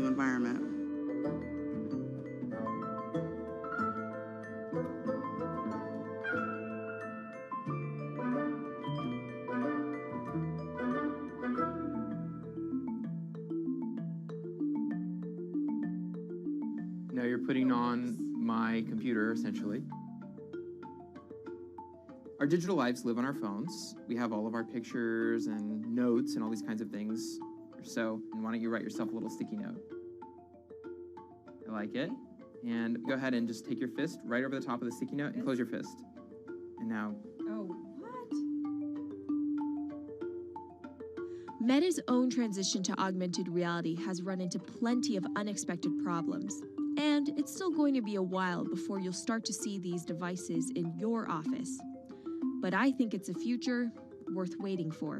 new environment. Now you're putting on my computer, essentially. Our digital lives live on our phones. We have all of our pictures and notes and all these kinds of things. So, and why don't you write yourself a little sticky note? I like it. And go ahead and just take your fist right over the top of the sticky note and close your fist. And now... Oh, what? Meta's own transition to augmented reality has run into plenty of unexpected problems. And it's still going to be a while before you'll start to see these devices in your office. But I think it's a future worth waiting for.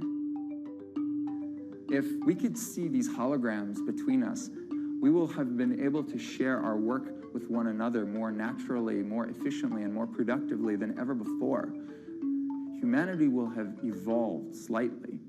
If we could see these holograms between us, we will have been able to share our work with one another more naturally, more efficiently, and more productively than ever before. Humanity will have evolved slightly.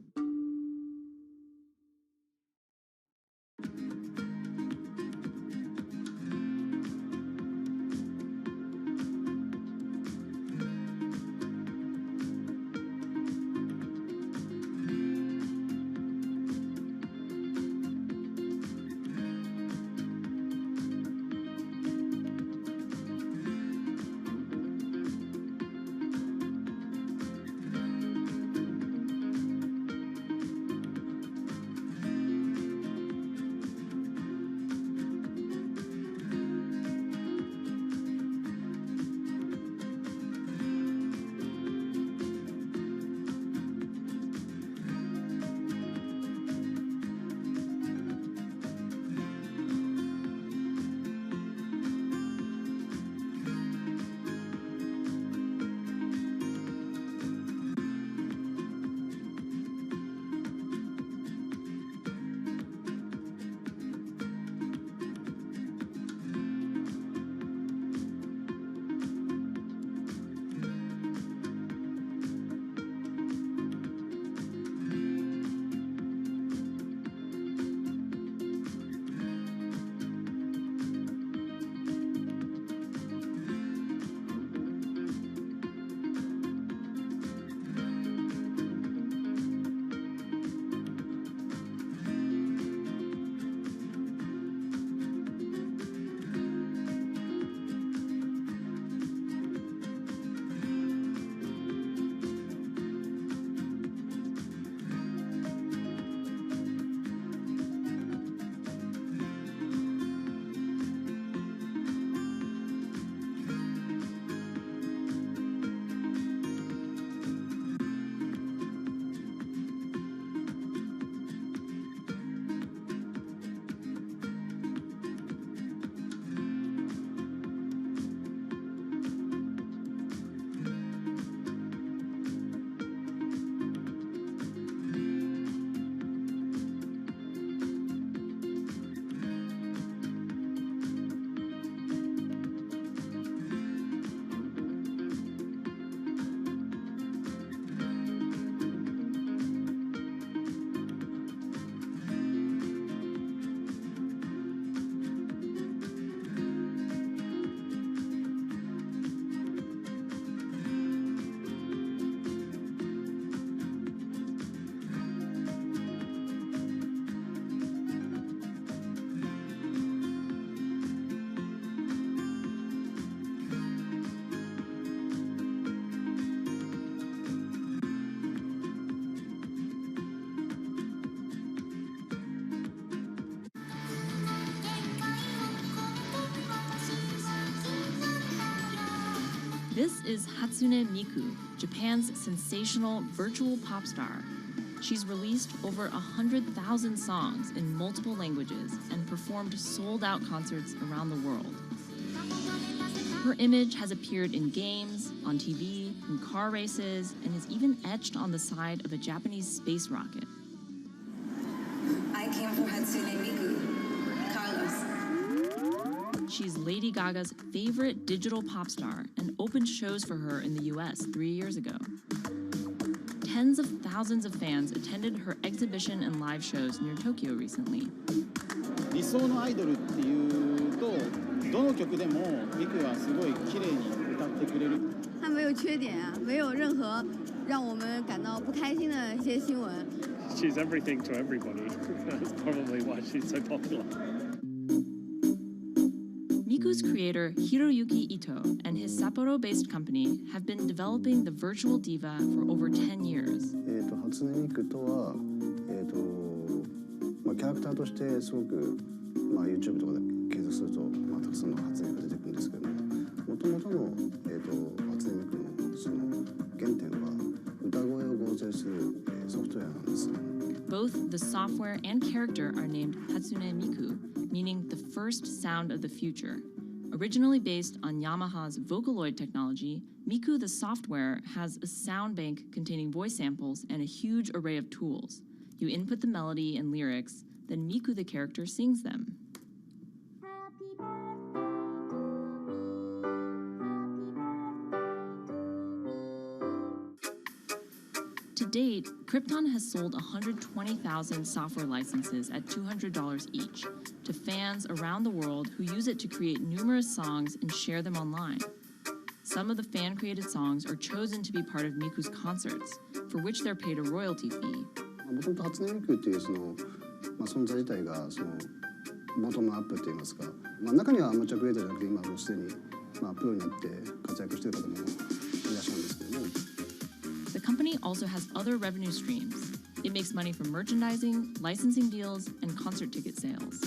This is Hatsune Miku, Japan's sensational virtual pop star. She's released over 100,000 songs in multiple languages and performed sold-out concerts around the world. Her image has appeared in games, on TV, in car races, and is even etched on the side of a Japanese space rocket. I came for Hatsune Miku, Carlos. She's Lady Gaga's favorite digital pop star and opened shows for her in the US 3 years ago. Tens of thousands of fans attended her exhibition and live shows near Tokyo recently. 理想のアイドルっていうとどの曲でもミクはすごい綺麗に歌ってくれる。他没有缺点啊，没有任何让我们感到不开心的一些新闻。She's everything to everybody. That's probably why she's so popular. Miku's creator Hiroyuki Ito and his Sapporo-based company have been developing the virtual diva for over 10 years. 初音ミクとは、キャラクターとしてすごく、YouTube とかで検索すると、たくさんの初音ミクが出てくるんですけども、元々の、初音ミクのその原点は歌声を合成する、ソフトウェアなんです。Both the software and character are named Hatsune Miku, meaning the first sound of the future. Originally based on Yamaha's Vocaloid technology, Miku the software has a sound bank containing voice samples and a huge array of tools. You input the melody and lyrics, then Miku the character sings them. To date, Krypton has sold 120,000 software licenses at $200 each to fans around the world who use it to create numerous songs and share them online. Some of the fan-created songs are chosen to be part of Miku's concerts, for which they're paid a royalty fee. もともと初音ミクっていうその、存在自体がそのボトムアップって言いますか、中にはアマチュアクリエイターじゃなくて今もうすでに、プロになって活躍している方もいらっしゃるんですけども。The company also has other revenue streams. It makes money from merchandising, licensing deals, and concert ticket sales.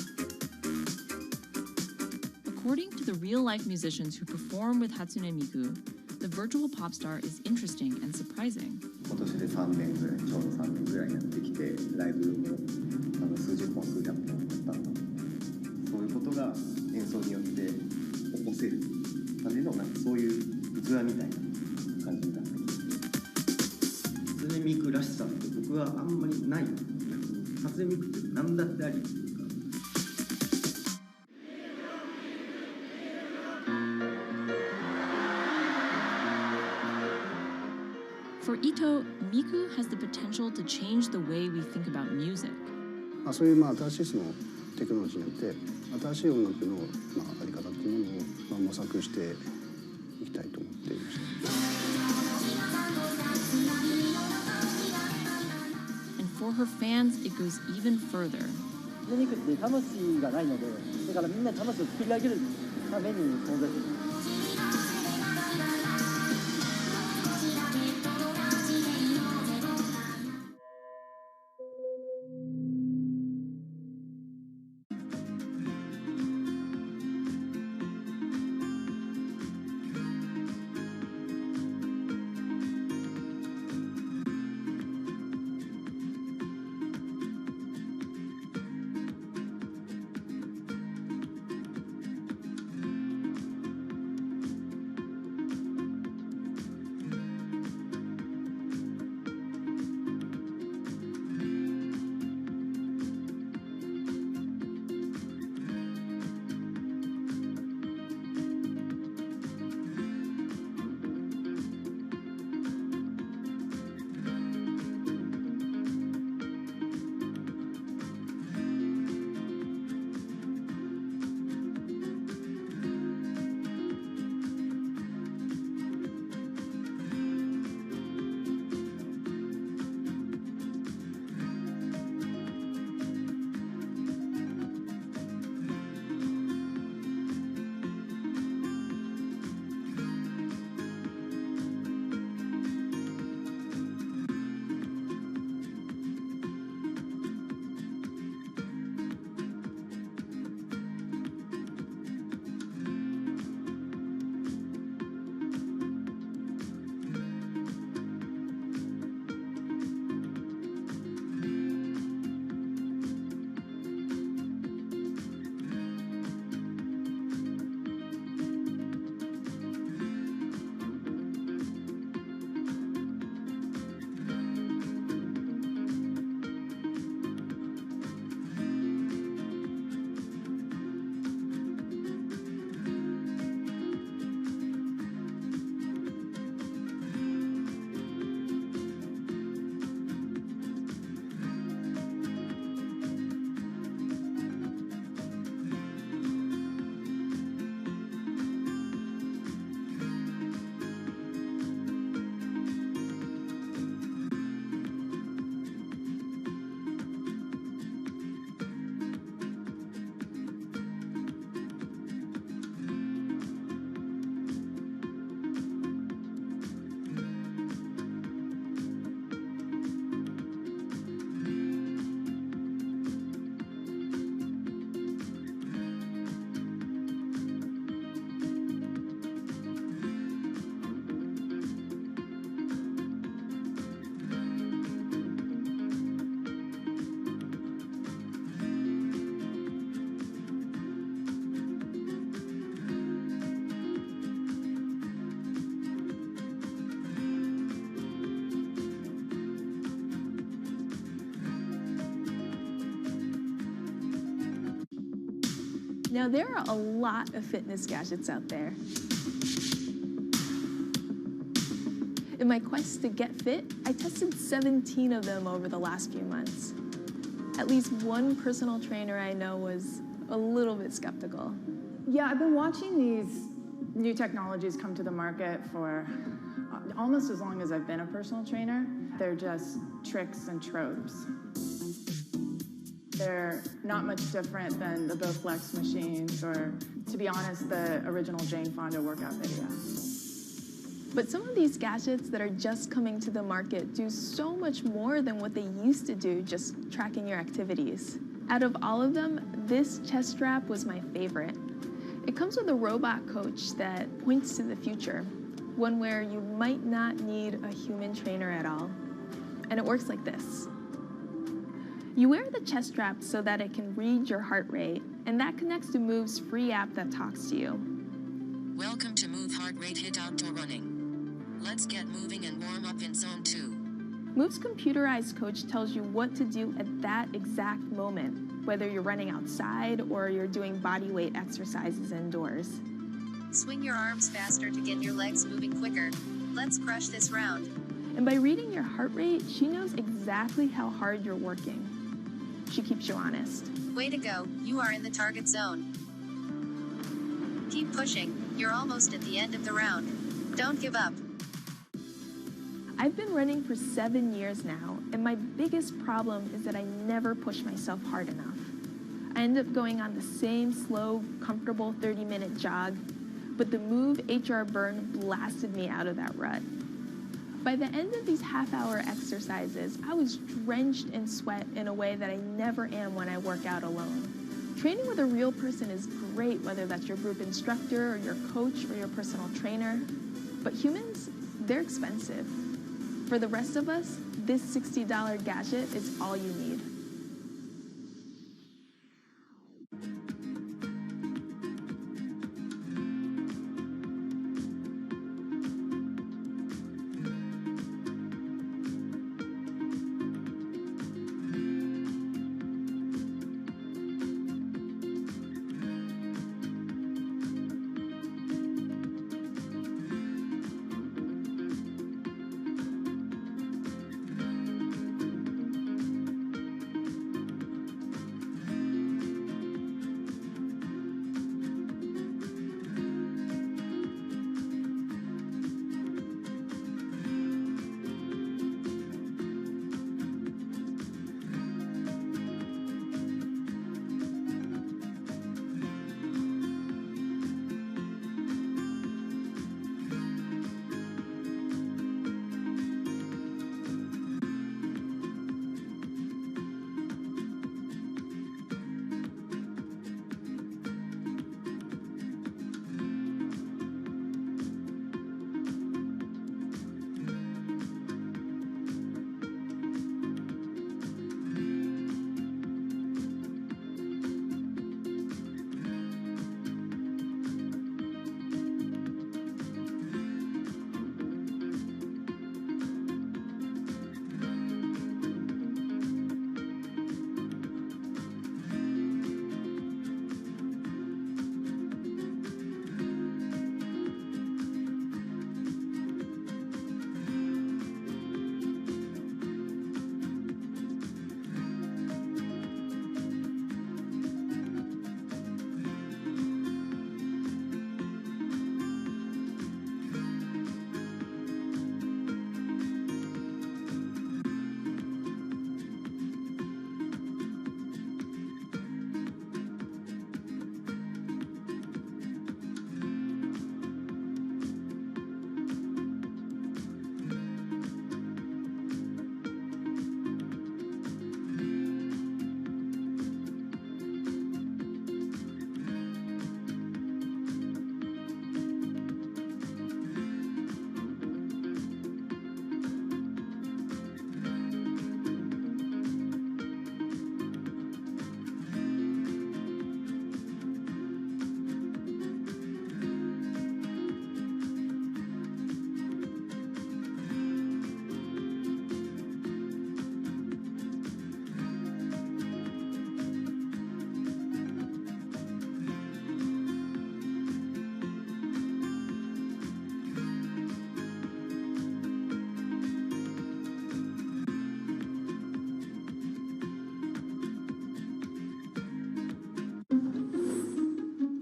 According to the real-life musicians who perform with Hatsune Miku, the virtual pop star is interesting and surprising. 今年で3年ぐらい、ちょうど3年ぐらいやってきて、ライブも数十本、数百本だった。そういうことが演奏によって起こせる感じの、そういう器みたいな感じになってきて。初音ミクらしさって僕はあんまりない。初音ミクって何だってあり。For Ito, Miku has the potential to change the way we think about music. そういう新しいそのテクノロジーによって新しい音楽のあり方っていうものを模索していきたいと思っていました。And for her fans, it goes even further. 初音ミクって魂がないので、だからみんな魂を作り上げるために存在する。Now, there are a lot of fitness gadgets out there. In my quest to get fit, I tested 17 of them over the last few months. At least one personal trainer I know was a little bit skeptical. Yeah, I've been watching these new technologies come to the market for almost as long as I've been a personal trainer. They're just tricks and tropes. They're not much different than the Bowflex machines or, to be honest, the original Jane Fonda workout video. But some of these gadgets that are just coming to the market do so much more than what they used to do, just tracking your activities. Out of all of them, this chest strap was my favorite. It comes with a robot coach that points to the future, one where you might not need a human trainer at all. And it works like this. You wear the chest strap so that it can read your heart rate, and that connects to Move's free app that talks to you. Welcome to Move Heart Rate Hit Outdoor Running. Let's get moving and warm up in Zone 2. Move's computerized coach tells you what to do at that exact moment, whether you're running outside or you're doing body weight exercises indoors. Swing your arms faster to get your legs moving quicker. Let's crush this round. And by reading your heart rate, she knows exactly how hard you're working. She keeps you honest. Way to go, you are in the target zone. Keep pushing, you're almost at the end of the round. Don't give up. I've been running for 7 years now, and my biggest problem is that I never push myself hard enough. I end up going on the same slow, comfortable 30-minute jog, but the Move HR Burn blasted me out of that rut. By the end of these half-hour exercises, I was drenched in sweat in a way that I never am when I work out alone. Training with a real person is great, whether that's your group instructor or your coach or your personal trainer. But humans, they're expensive. For the rest of us, this $60 gadget is all you need.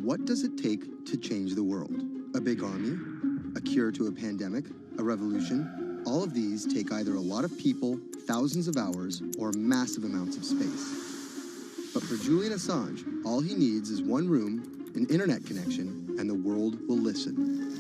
what does it take to change the world? A big army? A cure to a pandemic? A revolution? All of these take either a lot of people, thousands of hours, or massive amounts of space. But for Julian Assange, all he needs is one room, an internet connection, and the world will listen.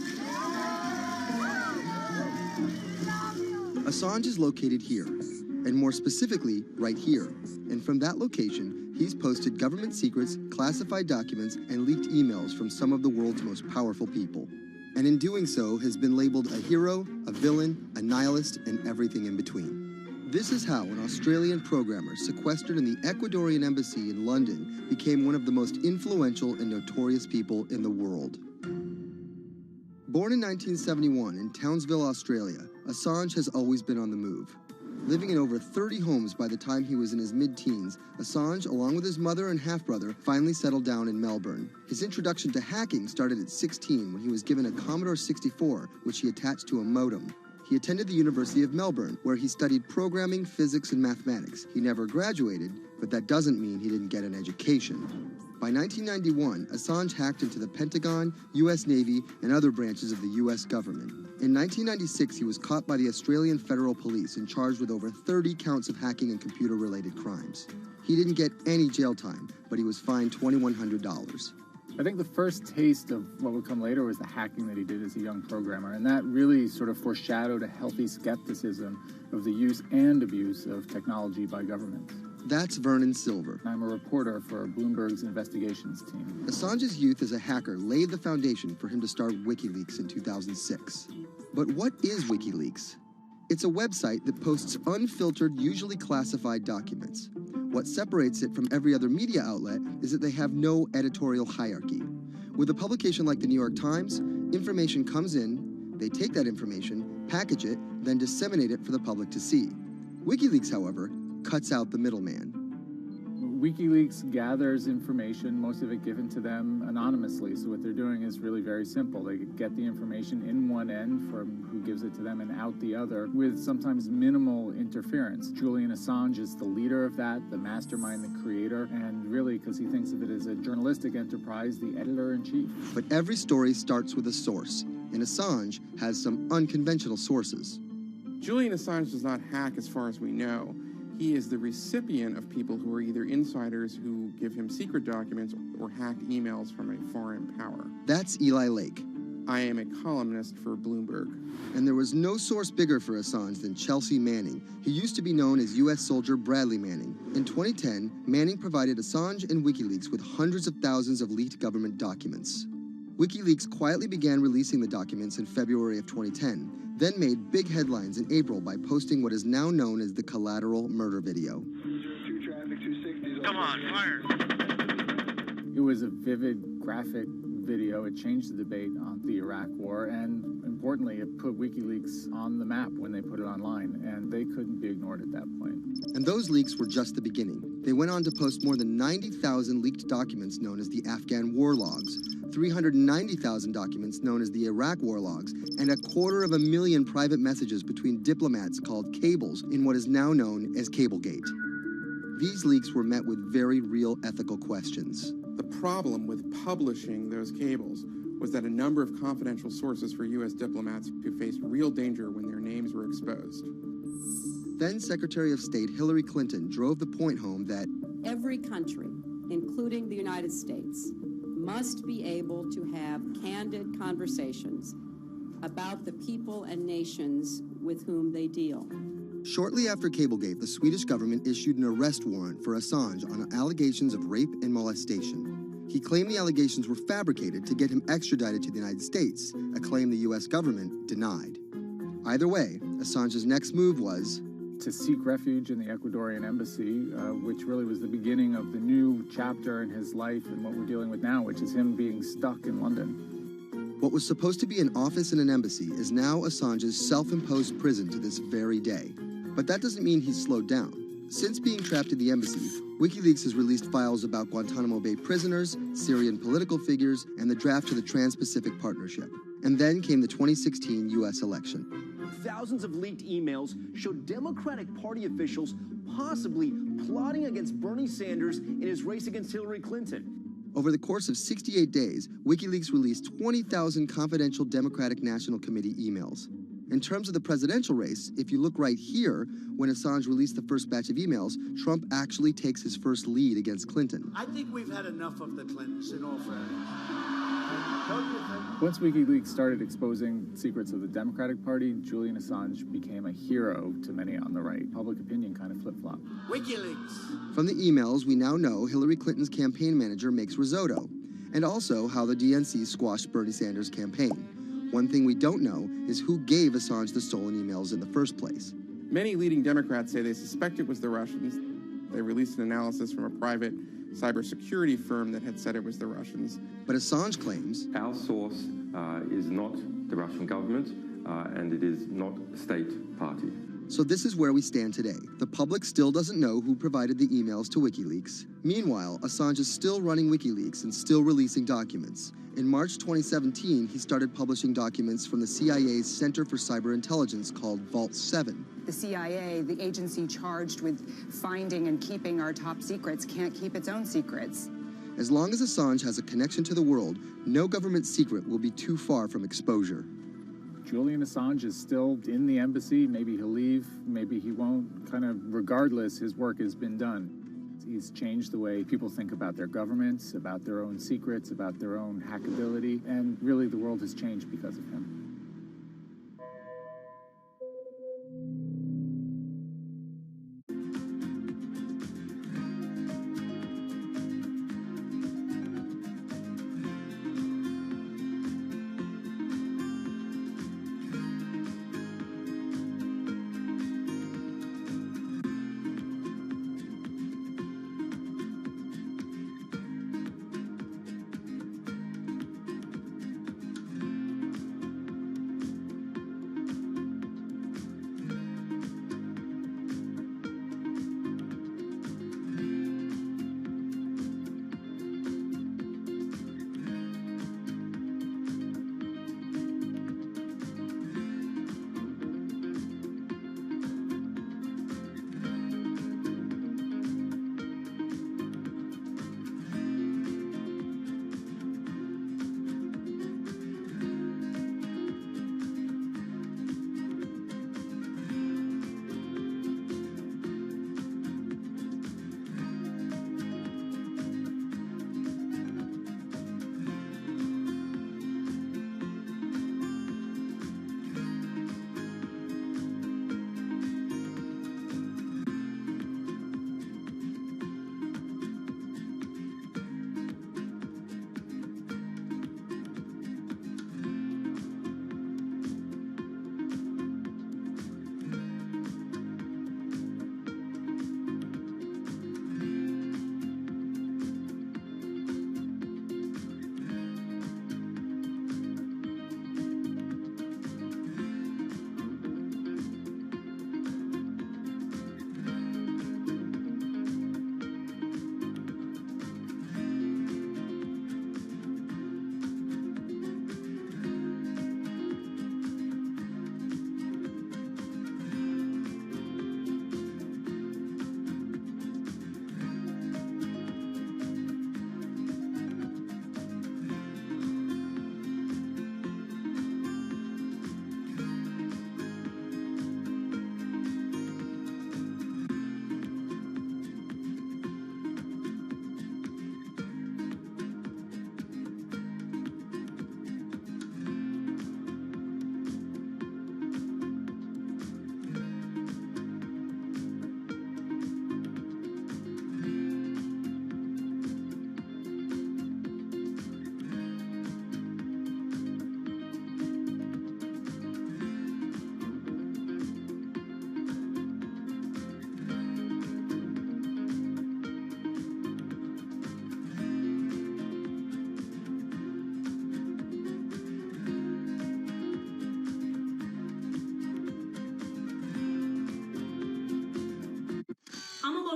Assange is located here, and more specifically, right here. And from that location, he's posted government secrets, classified documents, and leaked emails from some of the world's most powerful people. And in doing so, has been labeled a hero, a villain, a nihilist, and everything in between. This is how an Australian programmer sequestered in the Ecuadorian embassy in London became one of the most influential and notorious people in the world. Born in 1971 in Townsville, Australia, Assange has always been on the move. Living in over 30 homes by the time he was in his mid-teens, Assange, along with his mother and half-brother, finally settled down in Melbourne. His introduction to hacking started at 16 when he was given a Commodore 64, which he attached to a modem. He attended the University of Melbourne, where he studied programming, physics, and mathematics. He never graduated, but that doesn't mean he didn't get an education. By 1991, Assange hacked into the Pentagon, U.S. Navy, and other branches of the U.S. government. In 1996, he was caught by the Australian Federal Police and charged with over 30 counts of hacking and computer-related crimes. He didn't get any jail time, but he was fined $2,100. I think the first taste of what would come later was the hacking that he did as a young programmer, and that really sort of foreshadowed a healthy skepticism of the use and abuse of technology by governments. That's Vernon Silver. I'm a reporter for Bloomberg's investigations team. Assange's youth as a hacker laid the foundation for him to start WikiLeaks in 2006. But what is WikiLeaks? It's a website that posts unfiltered, usually classified documents. What separates it from every other media outlet is that they have no editorial hierarchy. With a publication like the New York Times, information comes in, they take that information, package it, then disseminate it for the public to see. WikiLeaks, however, cuts out the middleman. WikiLeaks gathers information, most of it given to them anonymously. So what they're doing is really very simple. They get the information in one end from who gives it to them and out the other with sometimes minimal interference. Julian Assange is the leader of that, the mastermind, the creator, and really, because he thinks of it as a journalistic enterprise, the editor-in-chief. But every story starts with a source, and Assange has some unconventional sources. Julian Assange does not hack as far as we know. He is the recipient of people who are either insiders who give him secret documents or hacked emails from a foreign power. That's Eli Lake. I am a columnist for Bloomberg. And there was no source bigger for Assange than Chelsea Manning. He used to be known as U.S. soldier Bradley Manning. In 2010, Manning provided Assange and WikiLeaks with hundreds of thousands of leaked government documents. WikiLeaks quietly began releasing the documents in February of 2010, then made big headlines in April by posting what is now known as the collateral murder video. Come on, fire! It was a vivid, graphic video. It changed the debate on the Iraq War, and importantly, it put WikiLeaks on the map when they put it online, and they couldn't be ignored at that point. And those leaks were just the beginning. They went on to post more than 90,000 leaked documents known as the Afghan war logs, 390,000 documents known as the Iraq war logs, and 250,000 private messages between diplomats called cables in what is now known as Cablegate. These leaks were met with very real ethical questions. The problem with publishing those cables was that a number of confidential sources for U.S. diplomats who faced real danger when their names were exposed. Then Secretary of State Hillary Clinton drove the point home that every country, including the United States, must be able to have candid conversations about the people and nations with whom they deal. Shortly after Cablegate, the Swedish government issued an arrest warrant for Assange on allegations of rape and molestation. He claimed the allegations were fabricated to get him extradited to the United States, a claim the U.S. government denied. Either way, Assange's next move was to seek refuge in the Ecuadorian embassy, which really was the beginning of the new chapter in his life and what we're dealing with now, which is him being stuck in London. What was supposed to be an office in an embassy is now Assange's self-imposed prison to this very day. But that doesn't mean he's slowed down. Since being trapped in the embassy, WikiLeaks has released files about Guantanamo Bay prisoners, Syrian political figures, and the draft to the Trans-Pacific Partnership. And then came the 2016 U.S. election. Thousands of leaked emails showed Democratic Party officials possibly plotting against Bernie Sanders in his race against Hillary Clinton. Over the course of 68 days, WikiLeaks released 20,000 confidential Democratic National Committee emails. In terms of the presidential race, if you look right here, when Assange released the first batch of emails, Trump actually takes his first lead against Clinton. I think we've had enough of the Clintons, in all fairness. Don't you think? Once WikiLeaks started exposing secrets of the Democratic Party, Julian Assange became a hero to many on the right. Public opinion kind of flip-flopped. WikiLeaks. From the emails, we now know Hillary Clinton's campaign manager makes risotto, and also how the DNC squashed Bernie Sanders' campaign. One thing we don't know is who gave Assange the stolen emails in the first place. Many leading Democrats say they suspect it was the Russians. They released an analysis from a private cybersecurity firm that had said it was the Russians. But Assange claims our source is not the Russian government, and it is not a state party. So this is where we stand today. The public still doesn't know who provided the emails to WikiLeaks. Meanwhile, Assange is still running WikiLeaks and still releasing documents. In March 2017, he started publishing documents from the CIA's Center for Cyber Intelligence called Vault 7. The CIA, the agency charged with finding and keeping our top secrets, can't keep its own secrets. As long as Assange has a connection to the world, no government secret will be too far from exposure. Julian Assange is still in the embassy. Maybe he'll leave, maybe he won't. Kind of regardless, his work has been done. He's changed the way people think about their governments, about their own secrets, about their own hackability, and really the world has changed because of him.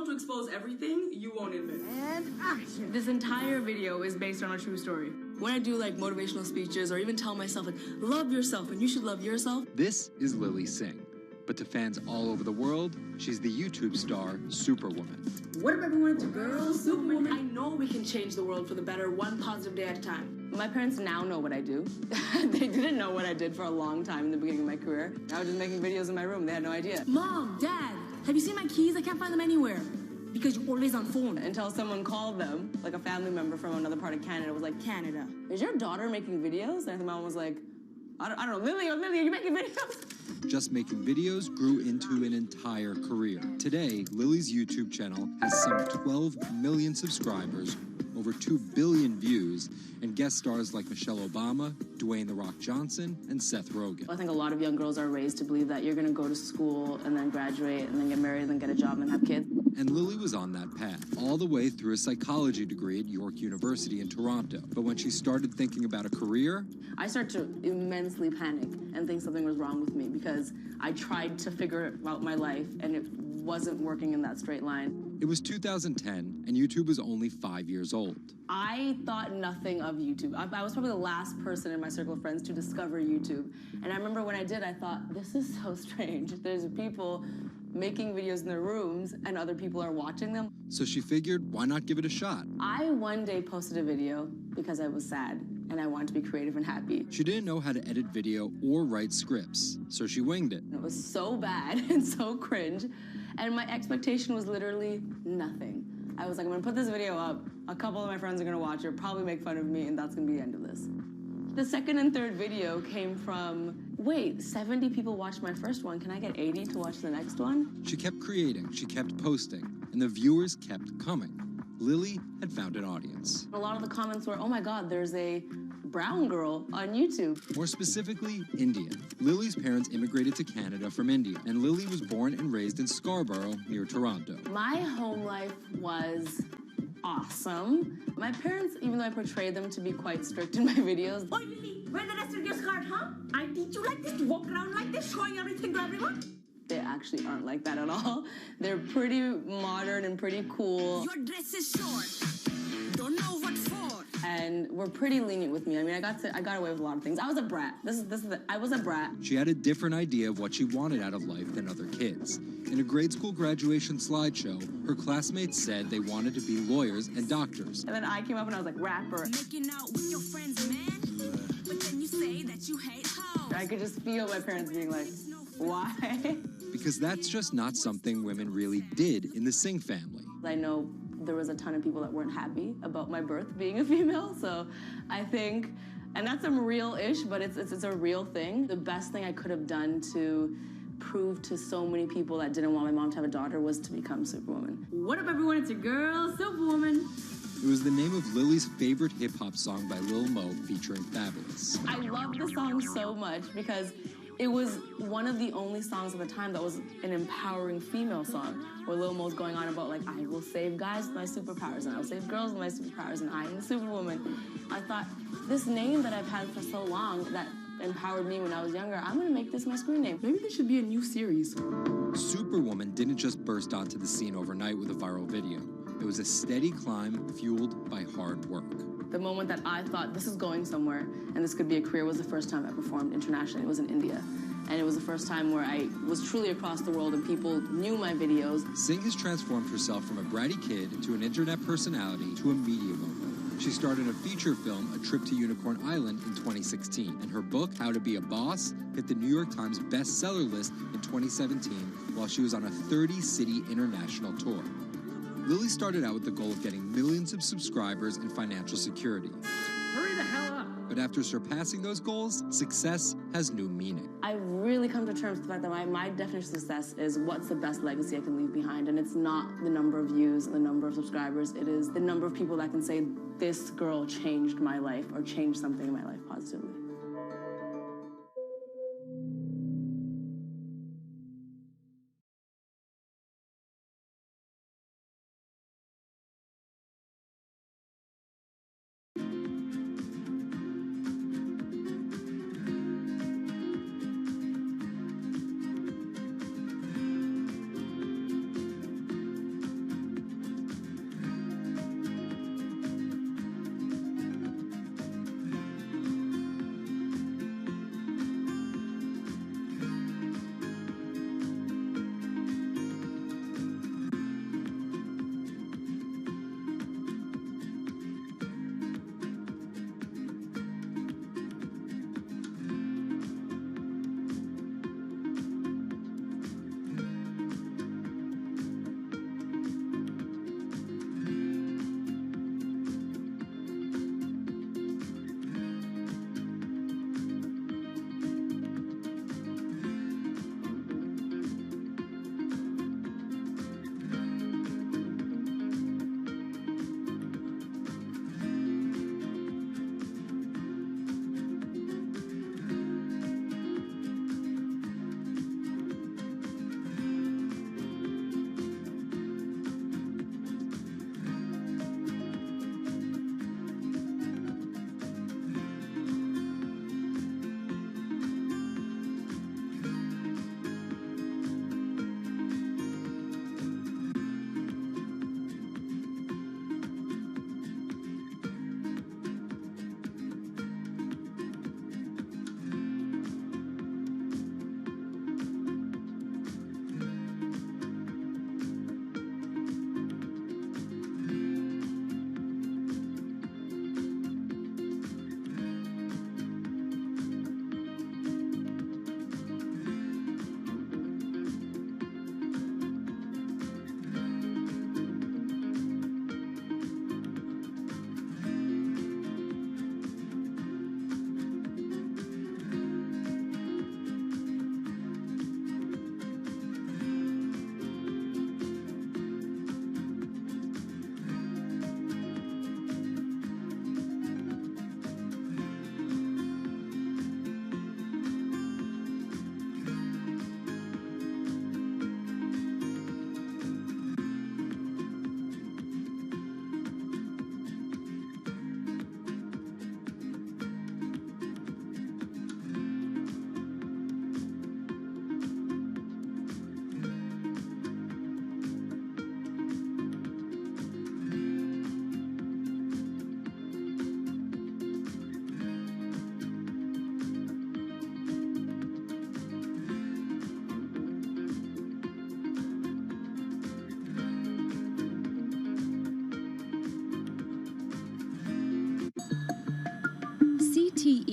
To expose everything you won't admit. And action. This entire video is based on a true story. When I do like motivational speeches or even tell myself like love yourself and you should love yourself. This is Lily Singh, But to fans all over the world, she's the YouTube star Superwoman. What if everyone it's a girl, Superwoman? I know we can change the world for the better, one positive day at a time. My parents now know what I do. They didn't know what I did for a long time in the beginning of my career. I was just making videos in my room. They had no idea. Mom, Dad, have you seen my keys? I can't find them anywhere. Because you're always on phone. Until someone called them, like a family member from another part of Canada, was like, Canada, is your daughter making videos? And my mom was like, I don't know, Lily, are you making videos? Just making videos grew into an entire career. Today, Lily's YouTube channel has some 12 million subscribers, over 2 billion views, and guest stars like Michelle Obama, Dwayne "The Rock" Johnson, and Seth Rogen. I think a lot of young girls are raised to believe that you're going to go to school and then graduate and then get married and then get a job and have kids. And Lily was on that path, all the way through a psychology degree at York University in Toronto. But when she started thinking about a career, I started to immensely panic and think something was wrong with me because I tried to figure out my life and it wasn't working in that straight line. It was 2010, and YouTube was only 5 years old. I thought nothing of YouTube. I was probably the last person in my circle of friends to discover YouTube. And I remember when I did, I thought, this is so strange. There's people making videos in their rooms, and other people are watching them. So she figured, why not give it a shot? I one day posted a video because I was sad, and I wanted to be creative and happy. She didn't know how to edit video or write scripts, so she winged it. It was so bad and so cringe. And my expectation was literally nothing. I was like, I'm gonna put this video up, a couple of my friends are gonna watch it, probably make fun of me, and that's gonna be the end of this. The second and third video came from, wait, 70 people watched my first one, can I get 80 to watch the next one? She kept creating, she kept posting, and the viewers kept coming. Lily had found an audience. A lot of the comments were, oh my God, there's a brown girl on YouTube. More specifically, Indian. Lily's parents immigrated to Canada from India, and Lily was born and raised in Scarborough, near Toronto. My home life was awesome. My parents, even though I portrayed them to be quite strict in my videos. Oi, Lily, wear the rest of your skirt, huh? I teach you like this, to walk around like this, showing everything to everyone. They actually aren't like that at all. They're pretty modern and pretty cool. Your dress is short. Don't know what for. And were pretty lenient with me. I mean, I got away with a lot of things. I was a brat. I was a brat. She had a different idea of what she wanted out of life than other kids. In a grade school graduation slideshow, her classmates said they wanted to be lawyers and doctors. And then I came up and I was like, rapper. Making out with your friends, man. But then you say that you hate hoes. I could just feel my parents being like, why? Because that's just not something women really did in the Singh family. I know there was a ton of people that weren't happy about my birth being a female, so I think, and that's some real-ish, but it's a real thing. The best thing I could have done to prove to so many people that didn't want my mom to have a daughter was to become Superwoman. What if everyone it's a girl, Superwoman? It was the name of Lily's favorite hip-hop song by Lil Mo featuring Fabulous. I love the song so much because it was one of the only songs at the time that was an empowering female song, where Lil Mo's going on about, like, I will save guys with my superpowers, and I will save girls with my superpowers, and I am the Superwoman. I thought, this name that I've had for so long that empowered me when I was younger, I'm gonna make this my screen name. Maybe this should be a new series. Superwoman didn't just burst onto the scene overnight with a viral video. It was a steady climb fueled by hard work. The moment that I thought this is going somewhere and this could be a career was the first time I performed internationally. It was in India. And it was the first time where I was truly across the world and people knew my videos. Singh has transformed herself from a bratty kid to an internet personality to a media mogul. She starred in a feature film, A Trip to Unicorn Island, in 2016. And her book, How to Be a Boss, hit the New York Times bestseller list in 2017 while she was on a 30-city international tour. Lily started out with the goal of getting millions of subscribers and financial security. Hurry the hell up! But after surpassing those goals, success has new meaning. I really come to terms with the fact that my definition of success is what's the best legacy I can leave behind. And it's not the number of views and the number of subscribers. It is the number of people that can say, this girl changed my life or changed something in my life positively.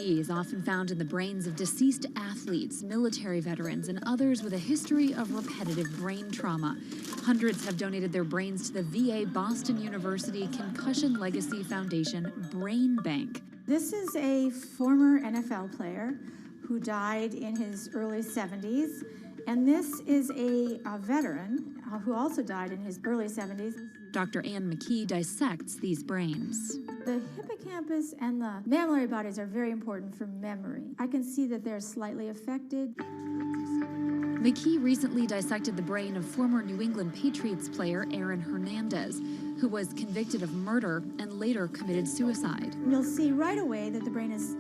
CTE is often found in the brains of deceased athletes, military veterans, and others with a history of repetitive brain trauma. Hundreds have donated their brains to the VA Boston University Concussion Legacy Foundation Brain Bank. This is a former NFL player who died in his early 70s, and this is a veteran who also died in his early 70s. Dr. Ann McKee dissects these brains. The hippocampus and the mammillary bodies are very important for memory. I can see that they're slightly affected. McKee recently dissected the brain of former New England Patriots player Aaron Hernandez, who was convicted of murder and later committed suicide. You'll see right away that the brain is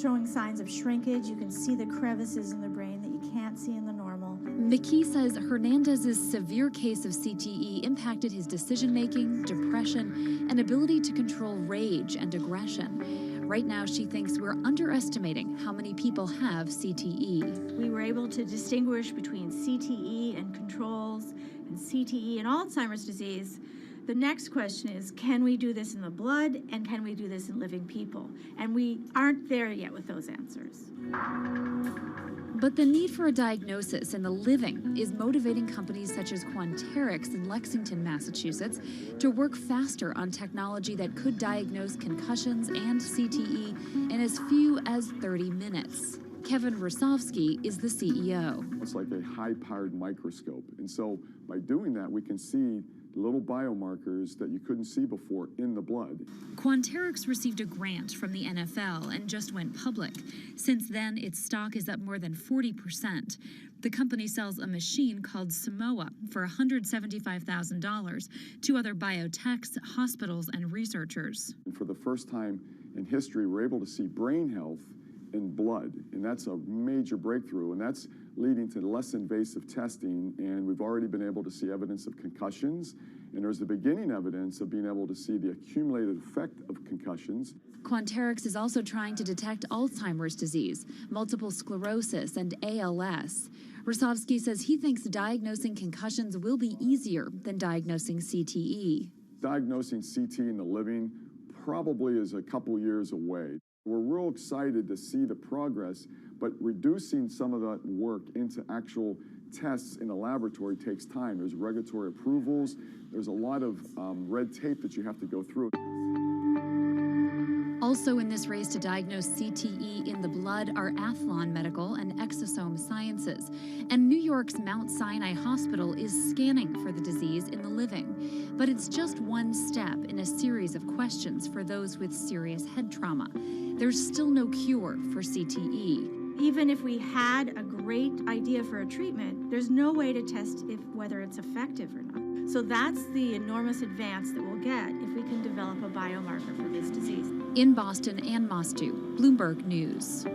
showing signs of shrinkage. You can see the crevices in the brain that you can't see in the normal. McKee says Hernandez's severe case of CTE impacted his decision-making, depression, and ability to control rage and aggression. Right now, she thinks we're underestimating how many people have CTE. We were able to distinguish between CTE and controls and CTE and Alzheimer's disease. The next question is, can we do this in the blood, and can we do this in living people? And we aren't there yet with those answers. But the need for a diagnosis in the living is motivating companies such as Quanterix in Lexington, Massachusetts, to work faster on technology that could diagnose concussions and CTE in as few as 30 minutes. Kevin Rosovsky is the CEO. It's like a high-powered microscope. And so by doing that, we can see little biomarkers that you couldn't see before in the blood. Quanterix received a grant from the NFL and just went public. Since then, its stock is up more than 40%. The company sells a machine called Simoa for $175,000 to other biotechs, hospitals, and researchers. And for the first time in history, we're able to see brain health in blood, and that's a major breakthrough, and that's leading to less invasive testing, and we've already been able to see evidence of concussions, and there's the beginning evidence of being able to see the accumulated effect of concussions. Quanterix is also trying to detect Alzheimer's disease, multiple sclerosis, and ALS. Rosovsky says he thinks diagnosing concussions will be easier than diagnosing CTE. Diagnosing CT in the living probably is a couple years away. We're real excited to see the progress, but reducing some of that work into actual tests in a laboratory takes time. There's regulatory approvals. There's a lot of red tape that you have to go through. Also in this race to diagnose CTE in the blood are Athlon Medical and Exosome Sciences. And New York's Mount Sinai Hospital is scanning for the disease in the living. But it's just one step in a series of questions for those with serious head trauma. There's still no cure for CTE. Even if we had a great idea for a treatment, there's no way to test whether it's effective or not. So that's the enormous advance that we'll get if we can develop a biomarker for this disease. In Boston, Ann Mostu, Bloomberg News.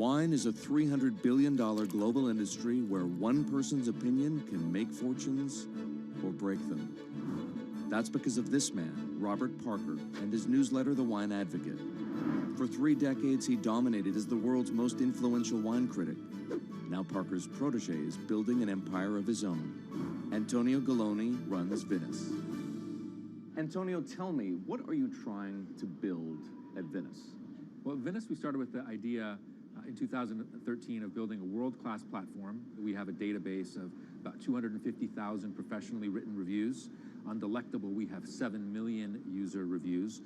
Wine is a $300 billion global industry where one person's opinion can make fortunes or break them. That's because of this man, Robert Parker, and his newsletter, The Wine Advocate. For 3 decades, he dominated as the world's most influential wine critic. Now Parker's protege is building an empire of his own. Antonio Galloni runs Venice. Antonio, tell me, what are you trying to build at Venice? Well, at Venice, we started with the idea in 2013 of building a world-class platform. We have a database of about 250,000 professionally written reviews. On Delectable, we have 7 million user reviews.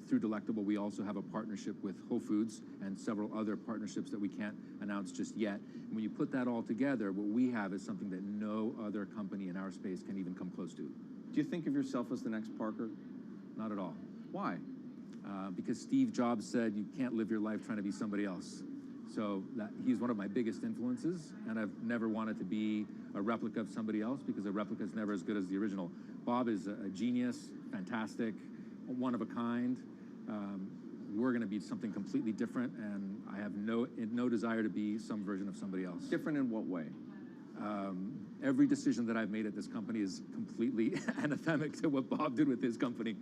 Through Delectable, we also have a partnership with Whole Foods and several other partnerships that we can't announce just yet. And when you put that all together, what we have is something that no other company in our space can even come close to. Do you think of yourself as the next Parker? Not at all. Why? Because Steve Jobs said you can't live your life trying to be somebody else. So he's one of my biggest influences, and I've never wanted to be a replica of somebody else because a replica is never as good as the original. Bob is a genius, fantastic, one of a kind. We're going to be something completely different, and I have no desire to be some version of somebody else. Different in what way? Every decision that I've made at this company is completely anathemic to what Bob did with his company.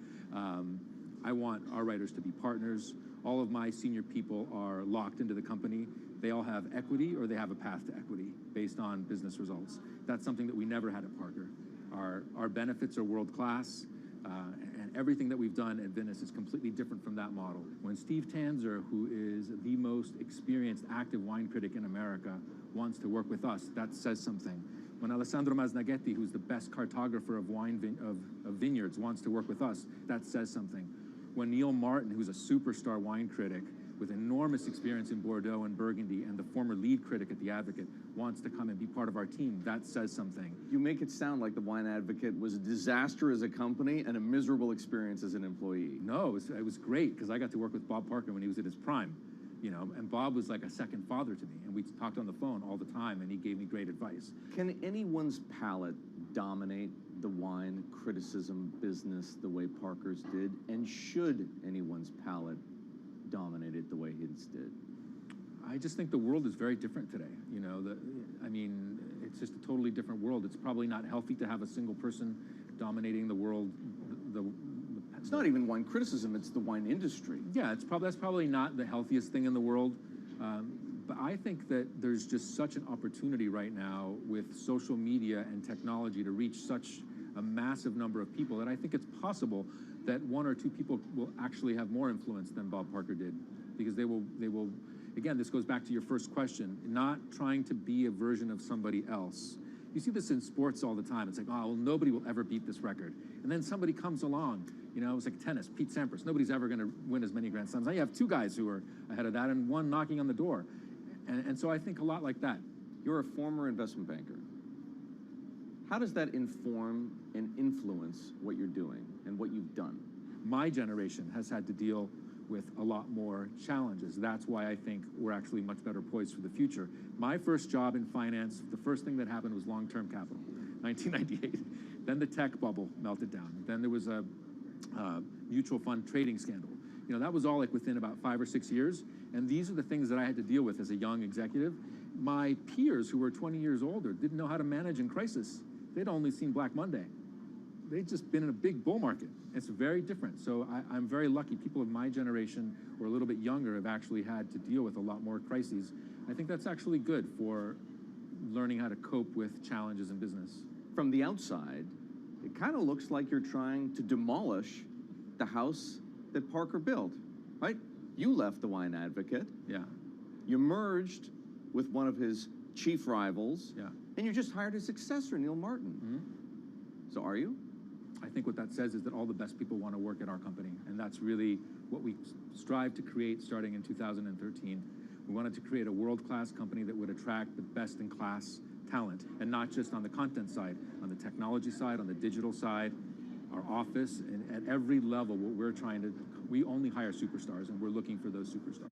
I want our writers to be partners. All of my senior people are locked into the company. They all have equity or they have a path to equity based on business results. That's something that we never had at Parker. Our benefits are world-class, and everything that we've done at Venice is completely different from that model. When Steve Tanzer, who is the most experienced active wine critic in America, wants to work with us, that says something. When Alessandro Masnaghetti, who's the best cartographer of vineyards, wants to work with us, that says something. When Neil Martin, who's a superstar wine critic with enormous experience in Bordeaux and Burgundy and the former lead critic at The Advocate, wants to come and be part of our team, that says something. You make it sound like The Wine Advocate was a disaster as a company and a miserable experience as an employee. No, it was great because I got to work with Bob Parker when he was at his prime, and Bob was like a second father to me, and we talked on the phone all the time, and he gave me great advice. Can anyone's palate dominate the wine criticism business the way Parker's did? And should anyone's palate dominate it the way his did? I just think the world is very different today. It's just a totally different world. It's probably not healthy to have a single person dominating the world. It's not even wine criticism, it's the wine industry. Yeah, that's probably not the healthiest thing in the world. But I think that there's just such an opportunity right now with social media and technology to reach such a massive number of people that I think it's possible that 1 or 2 people will actually have more influence than Bob Parker did, because they will, again, this goes back to your first question, not trying to be a version of somebody else. You see this in sports all the time. It's like, oh, well, nobody will ever beat this record. And then somebody comes along, it's like tennis, Pete Sampras. Nobody's ever going to win as many Grand Slams. Now you have 2 guys who are ahead of that and 1 knocking on the door. And so I think a lot like that. You're a former investment banker. How does that inform and influence what you're doing and what you've done? My generation has had to deal with a lot more challenges. That's why I think we're actually much better poised for the future. My first job in finance, the first thing that happened was long-term capital, 1998. Then the tech bubble melted down. Then there was a mutual fund trading scandal. That was all like within about 5 or 6 years. And these are the things that I had to deal with as a young executive. My peers who were 20 years older didn't know how to manage in crisis. They'd only seen Black Monday. They'd just been in a big bull market. It's very different. So I'm very lucky. People of my generation or a little bit younger have actually had to deal with a lot more crises. I think that's actually good for learning how to cope with challenges in business. From the outside, it kind of looks like you're trying to demolish the house that Parker built, right? You left The Wine Advocate. Yeah. You merged with one of his chief rivals. Yeah. And you just hired his successor, Neil Martin. Mm-hmm. So are you? I think what that says is that all the best people want to work at our company. And that's really what we strive to create starting in 2013. We wanted to create a world-class company that would attract the best-in-class talent, and not just on the content side, on the technology side, on the digital side, our office, and at every level, what we're trying to, we only hire superstars, and we're looking for those superstars.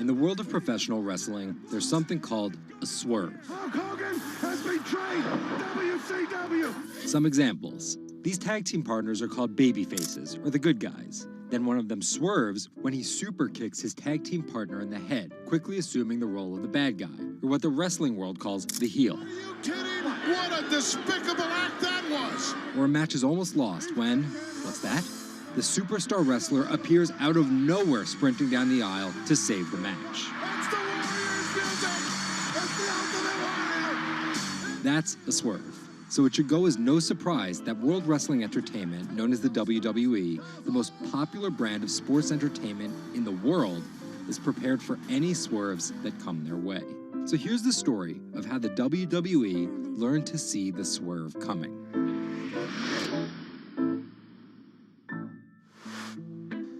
In the world of professional wrestling, there's something called a swerve. Hulk Hogan has betrayed WCW. Some examples. These tag team partners are called baby faces, or the good guys. Then one of them swerves when he super kicks his tag team partner in the head, quickly assuming the role of the bad guy, or what the wrestling world calls the heel. Are you kidding? What a despicable act that was! Or a match is almost lost when, what's that? The superstar wrestler appears out of nowhere sprinting down the aisle to save the match. That's the Warriors music! It's the Ultimate Warrior! That's a swerve. So it should go as no surprise that World Wrestling Entertainment, known as the WWE, the most popular brand of sports entertainment in the world, is prepared for any swerves that come their way. So here's the story of how the WWE learned to see the swerve coming.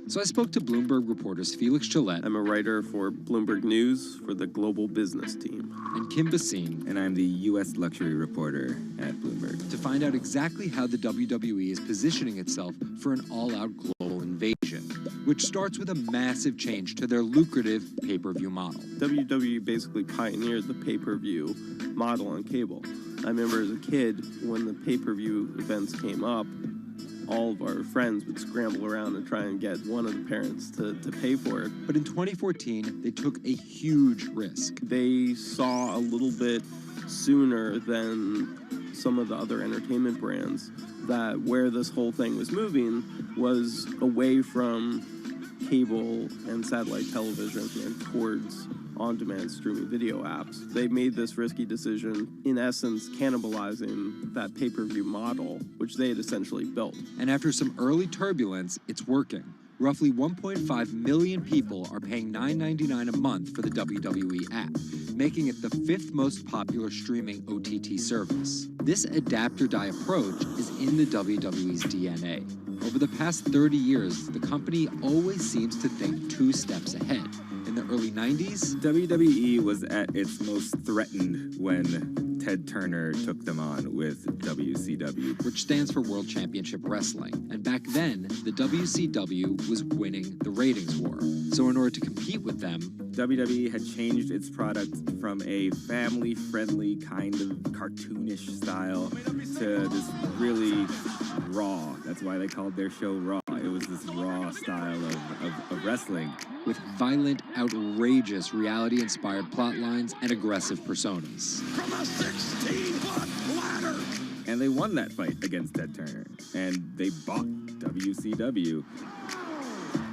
So I spoke to Bloomberg reporters Felix Gillette. I'm a writer for Bloomberg News for the global business team. And Kim Basine. And I'm the U.S. luxury reporter at Bloomberg. To find out exactly how the WWE is positioning itself for an all-out global invasion, which starts with a massive change to their lucrative pay-per-view model. WWE basically pioneered the pay-per-view model on cable. I remember as a kid, when the pay-per-view events came up, all of our friends would scramble around and try and get one of the parents to pay for it. But in 2014, they took a huge risk. They saw a little bit sooner than some of the other entertainment brands that where this whole thing was moving was away from cable and satellite television and towards on-demand streaming video apps. They made this risky decision, in essence, cannibalizing that pay-per-view model, which they had essentially built. And after some early turbulence, it's working. Roughly 1.5 million people are paying $9.99 a month for the WWE app, making it the 5th most popular streaming OTT service. This adapt-or-die approach is in the WWE's DNA. Over the past 30 years, the company always seems to think 2 steps ahead. In the early 90s, WWE was at its most threatened when Ted Turner took them on with WCW, which stands for World Championship Wrestling. And back then, the WCW was winning the ratings war. So in order to compete with them, WWE had changed its product from a family-friendly kind of cartoonish style to this really raw. That's why they called their show Raw. It was this raw style of wrestling. With violent, outrageous, reality-inspired plot lines and aggressive personas. From a 16-foot ladder! And they won that fight against Ted Turner. And they bought WCW.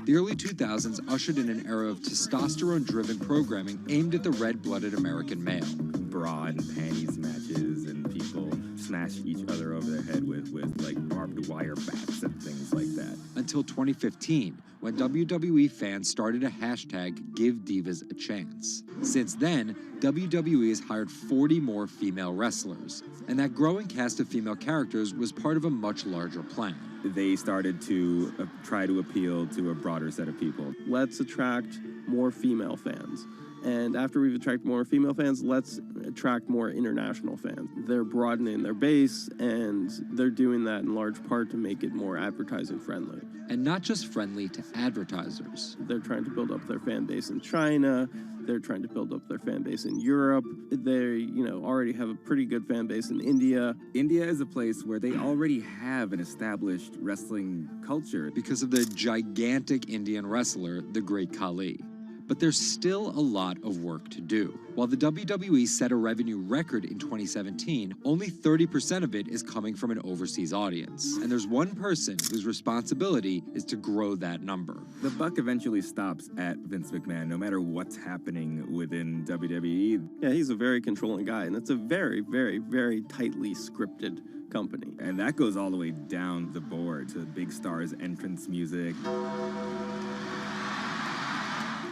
The early 2000s ushered in an era of testosterone-driven programming aimed at the red-blooded American male. Bra and panties matches, and people smash each other over their head with like barbed wire bats and things like that. Until 2015, when WWE fans started a hashtag #GiveDivas a Chance. Since then, WWE has hired 40 more female wrestlers, and that growing cast of female characters was part of a much larger plan. They started to try to appeal to a broader set of people. Let's attract more female fans. And after we've attracted more female fans, let's attract more international fans. They're broadening their base, and they're doing that in large part to make it more advertising friendly. And not just friendly to advertisers. They're trying to build up their fan base in China. They're trying to build up their fan base in Europe. They, already have a pretty good fan base in India. India is a place where they already have an established wrestling culture. Because of the gigantic Indian wrestler, the Great Khali. But there's still a lot of work to do. While the WWE set a revenue record in 2017, only 30% of it is coming from an overseas audience. And there's one person whose responsibility is to grow that number. The buck eventually stops at Vince McMahon, no matter what's happening within WWE. Yeah, he's a very controlling guy, and it's a very, very, very tightly scripted company. And that goes all the way down the board to big stars' entrance music.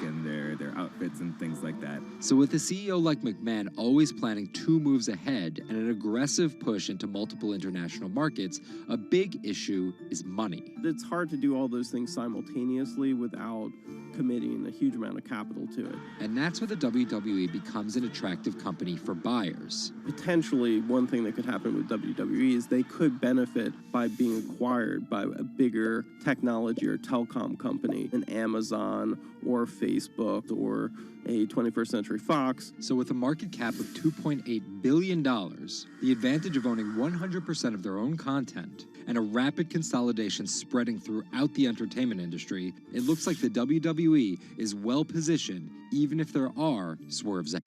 And their outfits and things like that. So with a CEO like McMahon always planning 2 moves ahead and an aggressive push into multiple international markets, a big issue is money. It's hard to do all those things simultaneously without committing a huge amount of capital to it. And that's where the WWE becomes an attractive company for buyers. Potentially, one thing that could happen with WWE is they could benefit by being acquired by a bigger technology or telecom company, an Amazon or Facebook Paramount or a 21st Century Fox. So with a market cap of $2.8 billion, the advantage of owning 100% of their own content, and a rapid consolidation spreading throughout the entertainment industry, it looks like the WWE is well positioned, even if there are swerves ahead.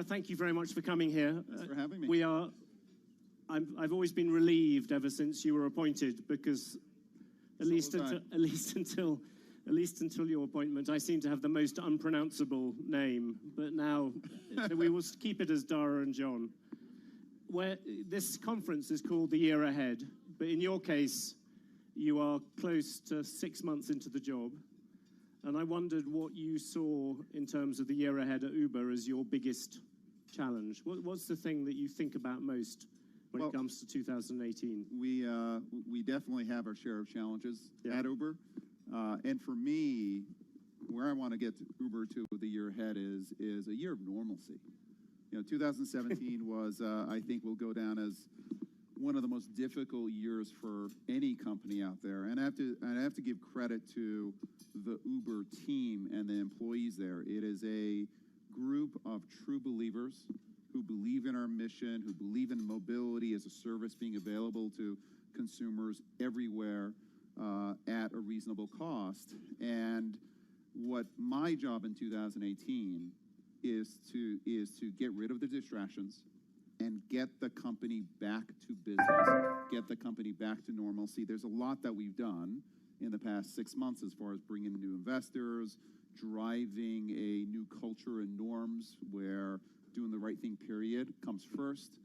Thank you very much for coming here. Thanks for having me. I've always been relieved ever since you were appointed, because at least until your appointment, I seem to have the most unpronounceable name. But now we will keep it as Dara and John. This conference is called The Year Ahead, but in your case, you are close to 6 months into the job. And I wondered what you saw in terms of the year ahead at Uber as your biggest challenge. What's the thing that you think about most when it comes to 2018? We definitely have our share of challenges at Uber. And for me, where I want to get Uber to the year ahead is a year of normalcy. 2017 was, I think, will go down as one of the most difficult years for any company out there. And I have to give credit to the Uber team and the employees there. It is a group of true believers who believe in our mission, who believe in mobility as a service being available to consumers everywhere at a reasonable cost. And what my job in 2018 is to get rid of the distractions and get the company back to business, get the company back to normalcy. There's a lot that we've done in the past 6 months as far as bringing new investors, driving a new culture and norms where doing the right thing, period, comes first,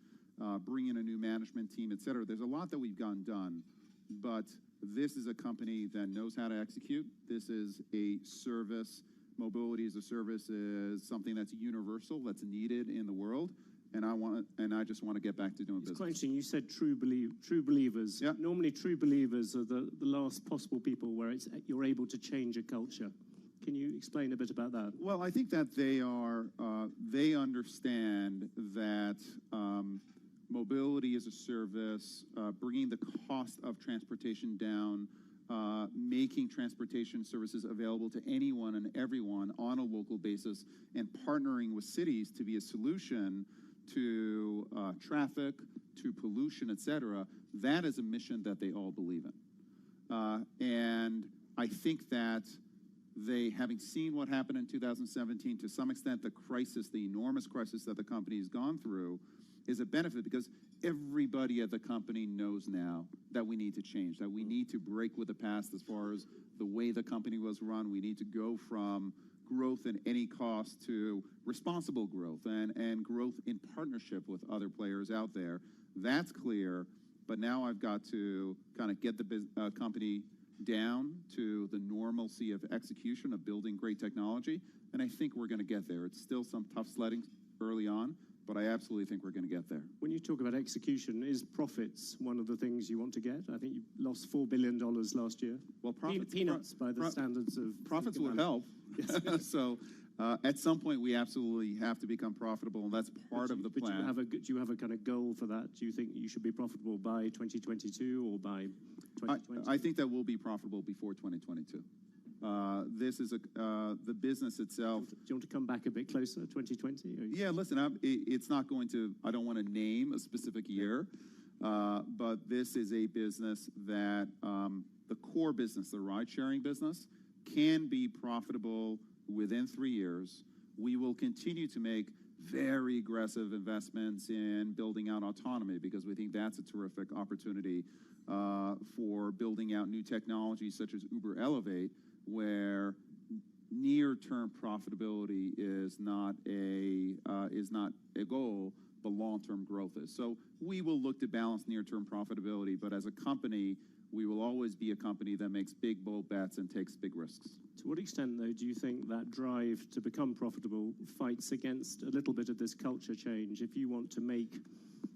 bringing a new management team, et cetera. There's a lot that we've gotten done, but This is a company that knows how to execute. This is a service. Mobility as a service is something that's universal, that's needed in the world, and I just want to get back to doing business. Quite interesting. You said true believers. Yeah. Normally, true believers are the last possible people where you're able to change a culture. Can you explain a bit about that? Well, I think that they understand that mobility as a service, bringing the cost of transportation down, making transportation services available to anyone and everyone on a local basis, and partnering with cities to be a solution to traffic, to pollution, et cetera. That is a mission that they all believe in. And I think that they, having seen what happened in 2017, to some extent the crisis, the enormous crisis that the company has gone through, is a benefit because everybody at the company knows now that we need to change, that we need to break with the past as far as the way the company was run. We need to go from growth at any cost to responsible growth and growth in partnership with other players out there. That's clear, but now I've got to kind of get the company down to the normalcy of execution of building great technology, and I think we're going to get there. It's still some tough sledding early on, but I absolutely think we're going to get there. When you talk about execution, is profits one of the things you want to get? I think you lost $4 billion last year. Well, profits, peanuts by the standards of profits would help. So at some point, we absolutely have to become profitable, and that's part of the plan. Do you have a kind of goal for that? Do you think you should be profitable by 2022 or by 2020? I think that we'll be profitable before 2022. This is the business itself. Do you want to come back a bit closer, 2020? Yeah, listen, it's not going to, I don't want to name a specific year, but this is a business that the core business, the ride-sharing business, can be profitable within 3 years. We will continue to make very aggressive investments in building out autonomy because we think that's a terrific opportunity for building out new technologies such as Uber Elevate, where near-term profitability is not a goal, but long-term growth is. So we will look to balance near-term profitability, but as a company, we will always be a company that makes big, bold bets and takes big risks. To what extent, though, do you think that drive to become profitable fights against a little bit of this culture change? If you want to make,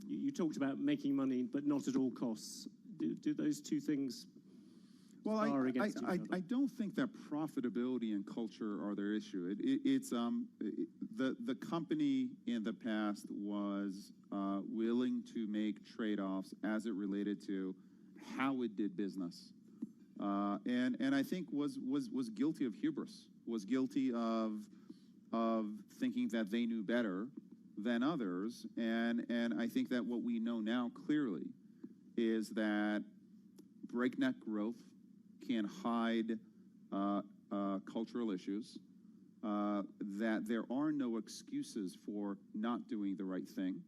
you talked about making money, but not at all costs. Do those two things? Well, I don't think that profitability and culture are their issue. It's the company in the past was willing to make trade-offs as it related to how it did business, and I think was guilty of hubris, was guilty of thinking that they knew better than others, and I think that what we know now clearly is that breakneck growth can hide cultural issues, that there are no excuses for not doing the right thing,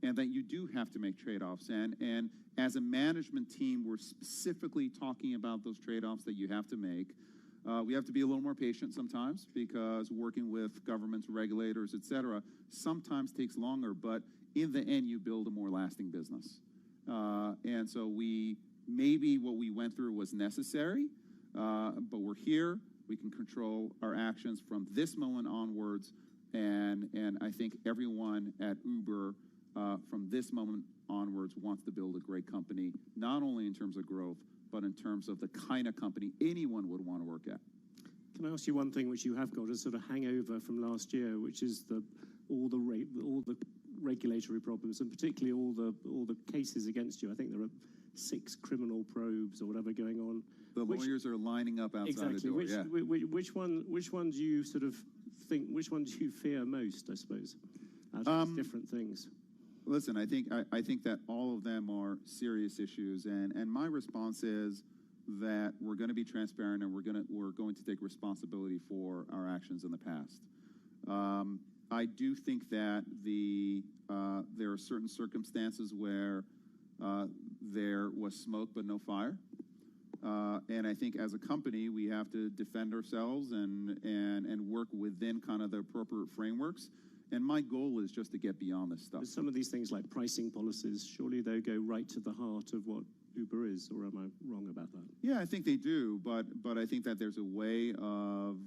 and that you do have to make trade-offs. And as a management team, we're specifically talking about those trade-offs that you have to make. We have to be a little more patient sometimes because working with governments, regulators, et cetera, sometimes takes longer, but in the end, you build a more lasting business. And so maybe what we went through was necessary, but we're here. We can control our actions from this moment onwards, and I think everyone at Uber from this moment onwards wants to build a great company, not only in terms of growth, but in terms of the kind of company anyone would want to work at. Can I ask you one thing which you have got a sort of hangover from last year, which is all the regulatory problems, and particularly all the cases against you? I think there are 6 criminal probes or whatever going on. The lawyers are lining up outside the door. Which one do you sort of think? Which one do you fear most? I suppose out of these different things. Listen, I think that all of them are serious issues, and my response is that we're going to be transparent and we're going to take responsibility for our actions in the past. I do think that there are certain circumstances where there was smoke but no fire, and I think as a company we have to defend ourselves and work within kind of the appropriate frameworks. And my goal is just to get beyond this stuff. Some of these things like pricing policies, surely they go right to the heart of what Uber is, or am I wrong about that? Yeah, I think they do, but I think that there's a way of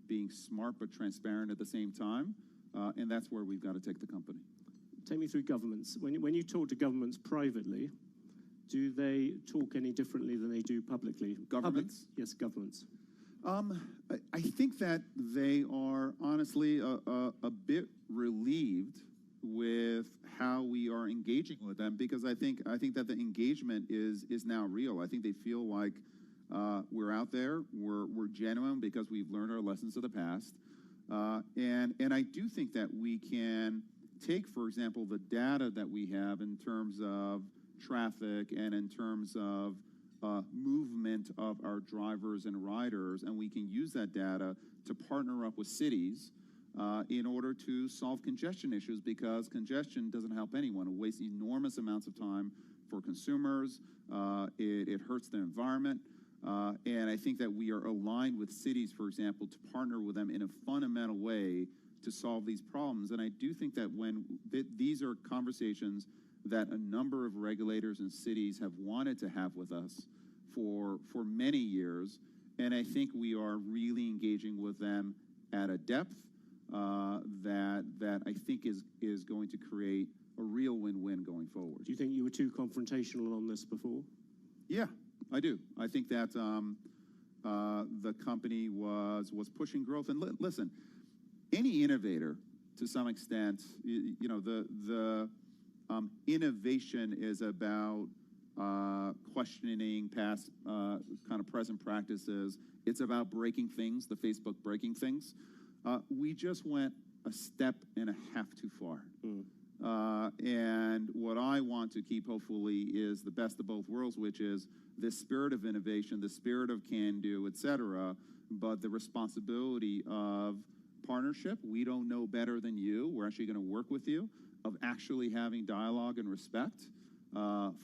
being smart but transparent at the same time, and that's where we've got to take the company. Take me through governments. When you talk to governments privately, do they talk any differently than they do publicly? Governments? Yes, governments. I think that they are honestly a bit relieved with how we are engaging with them, because I think that the engagement is now real. I think they feel like we're out there, we're genuine because we've learned our lessons of the past, and I do think that we can take, for example, the data that we have in terms of traffic and in terms of movement of our drivers and riders, and we can use that data to partner up with cities in order to solve congestion issues, because congestion doesn't help anyone. It wastes enormous amounts of time for consumers. It hurts the environment. And I think that we are aligned with cities, for example, to partner with them in a fundamental way to solve these problems. And I do think that when these are conversations that a number of regulators and cities have wanted to have with us for many years, and I think we are really engaging with them at a depth that I think is going to create a real win-win going forward. Do you think you were too confrontational on this before? Yeah, I do. I think that the company was pushing growth. And listen, any innovator, to some extent, the innovation is about questioning past kind of present practices. It's about breaking things, the Facebook breaking things. We just went a step and a half too far. And what I want to keep, hopefully, is the best of both worlds, which is this spirit of innovation, the spirit of can-do, et cetera, but the responsibility of partnership. We don't know better than you. We're actually going to work with you, of actually having dialogue and respect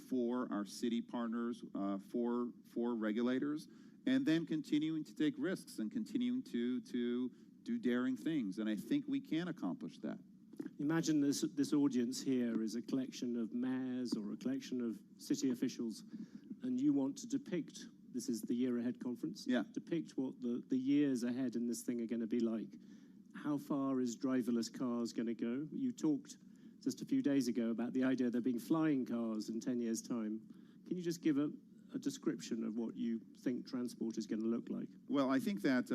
for our city partners, for regulators, and then continuing to take risks and continuing to do daring things. And I think we can accomplish that. Imagine this audience here is a collection of mayors or a collection of city officials, and you want to depict, this is the Year Ahead conference, depict what the years ahead in this thing are going to be like. How far is driverless cars going to go? You talked just a few days ago about the idea of there being flying cars in 10 years' time. Can you just give a description of what you think transport is going to look like? Well, I think that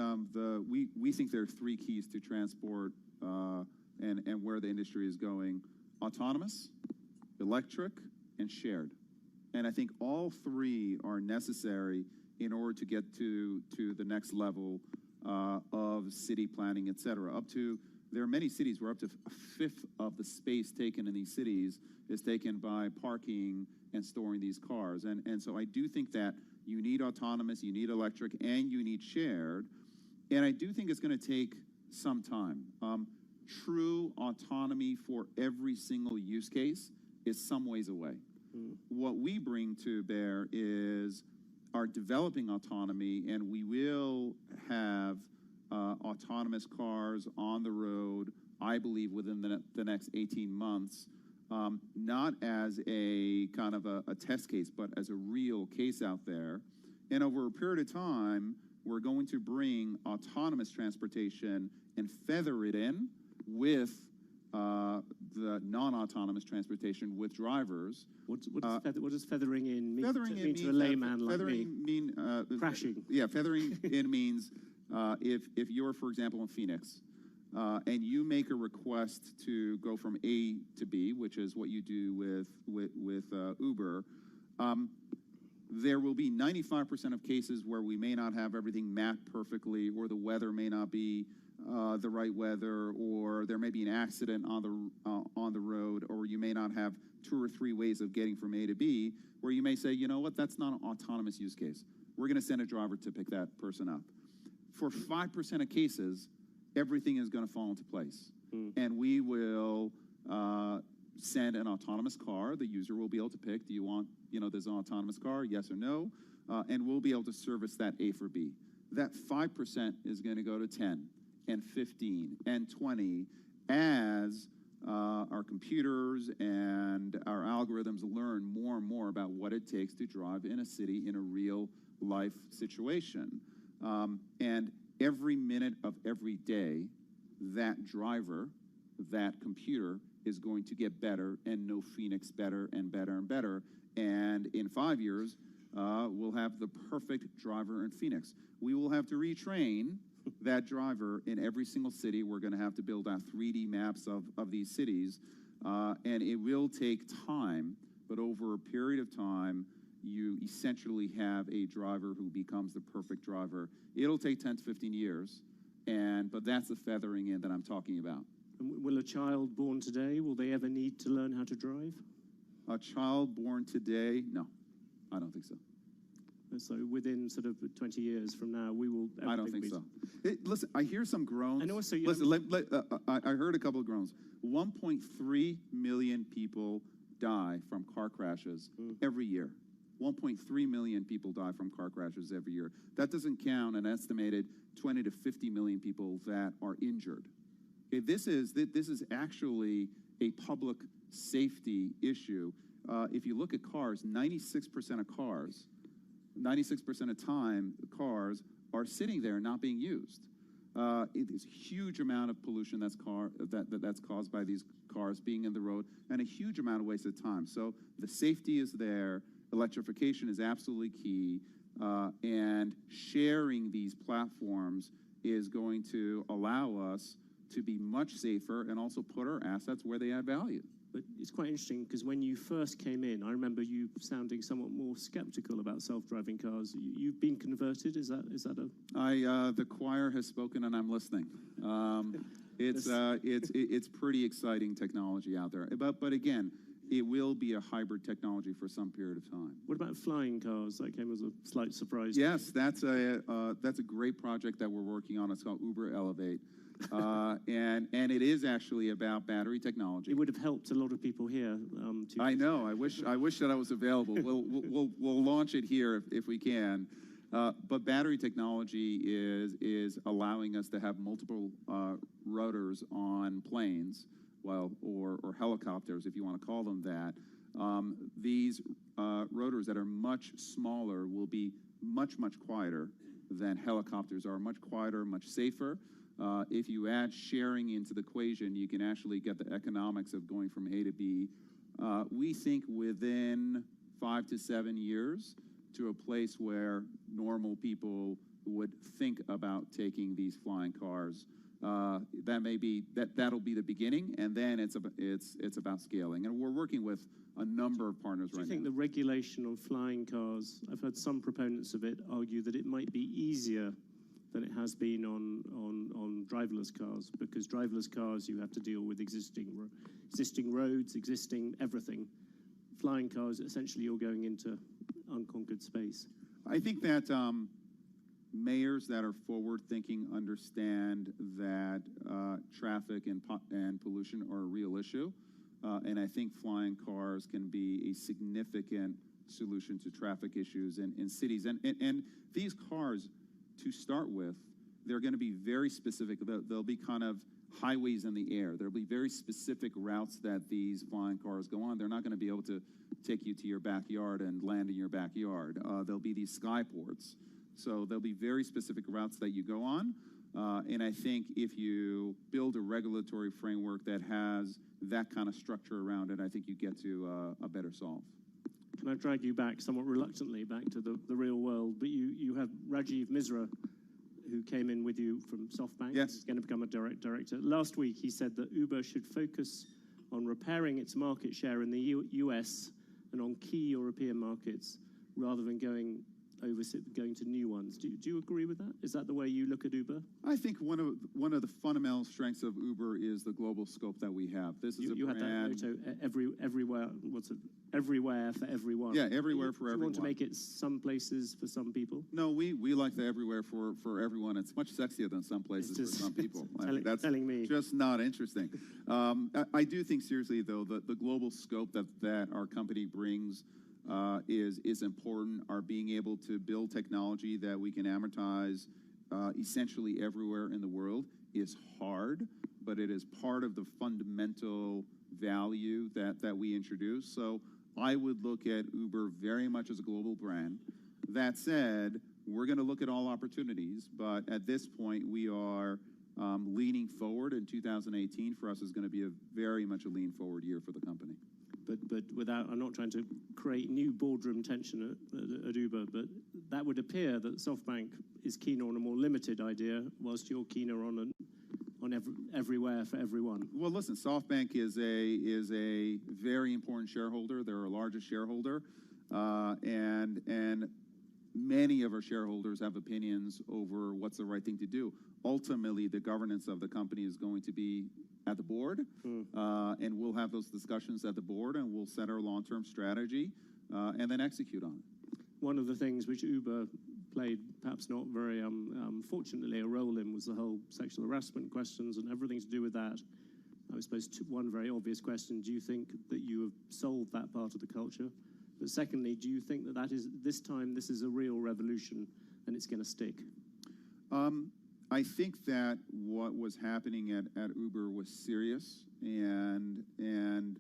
we think there are three keys to transport and where the industry is going: autonomous, electric, and shared. And I think all three are necessary in order to get to the next level of city planning, et cetera. There are many cities where up to a fifth of the space taken in these cities is taken by parking and storing these cars. And so I do think that you need autonomous, you need electric, and you need shared. And I do think it's going to take some time. True autonomy for every single use case is some ways away. What we bring to bear is our developing autonomy, and we will have autonomous cars on the road, I believe, within the next 18 months, not as a kind of a test case, but as a real case out there. And over a period of time, we're going to bring autonomous transportation and feather it in with the non-autonomous transportation with drivers. What does feathering in mean? Feathering mean to a layman like me? Crashing. Yeah, feathering in means if you're, for example, in Phoenix, and you make a request to go from A to B, which is what you do with Uber, there will be 95% of cases where we may not have everything mapped perfectly, or the weather may not be the right weather, or there may be an accident on the road, or you may not have 2 or 3 ways of getting from A to B, where you may say, you know what, that's not an autonomous use case. We're going to send a driver to pick that person up. For 5% of cases, everything is going to fall into place. And we will send an autonomous car. The user will be able to pick, do you want, this autonomous car, yes or no? And we'll be able to service that A for B. That 5% is going to go to 10 and 15 and 20 as our computers and our algorithms learn more and more about what it takes to drive in a city in a real life situation. And every minute of every day, that driver, that computer is going to get better and know Phoenix better and better and better. And in 5 years, we'll have the perfect driver in Phoenix. We will have to retrain that driver in every single city. We're going to have to build out 3D maps of these cities. And it will take time, but over a period of time, you essentially have a driver who becomes the perfect driver. It'll take 10 to 15 years, but that's the feathering in that I'm talking about. And will a child born today, will they ever need to learn how to drive? A child born today? No, I don't think so. And so within sort of 20 years from now, we will... I don't think so. Listen, I hear some groans. And also, I heard a couple of groans. 1.3 million people die from car crashes every year. 1.3 million people die from car crashes every year. That doesn't count an estimated 20 to 50 million people that are injured. Okay, this is actually a public safety issue. If you look at cars, 96% of cars, 96% of time, cars are sitting there not being used. It is a huge amount of pollution that's caused by these cars being in the road, and a huge amount of wasted time. So the safety is there. Electrification is absolutely key, and sharing these platforms is going to allow us to be much safer and also put our assets where they add value. But it's quite interesting because when you first came in, I remember you sounding somewhat more skeptical about self-driving cars. You've been converted. Is that a? The choir has spoken, and I'm listening. It's pretty exciting technology out there. But again, it will be a hybrid technology for some period of time. What about flying cars? That came as a slight surprise. Yes, that's a great project that we're working on. It's called Uber Elevate. And it is actually about battery technology. It would have helped a lot of people here. I know. I wish that I was available. We'll launch it here if we can. But battery technology is allowing us to have multiple rotors on planes, or helicopters, if you want to call them that. These rotors that are much smaller will be much quieter than helicopters are. Much quieter, much safer. If you add sharing into the equation, you can actually get the economics of going from A to B. We think within 5 to 7 years to a place where normal people would think about taking these flying cars. That'll be the beginning, and then it's about scaling. And we're working with a number of partners right now. Do you think the regulation on flying cars, I've heard some proponents of it argue that it might be easier than it has been on driverless cars, because driverless cars, you have to deal with existing roads, existing everything. Flying cars, essentially you're going into unconquered space. I think that mayors that are forward-thinking understand that traffic and pollution are a real issue, and I think flying cars can be a significant solution to traffic issues in cities. And these cars, to start with, they're going to be very specific. They'll be kind of highways in the air. There'll be very specific routes that these flying cars go on. They're not going to be able to take you to your backyard and land in your backyard. There'll be these skyports. So there'll be very specific routes that you go on. And I think if you build a regulatory framework that has that kind of structure around it, I think you get to a better solve. Can I drag you back somewhat reluctantly back to the real world? But you have Rajiv Misra, who came in with you from SoftBank. Yes. He's going to become a director. Last week, he said that Uber should focus on repairing its market share in the US and on key European markets rather than going to new ones. Do you agree with that? Is that the way you look at Uber? I think one of the fundamental strengths of Uber is the global scope that we have. This is you brand. had that motto, everywhere. What's it? Everywhere for everyone. Yeah, everywhere for everyone. Do you want to make it some places for some people? No, we like the everywhere for everyone. It's much sexier than some places for some people. That's telling me. Just not interesting. I do think seriously though the global scope that our company brings is important. Our being able to build technology that we can amortize essentially everywhere in the world is hard, but it is part of the fundamental value that we introduce. So I would look at Uber very much as a global brand. That said, we're going to look at all opportunities, but at this point, we are leaning forward. In 2018, for us, is going to be very much a lean forward year for the company. But without, I'm not trying to create new boardroom tension at Uber, but that would appear that SoftBank is keener on a more limited idea, whilst you're keener on everywhere for everyone. Well, listen, SoftBank is a very important shareholder. They're our largest shareholder, and many of our shareholders have opinions over what's the right thing to do. Ultimately, the governance of the company is going to be at the board, and we'll have those discussions at the board, and we'll set our long-term strategy, and then execute on it. One of the things which Uber played, perhaps not very fortunately, a role in was the whole sexual harassment questions and everything to do with that. I suppose one very obvious question: do you think that you have solved that part of the culture? But secondly, do you think that this is a real revolution and it's going to stick? I think that what was happening at Uber was serious, and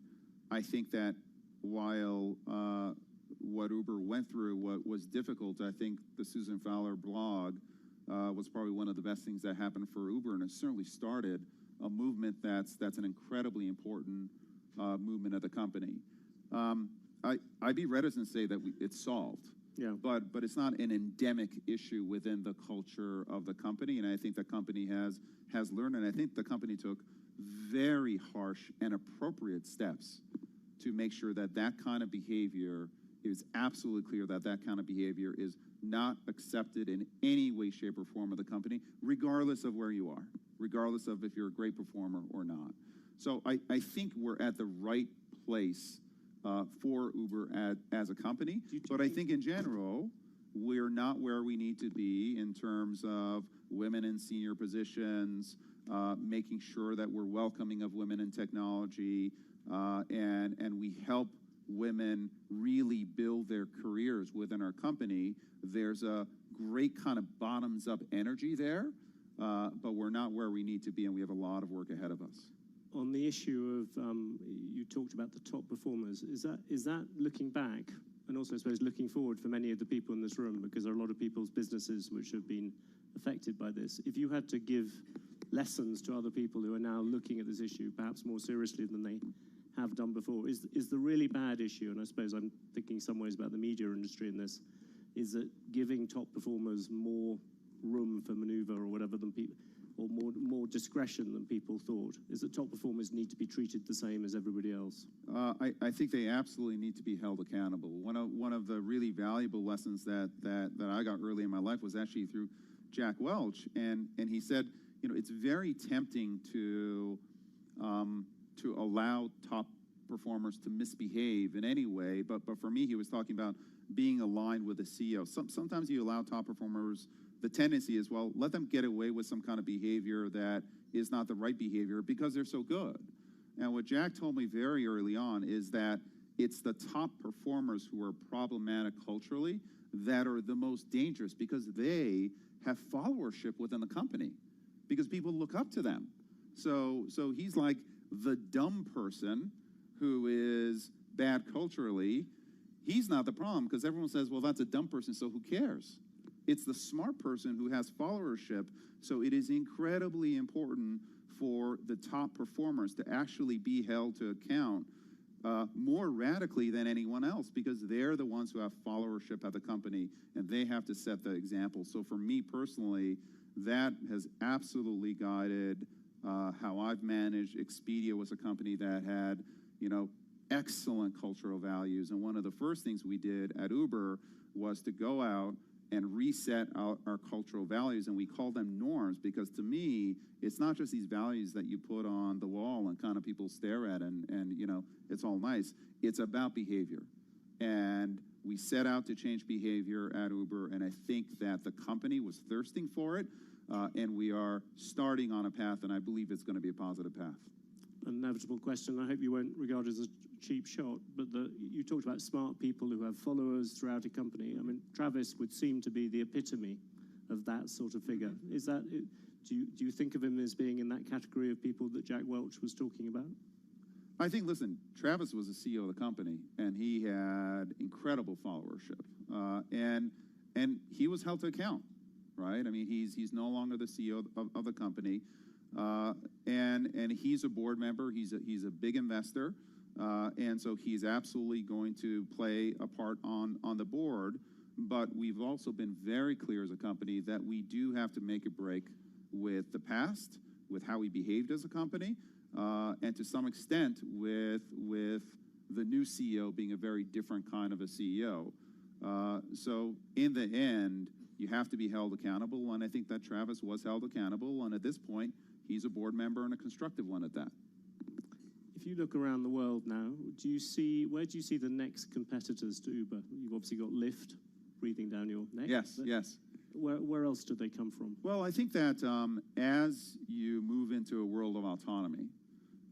I think that while what Uber went through was difficult, I think the Susan Fowler blog was probably one of the best things that happened for Uber, and it certainly started a movement that's an incredibly important movement of the company. I'd be reticent to say that it's solved. Yeah. But it's not an endemic issue within the culture of the company, and I think the company has learned, and I think the company took very harsh and appropriate steps to make sure that kind of behavior is absolutely clear, that kind of behavior is not accepted in any way, shape, or form of the company, regardless of where you are, regardless of if you're a great performer or not. So I think we're at the right place for Uber as a company, but I think in general, we're not where we need to be in terms of women in senior positions, making sure that we're welcoming of women in technology, and we help women really build their careers within our company. There's a great kind of bottoms-up energy there, but we're not where we need to be, and we have a lot of work ahead of us. On the issue of, you talked about the top performers, is that looking back, and also I suppose looking forward for many of the people in this room, because there are a lot of people's businesses which have been affected by this. If you had to give lessons to other people who are now looking at this issue, perhaps more seriously than they have done before, is the really bad issue, and I suppose I'm thinking some ways about the media industry in this, is that giving top performers more room for maneuver or whatever than people, or more discretion than people thought? Is that top performers need to be treated the same as everybody else? I think they absolutely need to be held accountable. One of the really valuable lessons that I got early in my life was actually through Jack Welch, and he said, it's very tempting to allow top performers to misbehave in any way, but for me, he was talking about being aligned with the CEO. Sometimes you allow top performers. The tendency is, well, let them get away with some kind of behavior that is not the right behavior because they're so good. And what Jack told me very early on is that it's the top performers who are problematic culturally that are the most dangerous, because they have followership within the company, because people look up to them. So he's like the dumb person who is bad culturally. He's not the problem, because everyone says, well, that's a dumb person, so who cares? It's the smart person who has followership. So it is incredibly important for the top performers to actually be held to account more radically than anyone else, because they're the ones who have followership at the company, and they have to set the example. So for me personally, that has absolutely guided how I've managed. Expedia was a company that had, excellent cultural values. And one of the first things we did at Uber was to go out and reset our cultural values, and we call them norms, because to me, it's not just these values that you put on the wall and kind of people stare at and it's all nice. It's about behavior. And we set out to change behavior at Uber, and I think that the company was thirsting for it, and we are starting on a path, and I believe it's going to be a positive path. An inevitable question, I hope you won't regard it as a cheap shot, but you talked about smart people who have followers throughout a company. I mean, Travis would seem to be the epitome of that sort of figure. Is that do you think of him as being in that category of people that Jack Welch was talking about? I think, listen, Travis was the CEO of the company, and he had incredible followership, and he was held to account, right? I mean, he's no longer the CEO of the company, and he's a board member. He's a big investor, and so he's absolutely going to play a part on the board. But we've also been very clear as a company that we do have to make a break with the past, with how we behaved as a company. And to some extent, with the new CEO being a very different kind of a CEO. So in the end, you have to be held accountable, and I think that Travis was held accountable, and at this point, he's a board member and a constructive one at that. If you look around the world now, where do you see the next competitors to Uber? You've obviously got Lyft breathing down your neck. Yes, yes. Where else do they come from? Well, I think that as you move into a world of autonomy,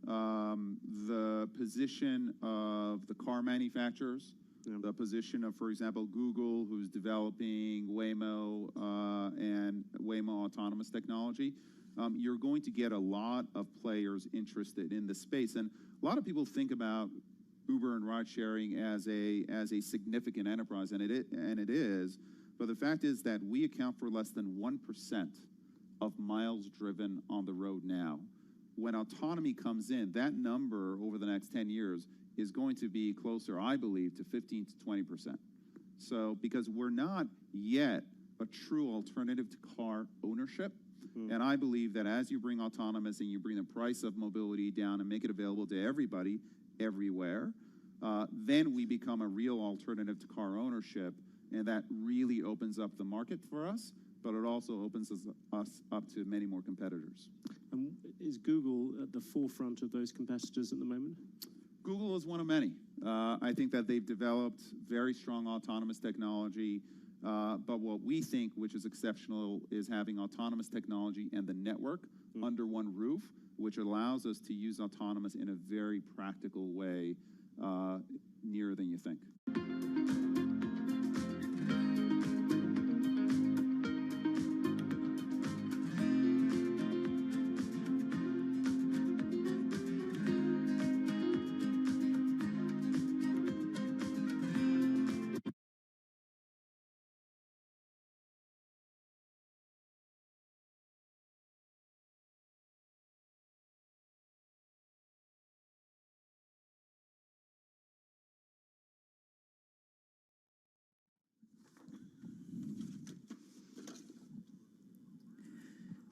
the position of the car manufacturers, the position of, for example, Google, who's developing Waymo and Waymo autonomous technology, you're going to get a lot of players interested in the space. And a lot of people think about Uber and ride sharing as a significant enterprise, and it is. But the fact is that we account for less than 1% of miles driven on the road now. When autonomy comes in, that number over the next 10 years is going to be closer, I believe, to 15 to 20%. So because we're not yet a true alternative to car ownership, and I believe that as you bring autonomous and you bring the price of mobility down and make it available to everybody, everywhere, then we become a real alternative to car ownership, and that really opens up the market for us, but it also opens us up to many more competitors. And is Google at the forefront of those competitors at the moment? Google is one of many. I think that they've developed very strong autonomous technology, but what we think, which is exceptional, is having autonomous technology and the network under one roof, which allows us to use autonomous in a very practical way, nearer than you think.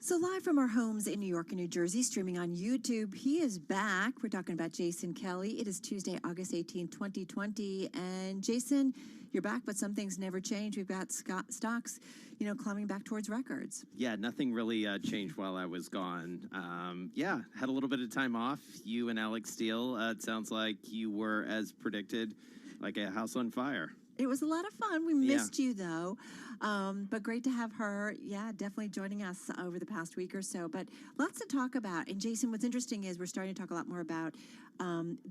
So live from our homes in New York and New Jersey, streaming on YouTube, he is back. We're talking about Jason Kelly. It is Tuesday, August 18, 2020. And Jason, you're back, but some things never change. We've got stocks, climbing back towards records. Yeah, nothing really changed while I was gone. Had a little bit of time off. You and Alex Steele, it sounds like you were, as predicted, like a house on fire. It was a lot of fun. We missed you, though. But great to have her, definitely joining us over the past week or so. But lots to talk about. And Jason, what's interesting is we're starting to talk a lot more about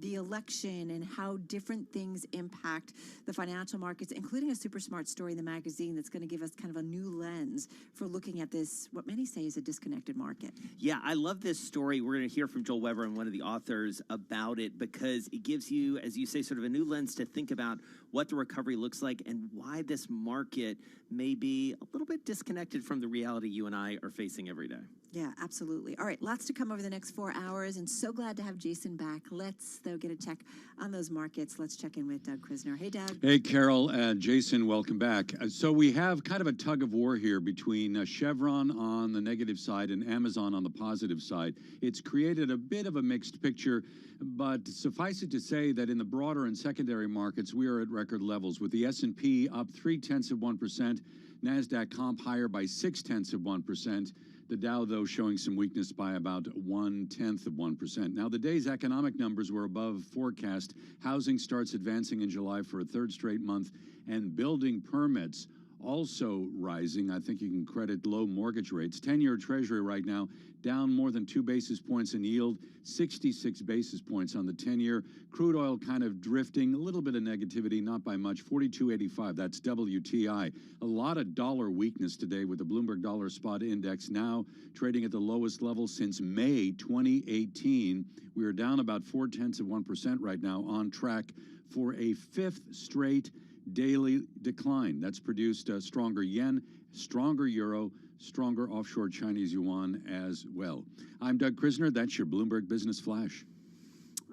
the election and how different things impact the financial markets, including a super smart story in the magazine that's going to give us kind of a new lens for looking at this, what many say is a disconnected market. Yeah, I love this story. We're going to hear from Joel Weber and one of the authors about it because it gives you, as you say, sort of a new lens to think about what the recovery looks like and why this market may be a little bit disconnected from the reality you and I are facing every day. Yeah, absolutely. All right, lots to come over the next 4 hours, and so glad to have Jason back. Let's, though, get a check on those markets. Let's check in with Doug Krisner. Hey, Doug. Hey, Carol and Jason, welcome back. So we have kind of a tug of war here between Chevron on the negative side and Amazon on the positive side. It's created a bit of a mixed picture, but suffice it to say that in the broader and secondary markets, we are at record levels, with the S&P up 0.3%, NASDAQ comp higher by 0.6%. The Dow, though, showing some weakness by about 0.1%. Now, the day's economic numbers were above forecast. Housing starts advancing in July for a third straight month, and building permits also rising. I think you can credit low mortgage rates. 10-year Treasury right now down more than 2 basis points in yield, 66 basis points on the 10-year. Crude oil kind of drifting, a little bit of negativity, not by much, 42.85. That's WTI. A lot of dollar weakness today with the Bloomberg Dollar Spot Index now trading at the lowest level since May 2018. We are down about 0.4% right now, on track for a 5th straight daily decline. That's produced a stronger yen, stronger euro, stronger offshore Chinese yuan as well. I'm Doug Krisner. That's your Bloomberg Business Flash.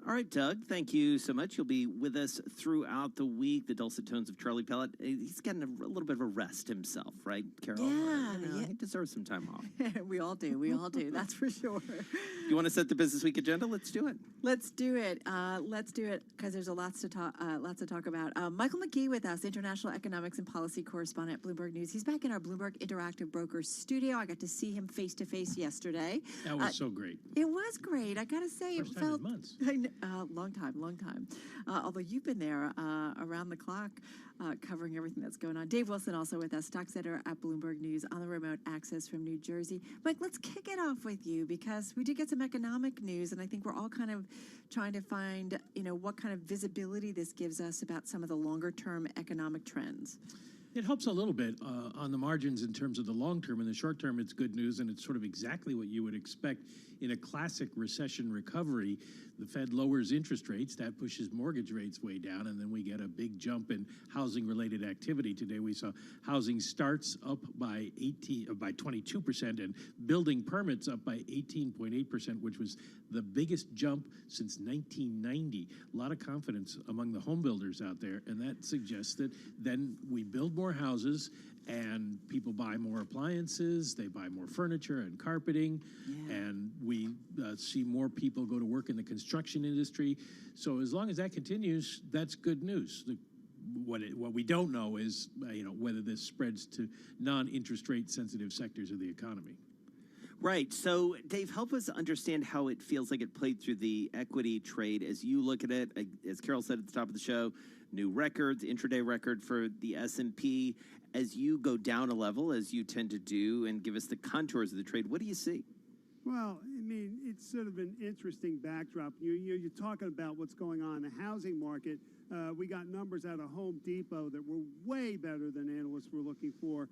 All right, Doug, thank you so much. You'll be with us throughout the week. The dulcet tones of Charlie Pellet. He's getting a little bit of a rest himself, right, Carol? Yeah, He deserves some time off. We all do. We all do. That's for sure. You want to set the Business Week agenda? Let's do it. Let's do it. Let's do it because there's lots to talk about. Michael McGee with us, international economics and policy correspondent at Bloomberg News. He's back in our Bloomberg Interactive Brokers studio. I got to see him face to face yesterday. That was so great. It was great. I got to say, First it time in felt months. long time. Although you've been there around the clock, covering everything that's going on. Dave Wilson also with us, stocks editor at Bloomberg News on the remote access from New Jersey. Mike, let's kick it off with you because we did get some economic news, and I think we're all kind of trying to find, what kind of visibility this gives us about some of the longer-term economic trends. It helps a little bit on the margins in terms of the long term. In the short term, it's good news, and it's sort of exactly what you would expect in a classic recession recovery. The Fed lowers interest rates, that pushes mortgage rates way down, and then we get a big jump in housing-related activity. Today, we saw housing starts up by 22%, and building permits up by 18.8%, which was the biggest jump since 1990. A lot of confidence among the home builders out there, and that suggests that then we build more houses and people buy more appliances, they buy more furniture and carpeting, and we see more people go to work in the construction industry. So as long as that continues, that's good news. What we don't know is whether this spreads to non-interest rate sensitive sectors of the economy. Right. So, Dave, help us understand how it feels like it played through the equity trade as you look at it. As Carol said at the top of the show, new records, intraday record for the S&P. As you go down a level, as you tend to do, and give us the contours of the trade, what do you see? Well, I mean, it's sort of an interesting backdrop. You're talking about what's going on in the housing market. We got numbers out of Home Depot that were way better than analysts were looking for.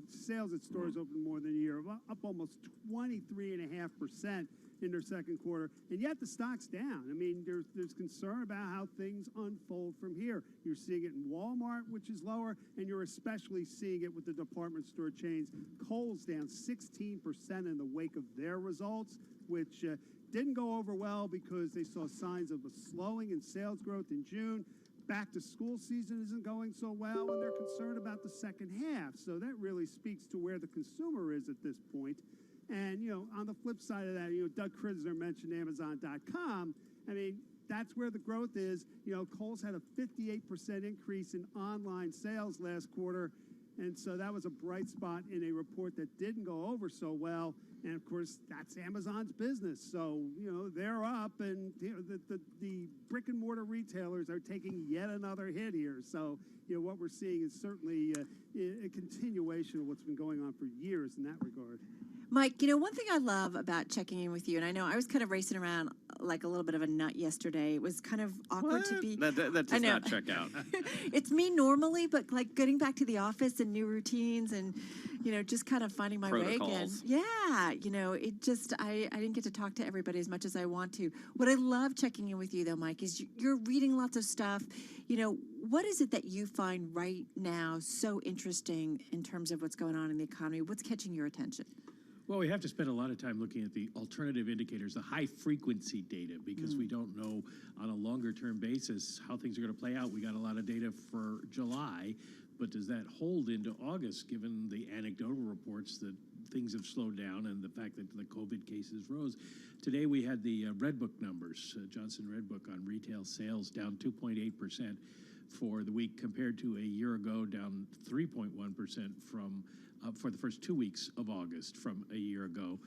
Sales at stores open more than a year, up almost 23.5% in their second quarter, and yet the stock's down. I mean, there's concern about how things unfold from here. You're seeing it in Walmart, which is lower, and you're especially seeing it with the department store chains. Kohl's down 16% in the wake of their results, which didn't go over well because they saw signs of a slowing in sales growth in June. Back to school season isn't going so well, and they're concerned about the second half. So that really speaks to where the consumer is at this point. And, on the flip side of that, Doug Krisner mentioned Amazon.com. I mean, that's where the growth is. Kohl's had a 58% increase in online sales last quarter. And so that was a bright spot in a report that didn't go over so well. And, of course, that's Amazon's business. So, they're up, and the brick-and-mortar retailers are taking yet another hit here. So, what we're seeing is certainly a continuation of what's been going on for years in that regard. Mike, one thing I love about checking in with you, and I know I was kind of racing around like a little bit of a nut yesterday. It was kind of awkward to be. That does not check out. It's me normally, but like getting back to the office and new routines and, just kind of finding my way again. Yeah, it just, I didn't get to talk to everybody as much as I want to. What I love checking in with you, though, Mike, is you're reading lots of stuff. What is it that you find right now so interesting in terms of what's going on in the economy? What's catching your attention? Well, we have to spend a lot of time looking at the alternative indicators, the high-frequency data, because we don't know on a longer-term basis how things are going to play out. We got a lot of data for July, but does that hold into August, given the anecdotal reports that things have slowed down and the fact that the COVID cases rose? Today we had the Red Book numbers, Johnson Red Book on retail sales down 2.8% for the week compared to a year ago, down 3.1% for the first 2 weeks of August from a year ago.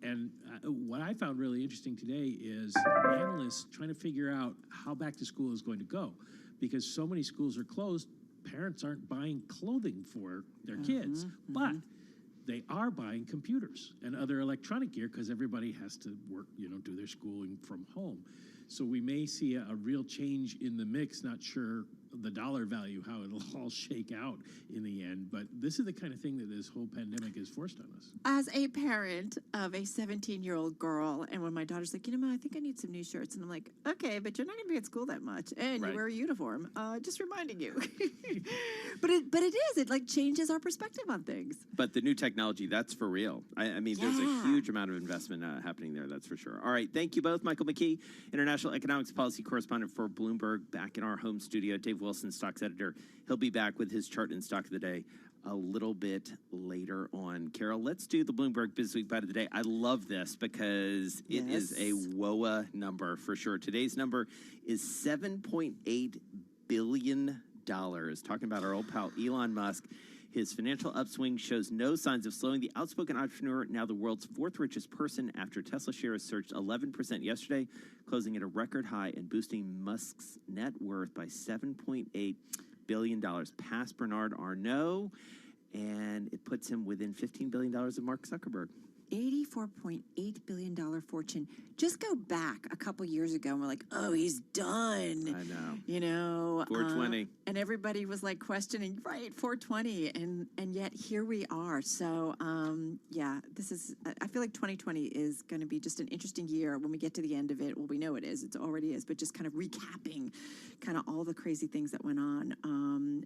And what I found really interesting today is analysts trying to figure out how back to school is going to go, because so many schools are closed. parents aren't buying clothing for their kids, but they are buying computers and other electronic gear because everybody has to work, do their schooling from home. So we may see a real change in the mix. Not sure the dollar value, how it'll all shake out in the end. But this is the kind of thing that this whole pandemic has forced on us. As a parent of a 17-year-old girl, and when my daughter's like, Ma, I think I need some new shirts. And I'm like, okay, but you're not going to be at school that much. And you wear a uniform. Just reminding you. But it is. It like changes our perspective on things. But the new technology, that's for real. I mean, there's a huge amount of investment happening there, that's for sure. All right, thank you both. Michael McKee, International Economics Policy Correspondent for Bloomberg, back in our home studio. Dave Wilson, Stocks Editor. He'll be back with his chart and stock of the day a little bit later on. Carol, let's do the Bloomberg Businessweek Bite of the Day. I love this because it is a WOA number for sure. Today's number is $7.8 billion. Talking about our old pal Elon Musk. His financial upswing shows no signs of slowing. The outspoken entrepreneur, now the world's fourth richest person after Tesla shares surged 11% yesterday, closing at a record high and boosting Musk's net worth by $7.8 billion, past Bernard Arnault, and it puts him within $15 billion of Mark Zuckerberg. $84.8 billion fortune. Just go back a couple years ago and we're like, oh, he's done. I know. 420. And everybody was like questioning, right, 420. And yet here we are. So, this is, I feel like 2020 is going to be just an interesting year when we get to the end of it. Well, we know it is. It already is. But just kind of recapping kind of all the crazy things that went on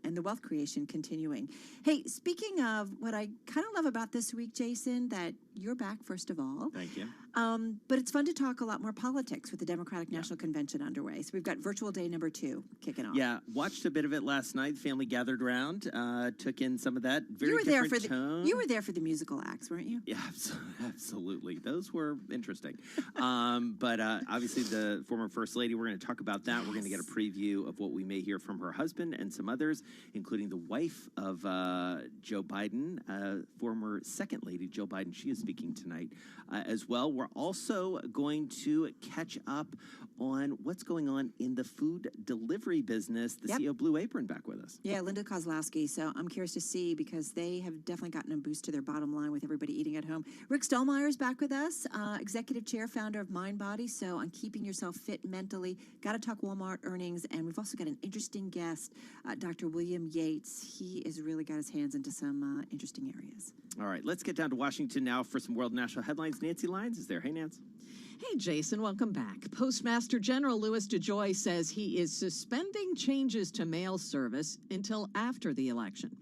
and the wealth creation continuing. Hey, speaking of what I kind of love about this week, Jason, that you're back, first of all. Thank you. But it's fun to talk a lot more politics with the Democratic National Convention underway. So we've got virtual day number 2 kicking off. Yeah, watched a bit of it last night. Family gathered around, took in some of that. Very you were there different tone. You were there for the musical acts, weren't you? Yeah, absolutely. Those were interesting. But obviously the former First Lady, we're going to talk about that. We're going to get a preview of what we may hear from her husband and some others, including the wife of Joe Biden, former Second Lady Joe Biden. She is speaking tonight as well. We're also going to catch up on what's going on in the food delivery business. The CEO of Blue Apron back with us. Yeah, Linda Kozlowski. So I'm curious to see because they have definitely gotten a boost to their bottom line with everybody eating at home. Rick Stollmeyer's back with us, executive chair, founder of MindBody. So on keeping yourself fit mentally, got to talk Walmart earnings. And we've also got an interesting guest, Dr. William Yates. He has really got his hands into some interesting areas. All right, let's get down to Washington now for some world national headlines. Nancy Lyons is there. Hey, Nance. Hey, Jason, welcome back. Postmaster General Louis DeJoy says he is suspending changes to mail service until after the election.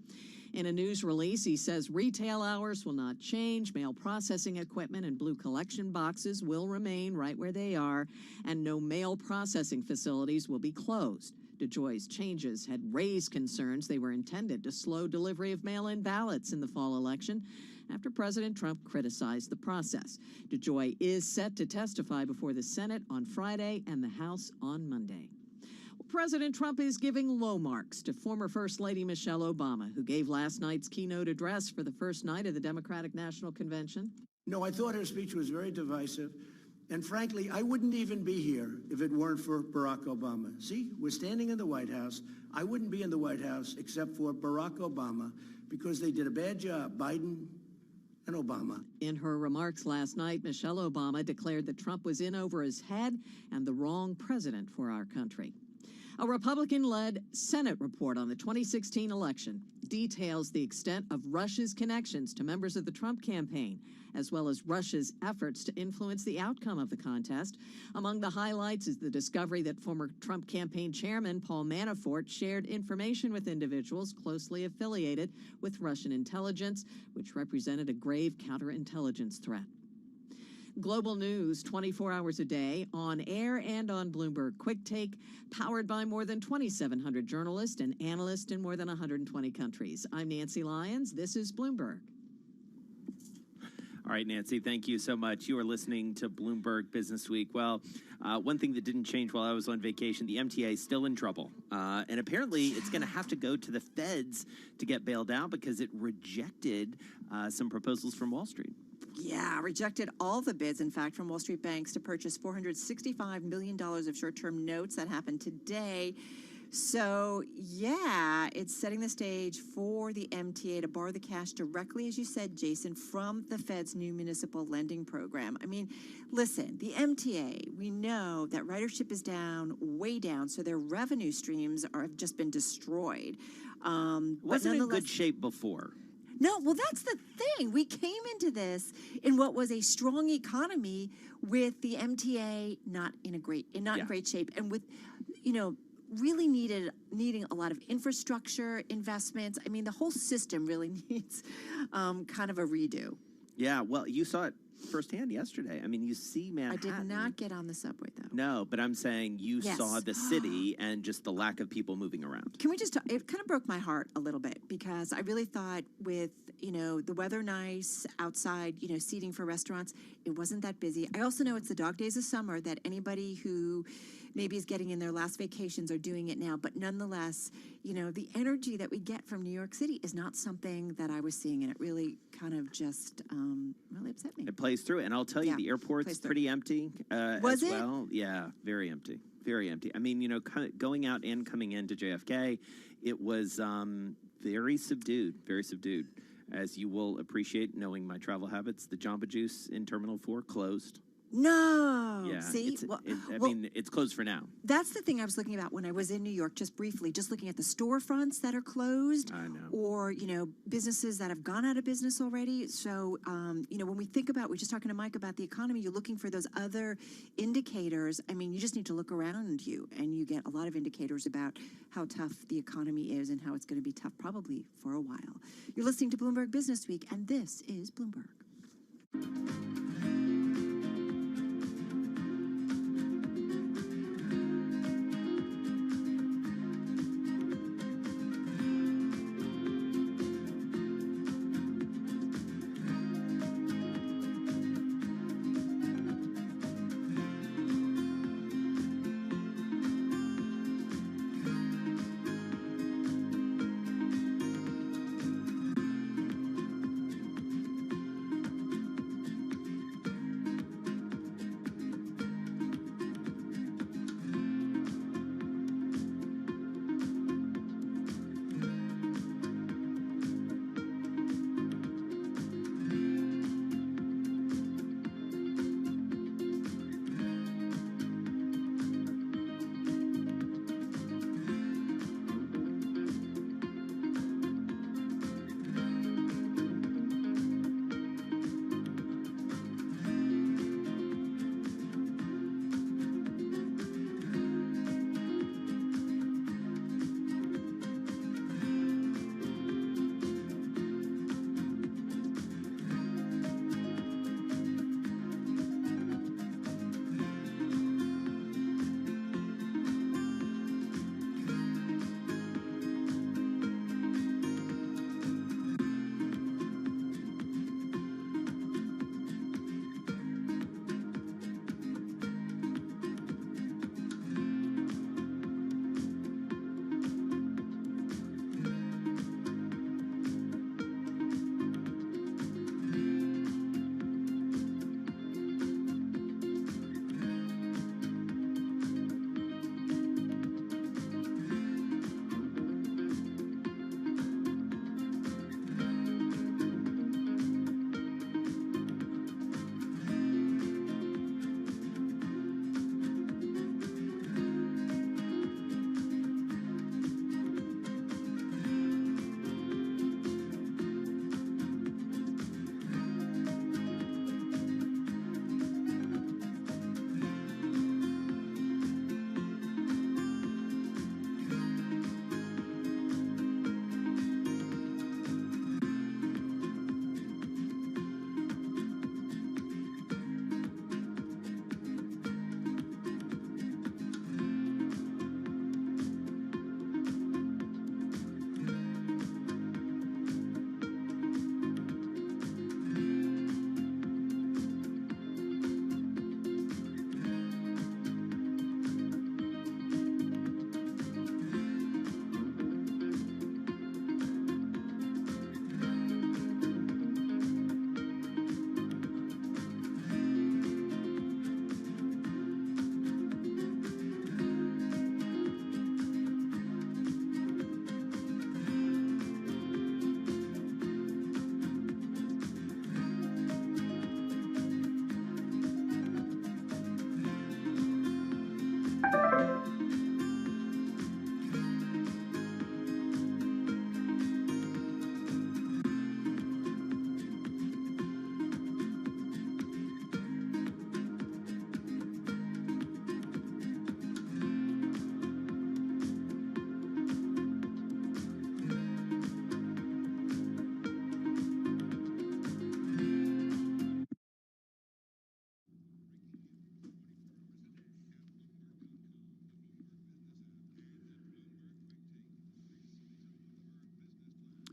In a news release, he says retail hours will not change, mail processing equipment and blue collection boxes will remain right where they are, and no mail processing facilities will be closed. DeJoy's changes had raised concerns they were intended to slow delivery of mail-in ballots in the fall election after President Trump criticized the process. DeJoy is set to testify before the Senate on Friday and the House on Monday. President Trump is giving low marks to former First Lady Michelle Obama, who gave last night's keynote address for the first night of the Democratic National Convention. No, I thought her speech was very divisive. And frankly, I wouldn't even be here if it weren't for Barack Obama. See, we're standing in the White House. I wouldn't be in the White House except for Barack Obama because they did a bad job, Biden and Obama. In her remarks last night, Michelle Obama declared that Trump was in over his head and the wrong president for our country. A Republican-led Senate report on the 2016 election details the extent of Russia's connections to members of the Trump campaign, as well as Russia's efforts to influence the outcome of the contest. Among the highlights is the discovery that former Trump campaign chairman Paul Manafort shared information with individuals closely affiliated with Russian intelligence, which represented a grave counterintelligence threat. Global news 24 hours a day, on air and on Bloomberg Quick Take, powered by more than 2,700 journalists and analysts in more than 120 countries. I'm Nancy Lyons. This is Bloomberg. All right, Nancy, thank you so much. You are listening to Bloomberg Business Week. Well, one thing that didn't change while I was on vacation, the MTA is still in trouble. And apparently it's going to have to go to the feds to get bailed out because it rejected some proposals from Wall Street. Yeah, rejected all the bids, in fact, from Wall Street banks to purchase $465 million of short-term notes. That happened today. So, yeah, it's setting the stage for the MTA to borrow the cash directly, as you said, Jason, from the Fed's new municipal lending program. I mean, listen, the MTA, we know that ridership is down, way down, so their revenue streams have just been destroyed. Wasn't in good shape before. No, well, that's the thing. We came into this in what was a strong economy with the MTA not in great shape, and with, really needing a lot of infrastructure investments. I mean, the whole system really needs kind of a redo. Yeah, well, you saw it firsthand yesterday. I mean, you see Manhattan. I did not get on the subway, though. No, but I'm saying you saw the city and just the lack of people moving around. Can we just talk? It kind of broke my heart a little bit because I really thought with, the weather nice, outside, seating for restaurants, it wasn't that busy. I also know it's the dog days of summer that anybody who maybe is getting in their last vacations are doing it now. But nonetheless, the energy that we get from New York City is not something that I was seeing, and it really kind of just really upset me. It plays through, and I'll tell you, the airport's pretty empty Was as it? well. Yeah, very empty. Very empty. I mean, going out and coming into JFK, it was very subdued, very subdued. As you will appreciate, knowing my travel habits, the Jamba Juice in Terminal 4 closed. No. Yeah, See? I mean, it's closed for now. That's the thing I was looking about when I was in New York, just briefly, just looking at the storefronts that are closed. I know. Or, businesses that have gone out of business already. So, when we think about, we're just talking to Mike about the economy, you're looking for those other indicators. I mean, you just need to look around you, and you get a lot of indicators about how tough the economy is and how it's going to be tough probably for a while. You're listening to Bloomberg Business Week, and this is Bloomberg.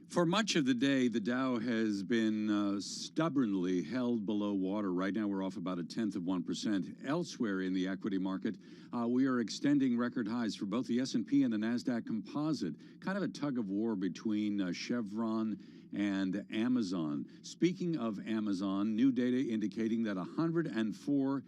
For much of the day, the Dow has been stubbornly held below water. Right now, we're off about 0.1%. Elsewhere in the equity market, we are extending record highs for both the S&P and the NASDAQ Composite. Kind of a tug of war between Chevron and Amazon. Speaking of Amazon, new data indicating that 104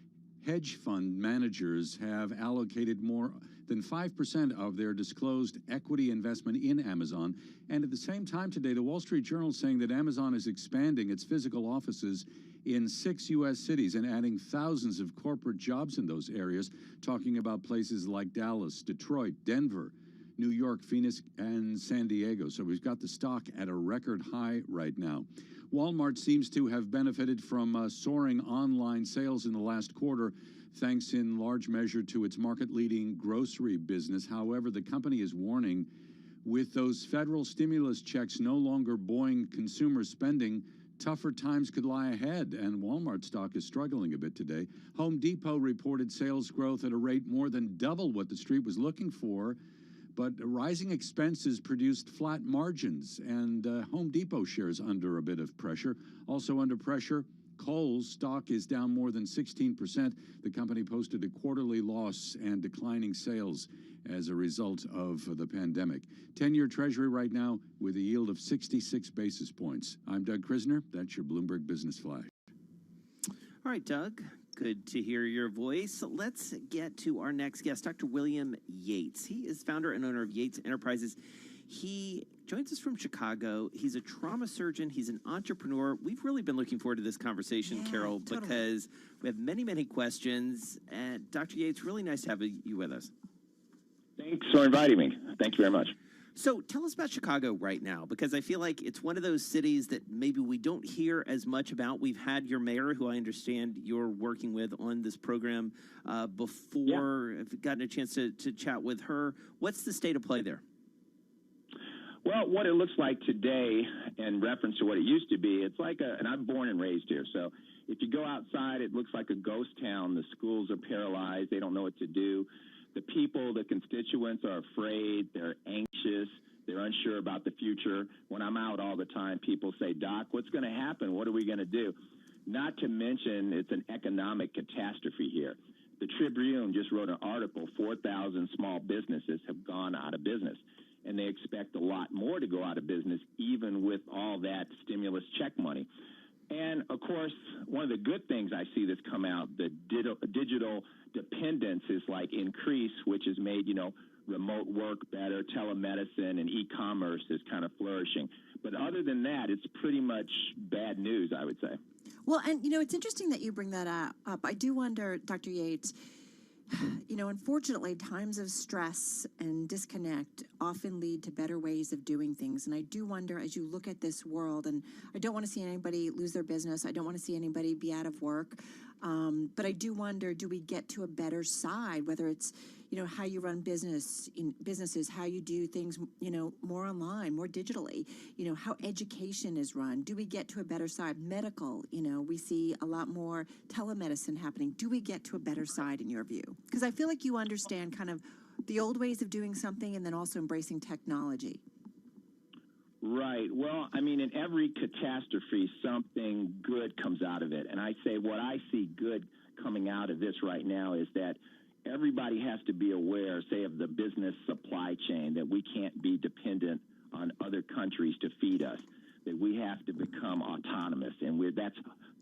hedge fund managers have allocated more than 5% of their disclosed equity investment in Amazon. And at the same time today, the Wall Street Journal is saying that Amazon is expanding its physical offices in 6 U.S. cities and adding thousands of corporate jobs in those areas, talking about places like Dallas, Detroit, Denver, New York, Phoenix, and San Diego. So we've got the stock at a record high right now. Walmart seems to have benefited from soaring online sales in the last quarter, thanks in large measure to its market-leading grocery business. However, the company is warning, with those federal stimulus checks no longer buoying consumer spending, tougher times could lie ahead, and Walmart stock is struggling a bit today. Home Depot reported sales growth at a rate more than double what the street was looking for, but rising expenses produced flat margins, and Home Depot shares under a bit of pressure. Also under pressure, Kohl's stock is down more than 16%. The company posted a quarterly loss and declining sales as a result of the pandemic. 10-year Treasury right now with a yield of 66 basis points. I'm Doug Krisner. That's your Bloomberg Business Flash. All right, Doug. Good to hear your voice. Let's get to our next guest, Dr. William Yates. He is founder and owner of Yates Enterprises. He joins us from Chicago. He's a trauma surgeon. He's an entrepreneur. We've really been looking forward to this conversation, Carol, because we have many, many questions. And Dr. Yates, really nice to have you with us. Thanks for inviting me. Thank you very much. So tell us about Chicago right now, because I feel like it's one of those cities that maybe we don't hear as much about. We've had your mayor, who I understand you're working with on this program before. Yeah. I've gotten a chance to chat with her. What's the state of play there? Well, what it looks like today, in reference to what it used to be, it's like and I'm born and raised here, so if you go outside, it looks like a ghost town. The schools are paralyzed. They don't know what to do. The people, the constituents are afraid. They're anxious. They're unsure about the future. When I'm out all the time, people say, Doc, what's going to happen? What are we going to do? Not to mention it's an economic catastrophe here. The Tribune just wrote an article, 4,000 small businesses have gone out of business. And they expect a lot more to go out of business, even with all that stimulus check money. And, of course, one of the good things I see that's come out, the digital dependence is, like, increased, which has made, remote work better, telemedicine and e-commerce is kind of flourishing. But other than that, it's pretty much bad news, I would say. Well, and, it's interesting that you bring that up. I do wonder, Dr. Yates, unfortunately, times of stress and disconnect often lead to better ways of doing things. And I do wonder, as you look at this world, and I don't want to see anybody lose their business. I don't want to see anybody be out of work. But I do wonder, do we get to a better side, whether it's, how you run businesses, how you do things, more online, more digitally, how education is run. Do we get to a better side? Medical, we see a lot more telemedicine happening. Do we get to a better side in your view? Because I feel like you understand kind of the old ways of doing something and then also embracing technology. Right. Well, I mean, in every catastrophe, something good comes out of it. And I say what I see good coming out of this right now is that everybody has to be aware, say, of the business supply chain, that we can't be dependent on other countries to feed us, that we have to become autonomous. And that's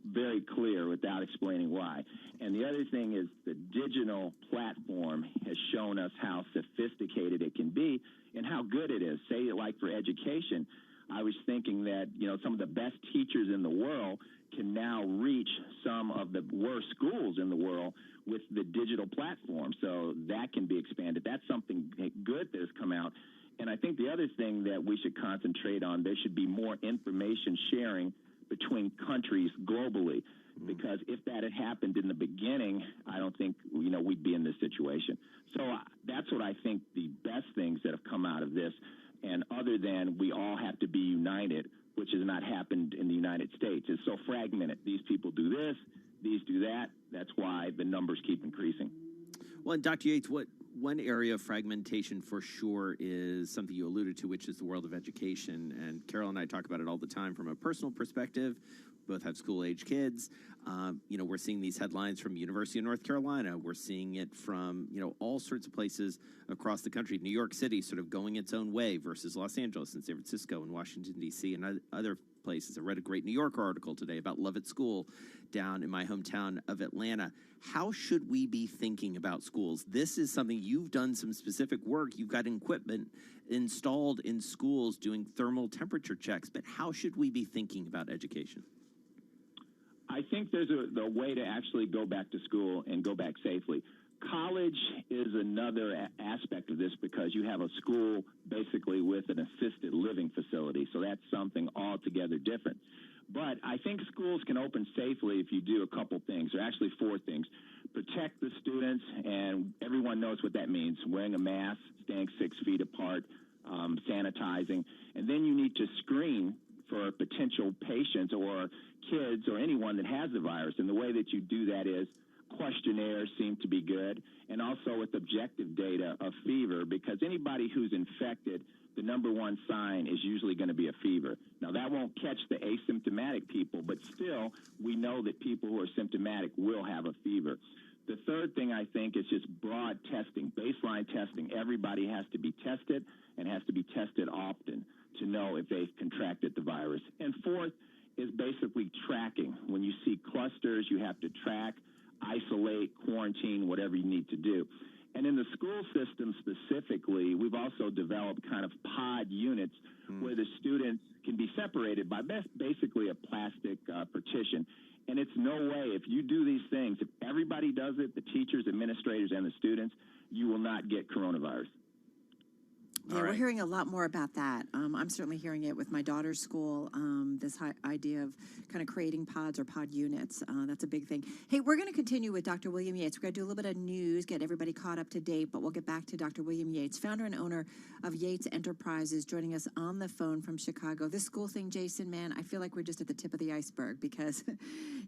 very clear without explaining why. And the other thing is the digital platform has shown us how sophisticated it can be and how good it is. Say, like for education, I was thinking that, some of the best teachers in the world can now reach some of the worst schools in the world with the digital platform. So that can be expanded. That's something good that has come out. And I think the other thing that we should concentrate on, there should be more information sharing between countries globally, because if that had happened in the beginning, I don't think, we'd be in this situation. So that's what I think the best things that have come out of this. And other than we all have to be united, which has not happened in the United States. It's so fragmented. These people do this, these do that. That's why the numbers keep increasing. Well, and Dr. Yates, what One area of fragmentation for sure is something you alluded to, which is the world of education. And Carol and I talk about it all the time from a personal perspective. Both have school-age kids. We're seeing these headlines from University of North Carolina. We're seeing it from, all sorts of places across the country. New York City sort of going its own way versus Los Angeles and San Francisco and Washington, D.C. and other places. I read a great New Yorker article today about Love at School down in my hometown of Atlanta. How should we be thinking about schools? This is something you've done some specific work. You've got equipment installed in schools doing thermal temperature checks, but how should we be thinking about education? I think there's a way to actually go back to school and go back safely. College is another aspect of this because you have a school basically with an assisted living facility, so that's something altogether different. But I think schools can open safely if you do a couple things, or actually four things. Protect the students, and everyone knows what that means, wearing a mask, staying 6 feet apart, sanitizing, and then you need to screen for potential patients or kids or anyone that has the virus. And the way that you do that is questionnaires seem to be good, and also with objective data of fever, because anybody who's infected, the number one sign is usually going to be a fever. Now, that won't catch the asymptomatic people, but still, we know that people who are symptomatic will have a fever. The third thing, I think, is just broad testing, baseline testing. Everybody has to be tested and has to be tested often to know if they've contracted the virus. And fourth is basically tracking. When you see clusters, you have to track, isolate, quarantine, whatever you need to do. And in the school system specifically, we've also developed kind of pod units where the students can be separated by basically a plastic partition. And it's no way, if you do these things, if everybody does it, the teachers, administrators, and the students, you will not get coronavirus. Yeah, we're hearing a lot more about that. I'm certainly hearing it with my daughter's school, this idea of kind of creating pods or pod units. That's a big thing. Hey, we're going to continue with Dr. William Yates. We're going to do a little bit of news, get everybody caught up to date, but we'll get back to Dr. William Yates, founder and owner of Yates Enterprises, joining us on the phone from Chicago. This school thing, Jason, man, I feel like we're just at the tip of the iceberg because,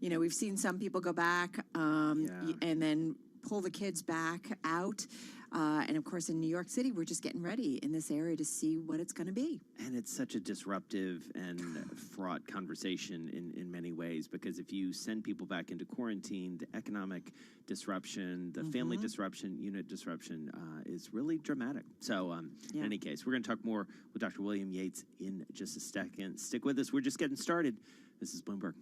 we've seen some people go back and then pull the kids back out. And of course, in New York City, we're just getting ready in this area to see what it's going to be. And it's such a disruptive and fraught conversation in many ways, because if you send people back into quarantine, the economic disruption, the family disruption, unit disruption is really dramatic. So in any case, we're going to talk more with Dr. William Yates in just a second. Stick with us. We're just getting started. This is Bloomberg.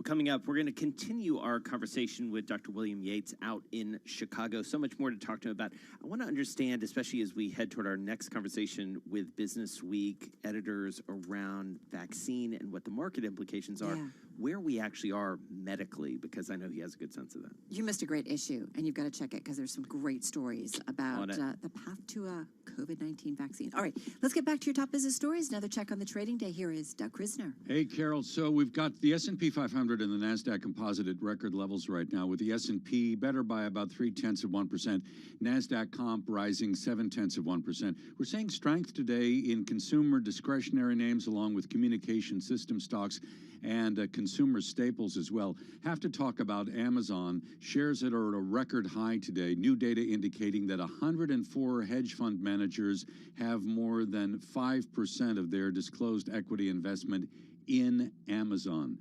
Coming up, we're going to continue our conversation with Dr. William Yates out in Chicago. So much more to talk to him about. I want to understand, especially as we head toward our next conversation with Business Week editors around vaccine and what the market implications are, where we actually are medically, because I know he has a good sense of that. You missed a great issue, and you've got to check it because there's some great stories about the path to a COVID-19 vaccine. All right, let's get back to your top business stories. Another check on the trading day. Here is Doug Krisner. Hey, Carol. So we've got the S&P 500 and the NASDAQ composite at record levels right now, with the S&P better by about 0.3%, NASDAQ comp rising 0.7%. We're seeing strength today in consumer discretionary names along with communication system stocks and consumer staples as well. Have to talk about Amazon. Shares that are at a record high today. New data indicating that 104 hedge fund managers have more than 5% of their disclosed equity investment in Amazon.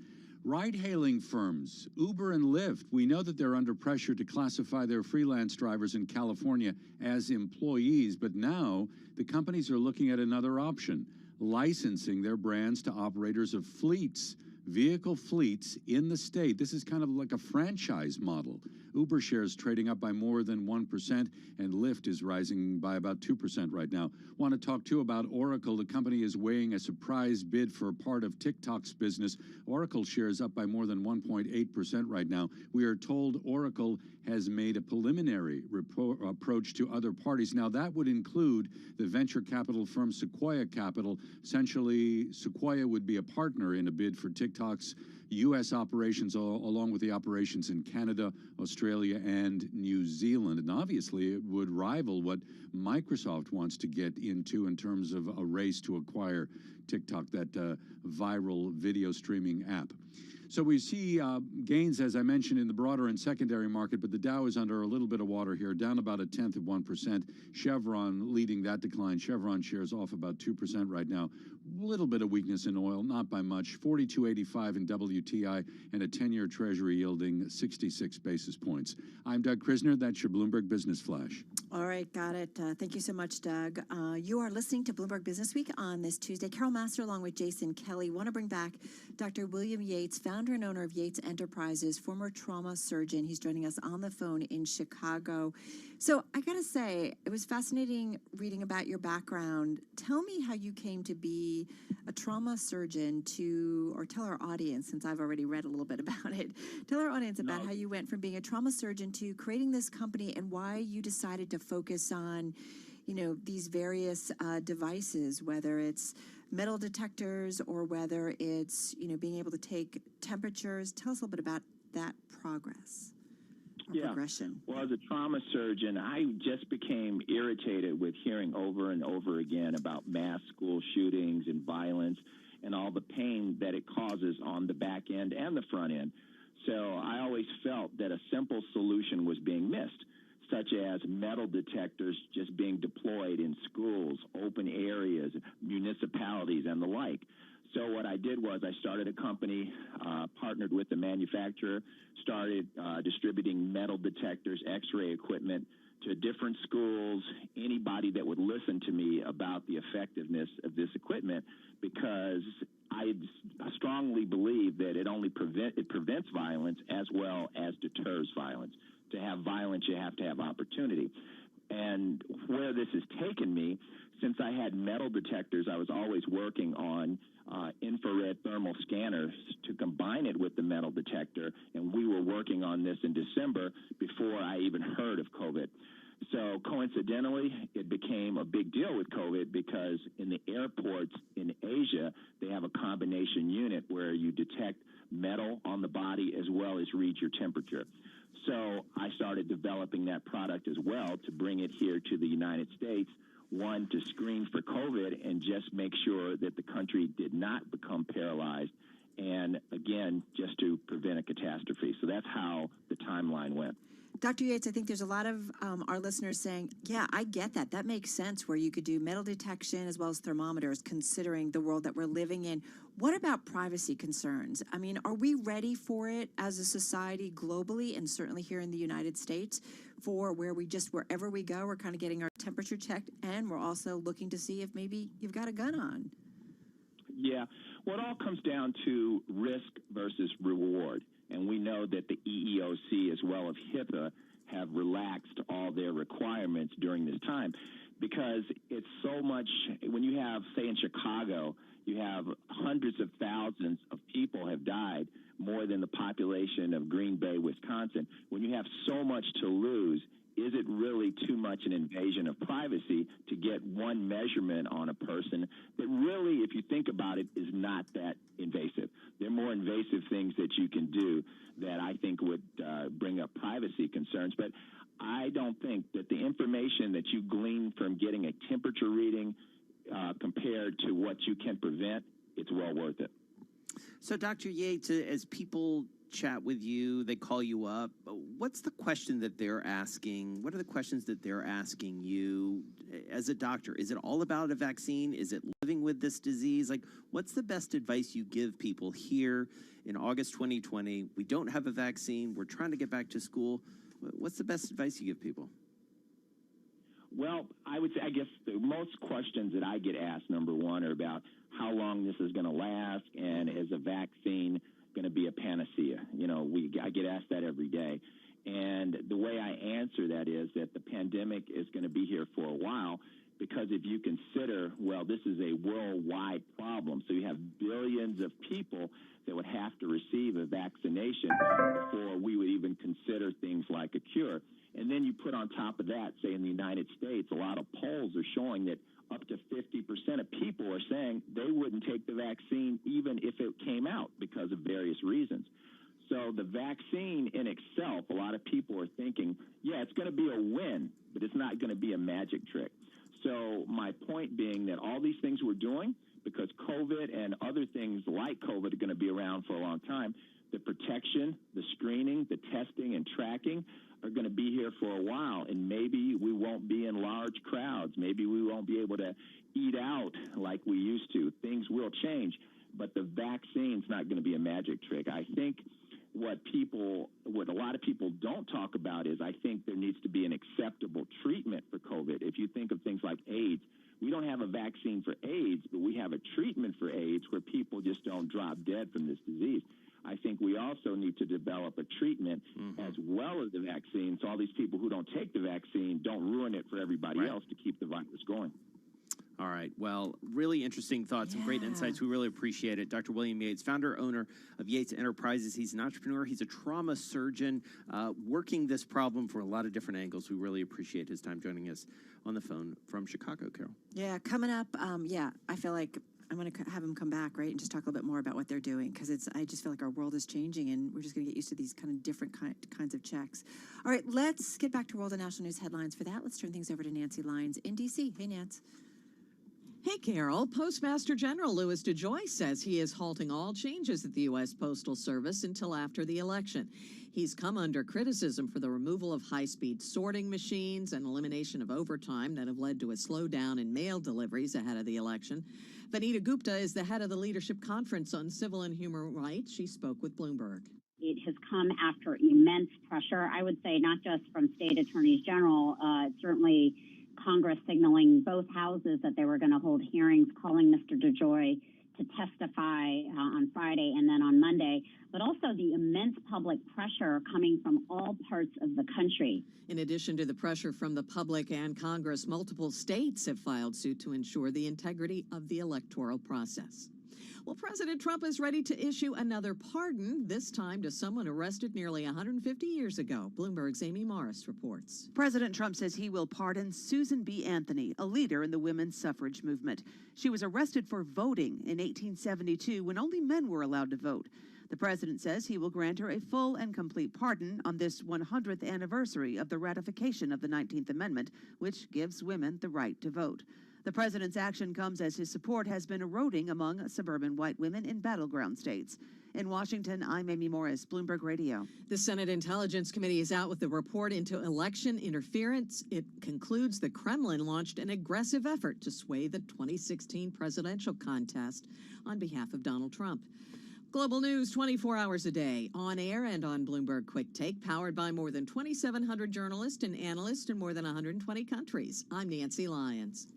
Ride-hailing firms, Uber and Lyft, we know that they're under pressure to classify their freelance drivers in California as employees, but now the companies are looking at another option, licensing their brands to operators of fleets, vehicle fleets in the state. This is kind of like a franchise model. Uber shares trading up by more than 1%, and Lyft is rising by about 2% right now. Want to talk, too, about Oracle. The company is weighing a surprise bid for a part of TikTok's business. Oracle shares up by more than 1.8% right now. We are told Oracle has made a preliminary approach to other parties. Now, that would include the venture capital firm Sequoia Capital. Essentially, Sequoia would be a partner in a bid for TikTok's U.S. operations, along with the operations in Canada, Australia, and New Zealand. And obviously, it would rival what Microsoft wants to get into in terms of a race to acquire TikTok, that viral video streaming app. So we see gains, as I mentioned, in the broader and secondary market, but the Dow is under a little bit of water here, down about 0.1%. Chevron leading that decline. Chevron shares off about 2% right now. A little bit of weakness in oil, not by much. 42.85 in WTI, and a 10-year Treasury yielding 66 basis points. I'm Doug Krisner. That's your Bloomberg Business Flash. All right, got it. Thank you so much, Doug. You are listening to Bloomberg Business Week on this Tuesday. Carol Master, along with Jason Kelly, want to bring back Dr. William Yates, founder and owner of Yates Enterprises, former trauma surgeon. He's joining us on the phone in Chicago. So I got to say, it was fascinating reading about your background. Tell me how you came to be a trauma surgeon or tell our audience, since I've already read a little bit about it, tell our audience about how you went from being a trauma surgeon to creating this company and why you decided to focus on, these various devices, whether it's metal detectors or whether it's, being able to take temperatures. Tell us a little bit about that progression. Well, as a trauma surgeon, I just became irritated with hearing over and over again about mass school shootings and violence and all the pain that it causes on the back end and the front end. So I always felt that a simple solution was being missed, such as metal detectors just being deployed in schools, open areas, municipalities, and the like. So what I did was I started a company, partnered with the manufacturer, started distributing metal detectors, X-ray equipment to different schools, anybody that would listen to me about the effectiveness of this equipment, because I strongly believe that it prevents violence as well as deters violence. To have violence, you have to have opportunity. And where this has taken me, since I had metal detectors, I was always working on infrared thermal scanners to combine it with the metal detector, and we were working on this in December before I even heard of COVID. So coincidentally, it became a big deal with COVID because in the airports in Asia, they have a combination unit where you detect metal on the body as well as read your temperature. So I started developing that product as well to bring it here to the United States, one, to screen for COVID and just make sure that the country did not become paralyzed, and again, just to prevent a catastrophe. So that's how the timeline went. Dr. Yates, I think there's a lot of our listeners saying, yeah, I get that. That makes sense where you could do metal detection as well as thermometers, considering the world that we're living in. What about privacy concerns? I mean, are we ready for it as a society globally, and certainly here in the United States, for wherever we go, we're kind of getting our temperature checked, and we're also looking to see if maybe you've got a gun on? Yeah, well, it all comes down to risk versus reward. And we know that the EEOC as well as HIPAA have relaxed all their requirements during this time because it's so much, when you have, say in Chicago, you have hundreds of thousands of people have died, more than the population of Green Bay, Wisconsin. When you have so much to lose, is it really too much an invasion of privacy to get one measurement on a person that really, if you think about it, is not that invasive? There are more invasive things that you can do that I think would bring up privacy concerns. But I don't think that the information that you glean from getting a temperature reading compared to what you can prevent, it's well worth it. So, Dr. Yates, as people chat with you, they call you up, what's the question that they're asking? What are the questions that they're asking you as a doctor? Is it all about a vaccine? Is it living with this disease? Like, what's the best advice you give people here in August 2020? We don't have a vaccine. We're trying to get back to school. What's the best advice you give people? Well, I would say, I guess the most questions that I get asked, number one, are about how long this is going to last, and is a vaccine going to be a panacea? You know, I get asked that every day. And the way I answer that is that the pandemic is going to be here for a while, because if you consider, well, this is a worldwide problem. So you have billions of people that would have to receive a vaccination before we would even consider things like a cure. And then you put on top of that, say in the United States, a lot of polls are showing that up to 50% of people are saying they wouldn't take the vaccine even if it came out because of various reasons. So the vaccine in itself, a lot of people are thinking, yeah, it's going to be a win, but it's not going to be a magic trick. So my point being that all these things we're doing, because COVID and other things like COVID are going to be around for a long time, the protection, the screening, the testing and tracking are going to be here for a while, and maybe we won't be in large crowds. Maybe we won't be able to eat out like we used to. Things will change, but the vaccine's not going to be a magic trick. I think what a lot of people don't talk about is I think there needs to be an acceptable treatment for COVID. If you think of things like AIDS, we don't have a vaccine for AIDS, but we have a treatment for AIDS where people just don't drop dead from this disease. I think we also need to develop a treatment as well as the vaccine, so all these people who don't take the vaccine don't ruin it for everybody else to keep the virus going. All right. Well, really interesting thoughts and great insights. We really appreciate it. Dr. William Yates, founder, owner of Yates Enterprises. He's an entrepreneur. He's a trauma surgeon working this problem from a lot of different angles. We really appreciate his time joining us on the phone from Chicago, Carol. Yeah, coming up, I feel like I'm going to have him come back, right, and just talk a little bit more about what they're doing, because I just feel like our world is changing, and we're just going to get used to these kind of different kinds of checks. All right, let's get back to world and national news headlines. For that, let's turn things over to Nancy Lyons in D.C. Hey, Nance. Hey, Carol. Postmaster General Louis DeJoy says he is halting all changes at the U.S. Postal Service until after the election. He's come under criticism for the removal of high-speed sorting machines and elimination of overtime that have led to a slowdown in mail deliveries ahead of the election. Vanita Gupta is the head of the Leadership Conference on Civil and Human Rights. She spoke with Bloomberg. It has come after immense pressure, I would say, not just from state attorneys general, certainly Congress signaling both houses that they were going to hold hearings, calling Mr. DeJoy to testify on Friday and then on Monday, but also the immense public pressure coming from all parts of the country. In addition to the pressure from the public and Congress, multiple states have filed suit to ensure the integrity of the electoral process. Well, President Trump is ready to issue another pardon, this time to someone arrested nearly 150 years ago. Bloomberg's Amy Morris reports. President Trump says he will pardon Susan B. Anthony, a leader in the women's suffrage movement. She was arrested for voting in 1872 when only men were allowed to vote. The president says he will grant her a full and complete pardon on this 100th anniversary of the ratification of the 19th Amendment, which gives women the right to vote. The president's action comes as his support has been eroding among suburban white women in battleground states. In Washington, I'm Amy Morris, Bloomberg Radio. The Senate Intelligence Committee is out with the report into election interference. It concludes the Kremlin launched an aggressive effort to sway the 2016 presidential contest on behalf of Donald Trump. Global news 24 hours a day, on air and on Bloomberg Quick Take, powered by more than 2,700 journalists and analysts in more than 120 countries. I'm Nancy Lyons.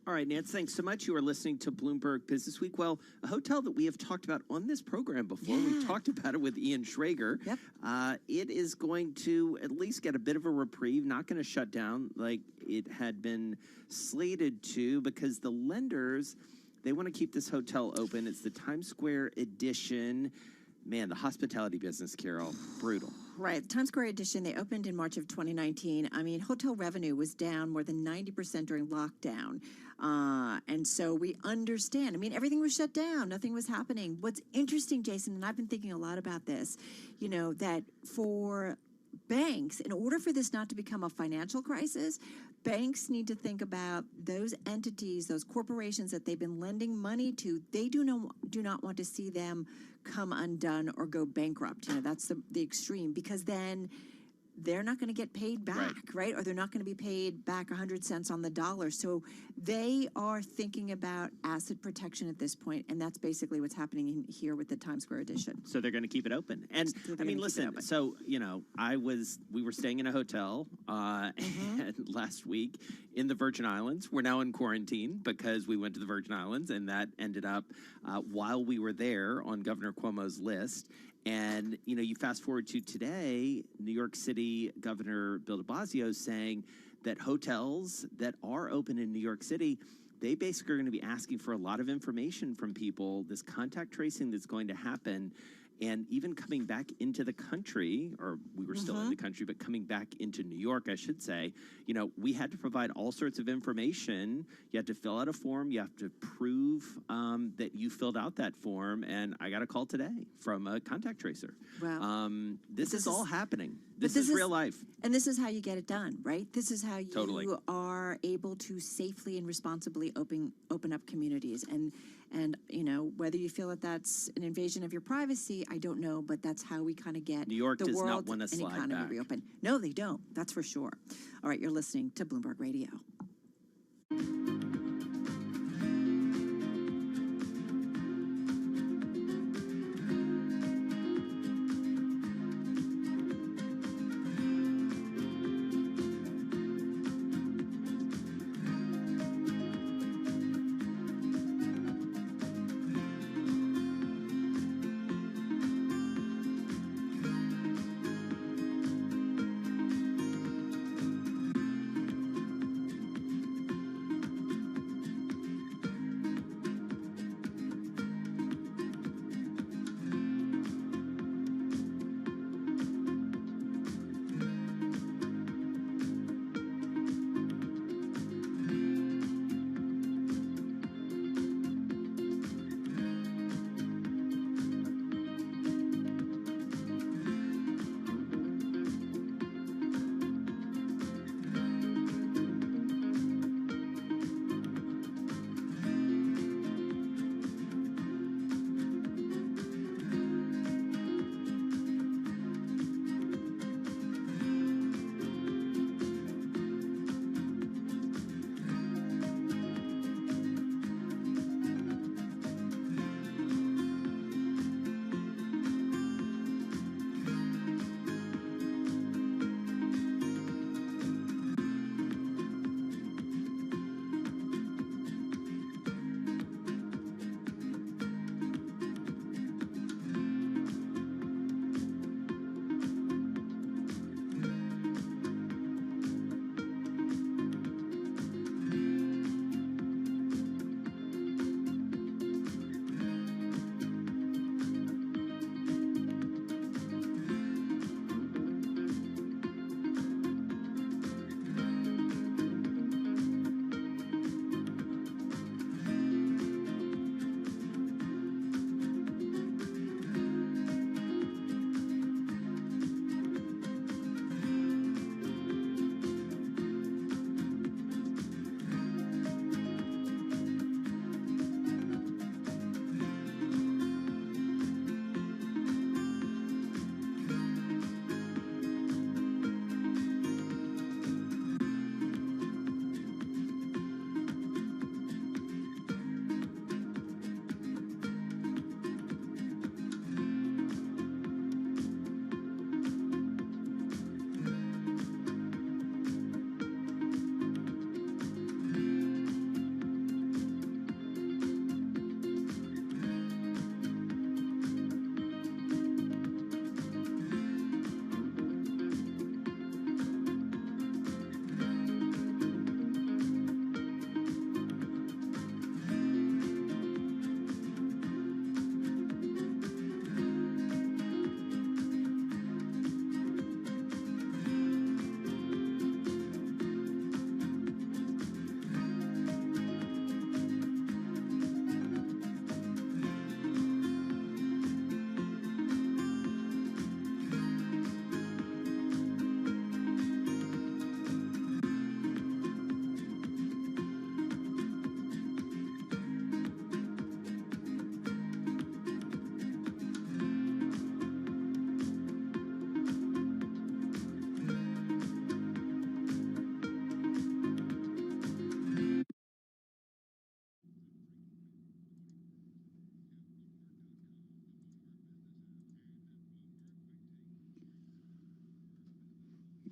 All right, Nance, thanks so much. You are listening to Bloomberg Business Week. Well, a hotel that we have talked about on this program before. Yeah. We've talked about it with Ian Schrager. Yep. It is going to at least get a bit of a reprieve, not going to shut down like it had been slated to, because the lenders, they want to keep this hotel open. It's the Times Square edition. Man, the hospitality business, Carol, brutal. Right. Times Square edition, they opened in March of 2019. I mean, hotel revenue was down more than 90% during lockdown. And so we understand. I mean, everything was shut down. Nothing was happening. What's interesting, Jason, and I've been thinking a lot about this, you know, that for banks, in order for this not to become a financial crisis, banks need to think about those entities, those corporations that they've been lending money to. They do not want to see them come undone or go bankrupt. You know, that's the extreme, because then they're not going to get paid back, right? Or they're not going to be paid back 100 cents on the dollar. So they are thinking about asset protection at this point, and that's basically what's happening in here with the Times Square edition. So they're going to keep it open. And I mean, listen, so, you know, we were staying in a hotel last week in the Virgin Islands. We're now in quarantine because we went to the Virgin Islands, and that ended up while we were there on Governor Cuomo's list. And, you know, you fast forward to today, New York City Governor Bill de Blasio saying that hotels that are open in New York City, they basically are going to be asking for a lot of information from people, this contact tracing that's going to happen. And even coming back into the country, or we were still in the country, but coming back into New York, I should say, you know, we had to provide all sorts of information. You had to fill out a form. You have to prove that you filled out that form. And I got a call today from a contact tracer. Wow. This is all happening. This is real life. And this is how you get it done, right? This is how you are able to safely and responsibly open up communities. And you know, whether you feel that that's an invasion of your privacy, I don't know, but that's how we kind of get New York the does world not want to and slide economy back. reopen. No, they don't. That's for sure. All right, you're listening to Bloomberg Radio.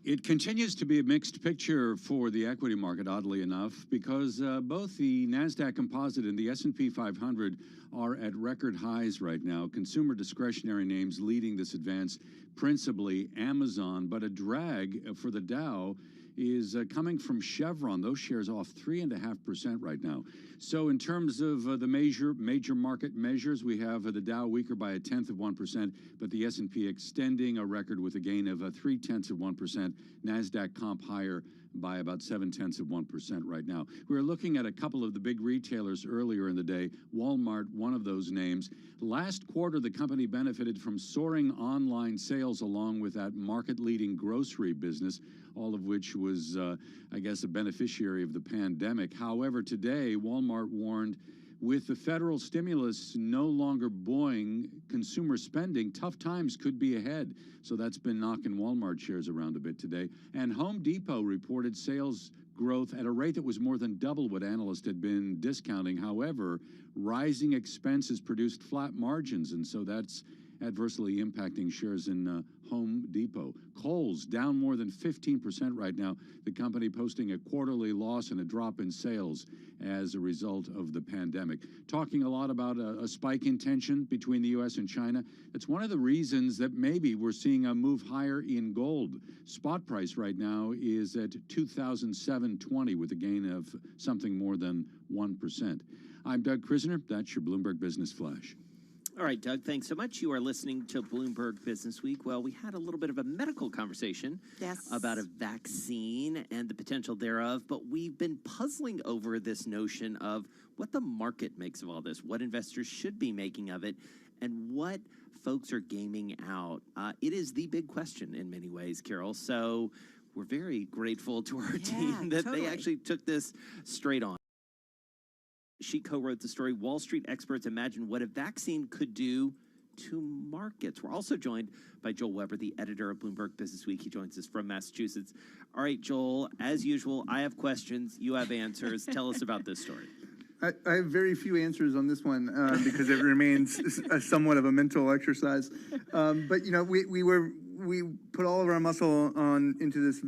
It continues to be a mixed picture for the equity market, oddly enough, because both the NASDAQ Composite and the S&P 500 are at record highs right now. Consumer discretionary names leading this advance, principally Amazon, but a drag for the Dow is coming from Chevron. Those shares off 3.5% right now. So in terms of the major market measures, we have the Dow weaker by 0.1%, but the S&P extending a record with a gain of 0.3%. NASDAQ comp higher by about 0.7% right now. We were looking at a couple of the big retailers earlier in the day. Walmart, one of those names. Last quarter, the company benefited from soaring online sales along with that market-leading grocery business, all of which was, I guess, a beneficiary of the pandemic. However, today, Walmart warned with the federal stimulus no longer buoying consumer spending, tough times could be ahead. So that's been knocking Walmart shares around a bit today. And Home Depot reported sales growth at a rate that was more than double what analysts had been discounting. However, rising expenses produced flat margins, and so that's adversely impacting shares in Home Depot. Kohl's down more than 15% right now, the company posting a quarterly loss and a drop in sales as a result of the pandemic. Talking a lot about a spike in tension between the U.S. and China. It's one of the reasons that maybe we're seeing a move higher in gold. Spot price right now is at $2,720 with a gain of something more than 1%. I'm Doug Krisner. That's your Bloomberg Business Flash. All right, Doug, thanks so much. You are listening to Bloomberg Business Week. Well, we had a little bit of a medical conversation about a vaccine and the potential thereof, but we've been puzzling over this notion of what the market makes of all this, what investors should be making of it, and what folks are gaming out. It is the big question in many ways, Carol. So we're very grateful to our team that they actually took this straight on. She co-wrote the story, Wall Street Experts Imagine What a Vaccine Could Do to Markets. We're also joined by Joel Weber, the editor of Bloomberg Business Week. He joins us from Massachusetts. All right, Joel, as usual, I have questions. You have answers. Tell us about this story. I have very few answers on this one because it remains somewhat of a mental exercise. But, you know, we put all of our muscle into this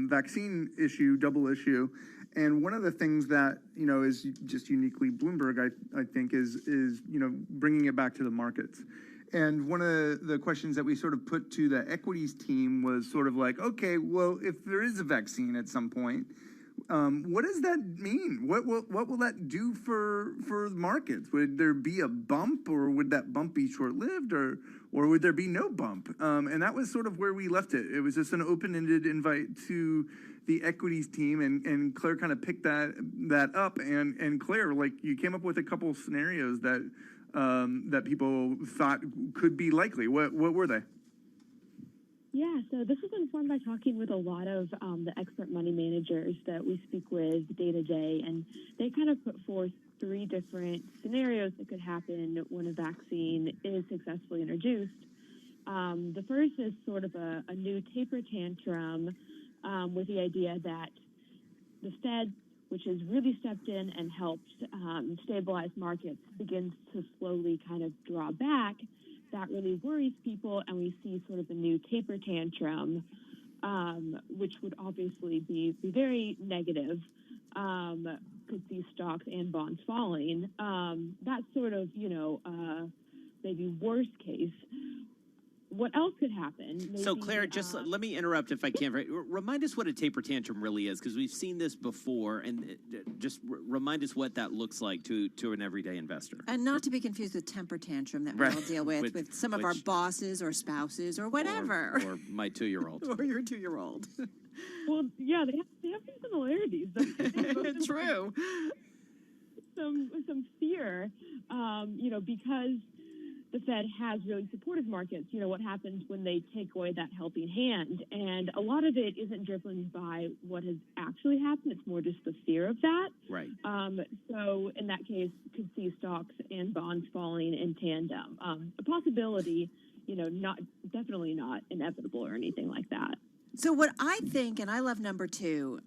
vaccine issue, double issue. And one of the things that, you know, is just uniquely Bloomberg, I think, is you know, bringing it back to the markets. And one of the questions that we sort of put to the equities team was sort of like, okay, well, if there is a vaccine at some point, what does that mean? What will that do for markets? Would there be a bump, or would that bump be short-lived, or would there be no bump? And that was sort of where we left it. It was just an open-ended invite to the equities team, and Claire kind of picked that up. And Claire, like, you came up with a couple scenarios that people thought could be likely. What were they? Yeah, so this was informed by talking with a lot of the expert money managers that we speak with day to day, and they kind of put forth three different scenarios that could happen when a vaccine is successfully introduced. The first is sort of a new taper tantrum with the idea that the Fed, which has really stepped in and helped stabilize markets, begins to slowly kind of draw back. That really worries people, and we see sort of a new taper tantrum, which would obviously be very negative. Could see stocks and bonds falling. That's sort of, you know, maybe worst case. What else could happen? Maybe, so, Claire, just let me interrupt if I can. Remind us what a taper tantrum really is, because we've seen this before, and just remind us what that looks like to an everyday investor. And not to be confused with temper tantrum that we all deal with some of our bosses or spouses or whatever. Or my 2-year-old. Or your 2-year-old. Well, yeah, they have some similarities. True. Some fear, you know, because the Fed has really supported markets. You know, what happens when they take away that helping hand? And a lot of it isn't driven by what has actually happened. It's more just the fear of that. Right. So in that case, could see stocks and bonds falling in tandem. A possibility, you know, definitely not inevitable or anything like that. So what I think, and I love number two,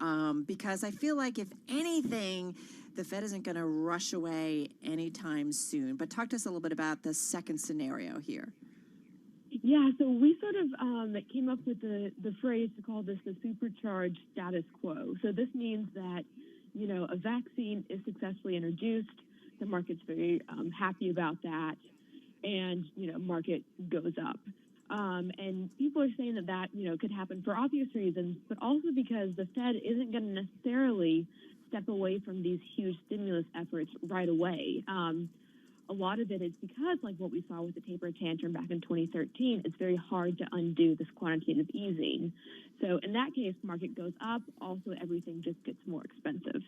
because I feel like if anything, the Fed isn't going to rush away anytime soon. But talk to us a little bit about the second scenario here. Yeah, so we sort of came up with the phrase to call this the supercharged status quo. So this means that, you know, a vaccine is successfully introduced. The market's very happy about that, and, you know, market goes up. And people are saying that, you know, could happen for obvious reasons, but also because the Fed isn't going to necessarily step away from these huge stimulus efforts right away. A lot of it is because, like what we saw with the taper tantrum back in 2013, it's very hard to undo this quantitative easing. So in that case, market goes up. Also, everything just gets more expensive.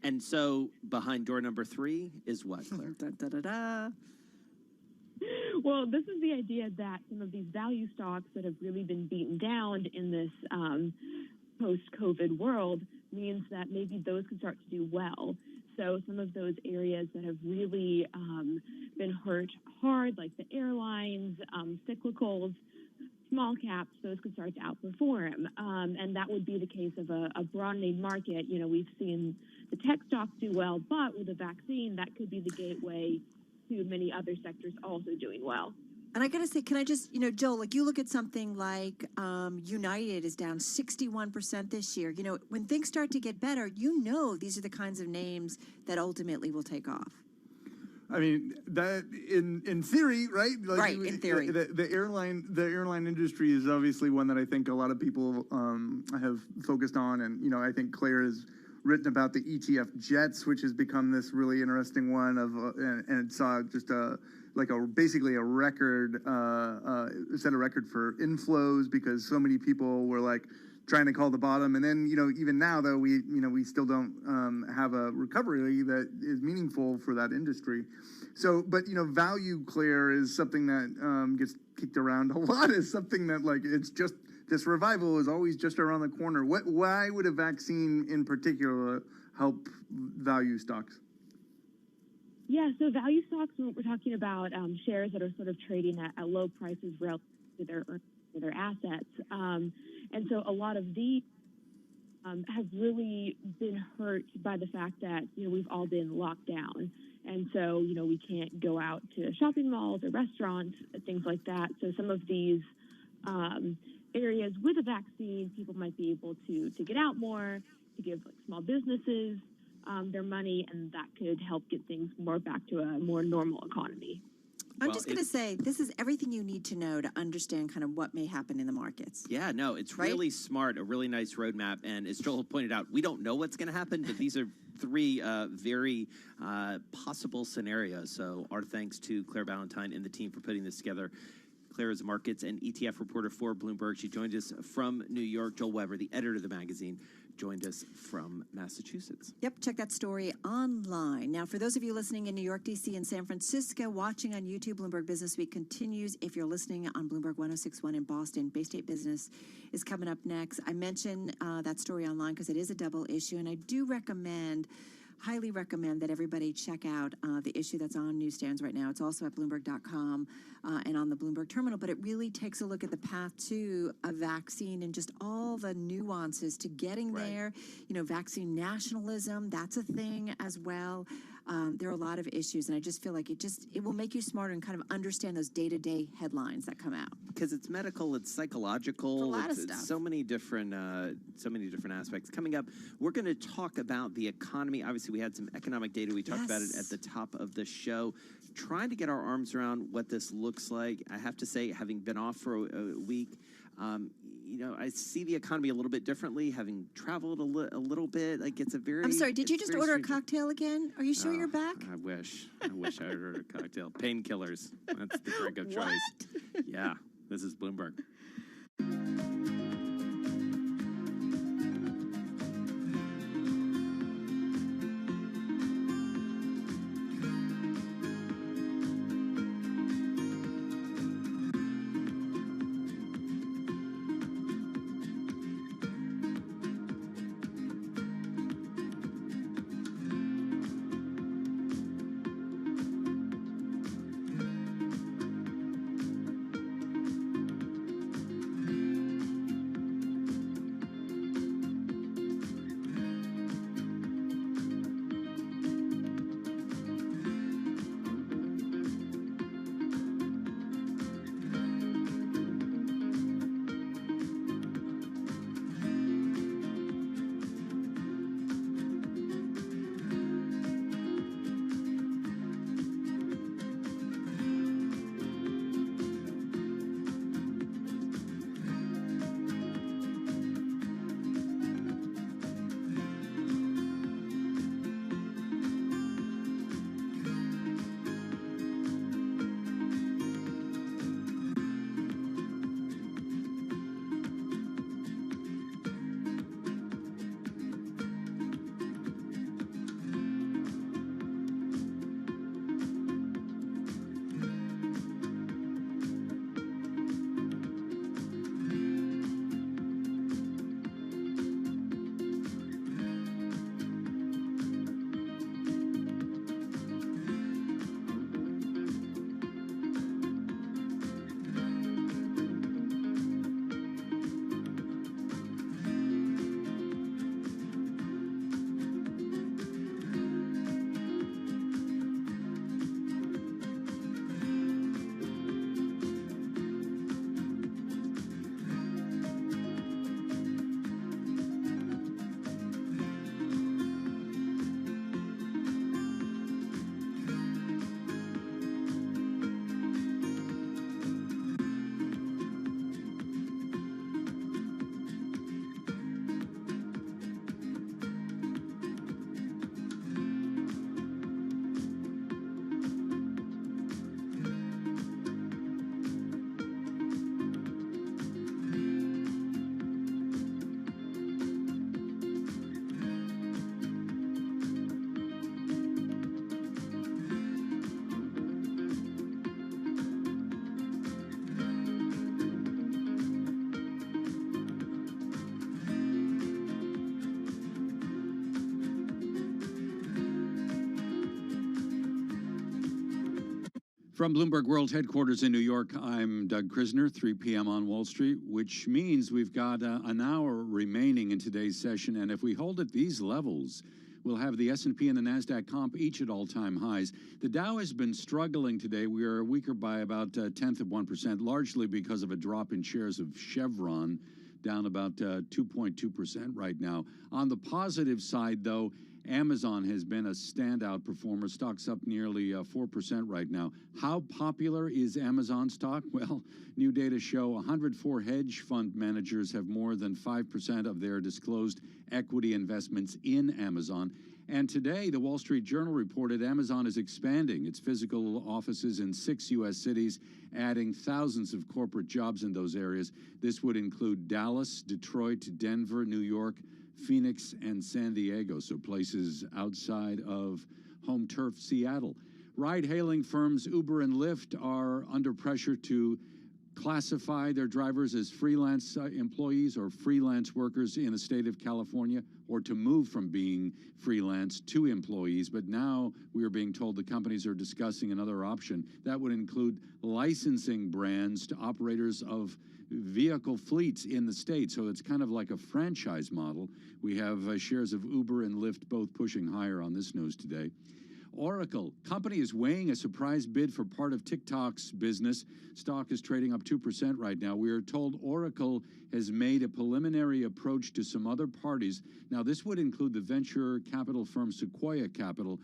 And so behind door number 3 is what, Claire? Da, da, da, da. Well, this is the idea that some of these value stocks that have really been beaten down in this post-COVID world means that maybe those can start to do well. So some of those areas that have really been hurt hard, like the airlines, cyclicals, small caps, those could start to outperform. And that would be the case of a broadening market. You know, we've seen the tech stocks do well, but with a vaccine, that could be the gateway to many other sectors also doing well. And I got to say, can I just, you know, Joel, like you look at something like United is down 61% this year. You know, when things start to get better, you know these are the kinds of names that ultimately will take off. I mean, that in theory, right? Like, right, in theory. The airline industry is obviously one that I think a lot of people have focused on. And, you know, I think Claire has written about the ETF jets, which has become this really interesting one and saw just basically a record, set a record for inflows because so many people were like trying to call the bottom. And then, you know, even now though, we still don't have a recovery that is meaningful for that industry. So, but, you know, value, Claire, is something that gets kicked around a lot as something that, like, it's just, this revival is always just around the corner. Why would a vaccine in particular help value stocks? Yeah, so value stocks, we're talking about shares that are sort of trading at low prices relative to their assets. And so a lot of these have really been hurt by the fact that, you know, we've all been locked down. And so, you know, we can't go out to shopping malls or restaurants, things like that. So some of these areas with a vaccine, people might be able to get out more, to give like small businesses their money, and that could help get things more back to a more normal economy. I'm just going to say, this is everything you need to know to understand kind of what may happen in the markets. Yeah, no, it's really smart, a really nice roadmap. And as Joel pointed out, we don't know what's going to happen, but these are 3 very possible scenarios. So our thanks to Claire Ballantyne and the team for putting this together. Claire is a markets and ETF reporter for Bloomberg. She joined us from New York. Joel Weber, the editor of the magazine, joined us from Massachusetts. Yep, check that story online. Now, for those of you listening in New York, D.C., and San Francisco, watching on YouTube, Bloomberg Business Week continues. If you're listening on Bloomberg 106.1 in Boston, Bay State Business is coming up next. I mentioned that story online because it is a double issue, and I do highly recommend that everybody check out the issue that's on newsstands right now. It's also at Bloomberg.com and on the Bloomberg terminal, but it really takes a look at the path to a vaccine and just all the nuances to getting there. You know, vaccine nationalism, that's a thing as well. There are a lot of issues, and I just feel like it will make you smarter and kind of understand those day-to-day headlines that come out. Because it's medical, it's psychological, it's a lot of stuff. So many different aspects. Coming up, we're going to talk about the economy. Obviously, we had some economic data. We talked about it at the top of the show. Trying to get our arms around what this looks like. I have to say, having been off for a week, you know, I see the economy a little bit differently, having traveled a little bit. Like, it's a very... I'm sorry, did you just order a cocktail again? Are you sure you're back? I wish I ordered a cocktail. Painkillers. That's the drink of choice. Yeah, this is Bloomberg. From Bloomberg World Headquarters in New York, I'm Doug Krisner, 3 p.m. on Wall Street, which means we've got an hour remaining in today's session, and if we hold at these levels, we'll have the S&P and the NASDAQ comp each at all-time highs. The Dow has been struggling today. We are weaker by about 0.1%, largely because of a drop in shares of Chevron, down about 2.2% right now. On the positive side, though, Amazon has been a standout performer. Stock's up nearly 4% right now. How popular is Amazon stock? Well, new data show 104 hedge fund managers have more than 5% of their disclosed equity investments in Amazon. And today, the Wall Street Journal reported Amazon is expanding its physical offices in 6 U.S. cities, adding thousands of corporate jobs in those areas. This would include Dallas, Detroit, Denver, New York, Phoenix, and San Diego, so places outside of home turf Seattle. Ride-hailing firms Uber and Lyft are under pressure to classify their drivers as freelance employees or freelance workers in the state of California, or to move from being freelance to employees. But now we are being told the companies are discussing another option. That would include licensing brands to operators of vehicle fleets in the state. So it's kind of like a franchise model. We have shares of Uber and Lyft both pushing higher on this news today. Oracle, company is weighing a surprise bid for part of TikTok's business. Stock is trading up 2% right now. We are told Oracle has made a preliminary approach to some other parties. Now, this would include the venture capital firm Sequoia Capital.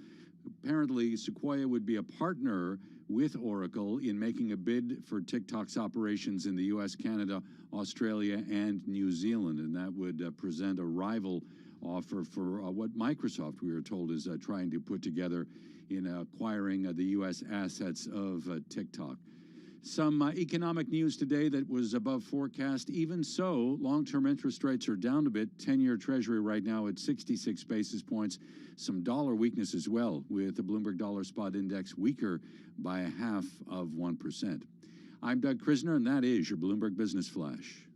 Apparently, Sequoia would be a partner with Oracle in making a bid for TikTok's operations in the U.S., Canada, Australia, and New Zealand, and that would present a rival offer for what Microsoft, we were told, is trying to put together in acquiring the U.S. assets of TikTok. Some economic news today that was above forecast. Even so, long-term interest rates are down a bit. 10-year Treasury right now at 66 basis points. Some dollar weakness as well, with the Bloomberg Dollar Spot Index weaker by 0.5%. I'm Doug Krisner, and that is your Bloomberg Business Flash.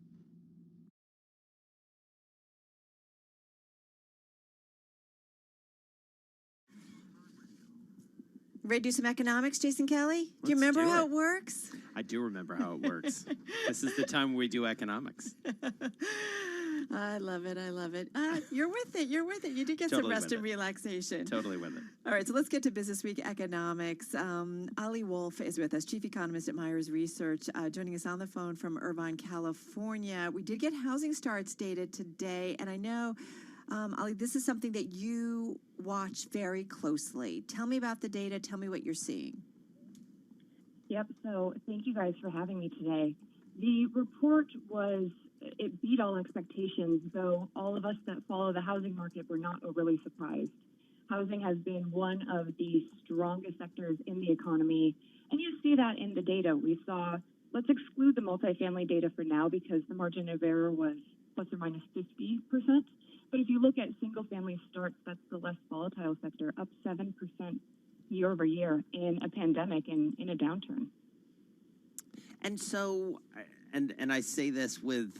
Ready to do some economics, Jason Kelly? Do you remember how it works? I do remember how it works. This is the time we do economics. I love it. I love it. You're with it. You're with it. You did get Totally some rest with and it. relaxation. Totally with it. All right, so let's get to Business Week economics. Ali Wolf is with us, chief economist at Myers Research, joining us on the phone from Irvine, California. We did get housing starts data today, and I know, Ali, this is something that you watch very closely. Tell me about the data. Tell me what you're seeing. Yep, so thank you guys for having me today. The report it beat all expectations, though all of us that follow the housing market were not overly surprised. Housing has been one of the strongest sectors in the economy, and you see that in the data. We saw, let's exclude the multifamily data for now because the margin of error was plus or minus 50%. But if you look at single-family starts, that's the less volatile sector, up 7% year over year in a pandemic and in a downturn. And so, and I say this with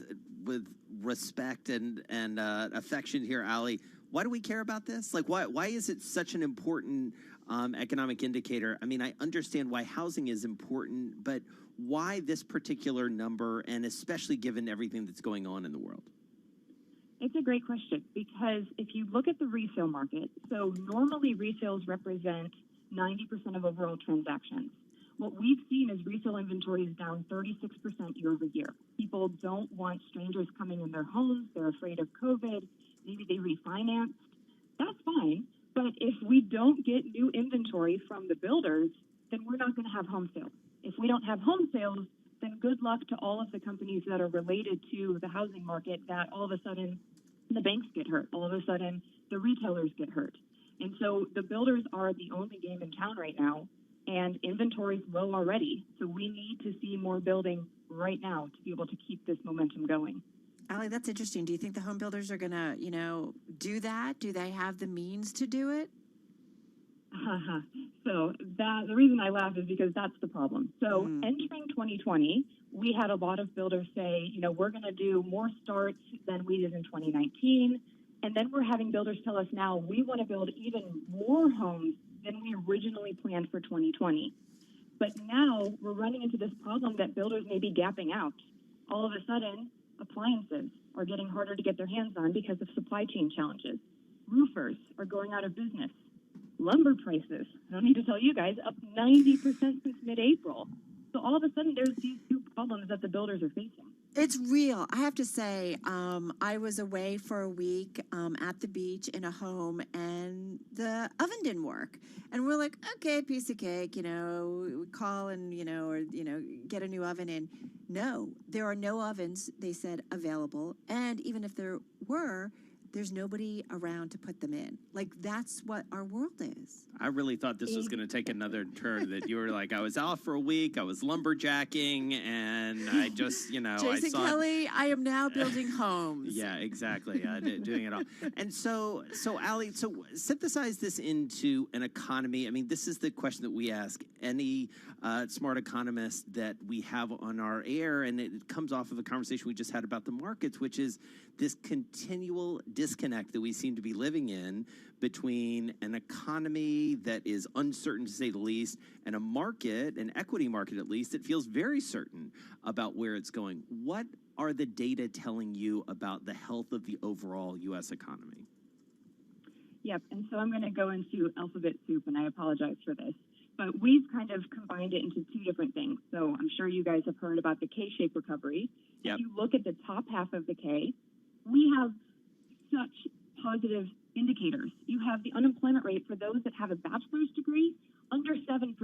respect and affection here, Ali. Why do we care about this? Like, why is it such an important economic indicator? I mean, I understand why housing is important, but why this particular number, and especially given everything that's going on in the world? It's a great question because if you look at the resale market, so normally resales represent 90% of overall transactions. What we've seen is resale inventory is down 36% year over year. People don't want strangers coming in their homes. They're afraid of COVID. Maybe they refinanced. That's fine. But if we don't get new inventory from the builders, then we're not going to have home sales. If we don't have home sales, then good luck to all of the companies that are related to the housing market that all of a sudden the banks get hurt. All of a sudden the retailers get hurt. And so the builders are the only game in town right now, and inventory's low already. So we need to see more building right now to be able to keep this momentum going. Ali, that's interesting. Do you think the home builders are going to, do that? Do they have the means to do it? So the reason I laugh is because that's the problem. So entering 2020, we had a lot of builders say, we're going to do more starts than we did in 2019. And then we're having builders tell us now we want to build even more homes than we originally planned for 2020. But now we're running into this problem that builders may be gapping out. All of a sudden, appliances are getting harder to get their hands on because of supply chain challenges. Roofers are going out of business. Lumber prices, I don't need to tell you guys, up 90% since mid-April. So all of a sudden, there's these two problems that the builders are facing. It's real. I have to say, I was away for a week at the beach in a home, and the oven didn't work. And we're like, okay, piece of cake, we call and, get a new oven in. No, there are no ovens, they said, available. And even if there were, there's nobody around to put them in. Like, that's what our world is. I really thought this was going to take another turn, that you were like, I was off for a week, I was lumberjacking, and I just, Jason I saw... Kelly, I am now building homes. Yeah, exactly. Doing it all. And so Allie, synthesize this into an economy. I mean, this is the question that we ask any smart economist that we have on our air, and it comes off of a conversation we just had about the markets, which is this continual disconnect that we seem to be living in between an economy that is uncertain, to say the least, and a market, an equity market at least, that feels very certain about where it's going. What are the data telling you about the health of the overall U.S. economy? Yep, and so I'm going to go into alphabet soup, and I apologize for this. But we've kind of combined it into two different things. So I'm sure you guys have heard about the K-shaped recovery. Yep. If you look at the top half of the K, we have such positive indicators. You have the unemployment rate for those that have a bachelor's degree under 7%.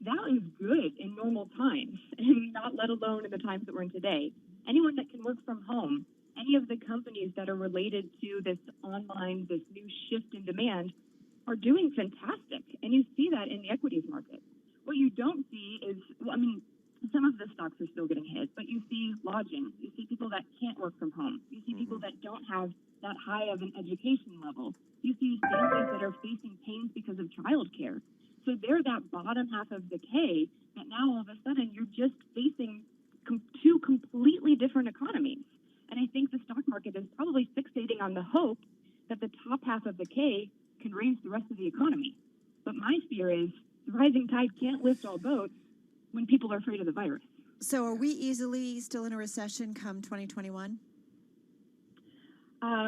That is good in normal times, and not let alone in the times that we're in today. Anyone that can work from home, any of the companies that are related to this online, this new shift in demand, are doing fantastic, and you see that in the equities market. What you don't see is, some of the stocks are still getting hit, but you see lodging, you see people that can't work from home, you see people that don't have that high of an education level, you see families that are facing pains because of childcare. So they're that bottom half of the K that now all of a sudden you're just facing two completely different economies. And I think the stock market is probably fixating on the hope that the top half of the K can raise the rest of the economy. But my fear is the rising tide can't lift all boats when people are afraid of the virus. So are we easily still in a recession come 2021?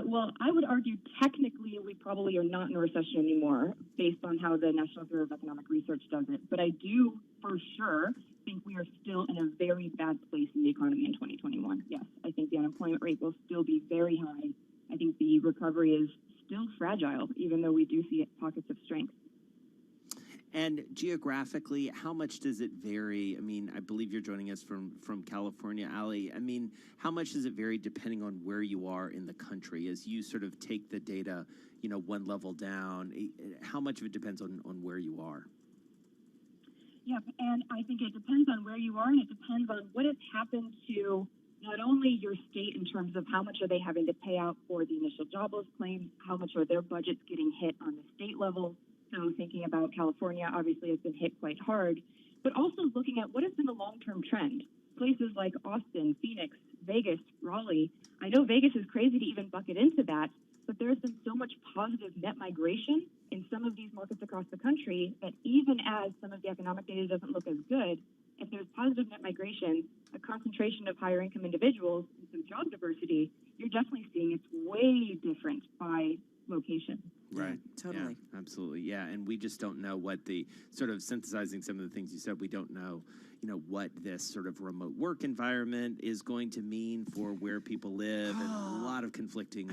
Well, I would argue technically we probably are not in a recession anymore based on how the National Bureau of Economic Research does it. But I do for sure think we are still in a very bad place in the economy in 2021. Yes, I think the unemployment rate will still be very high. I think the recovery is still fragile, even though we do see pockets of strength. And geographically, how much does it vary? I mean, I believe you're joining us from California, Allie. I mean, how much does it vary depending on where you are in the country? As you sort of take the data, one level down, how much of it depends on where you are? Yep, and I think it depends on where you are, and it depends on what has happened to not only your state in terms of how much are they having to pay out for the initial jobless claims, how much are their budgets getting hit on the state level. So thinking about California, obviously has been hit quite hard, but also looking at what has been the long-term trend. Places like Austin, Phoenix, Vegas, Raleigh. I know Vegas is crazy to even bucket into that, but there's been so much positive net migration in some of these markets across the country that even as some of the economic data doesn't look as good, if there's positive net migration, a concentration of higher income individuals, and some job diversity, you're definitely seeing it's way different by location. Right. Totally. Yeah, absolutely. Yeah. And we just don't know what the sort of synthesizing some of the things you said, we don't know, what this sort of remote work environment is going to mean for where people live, and a lot of conflicting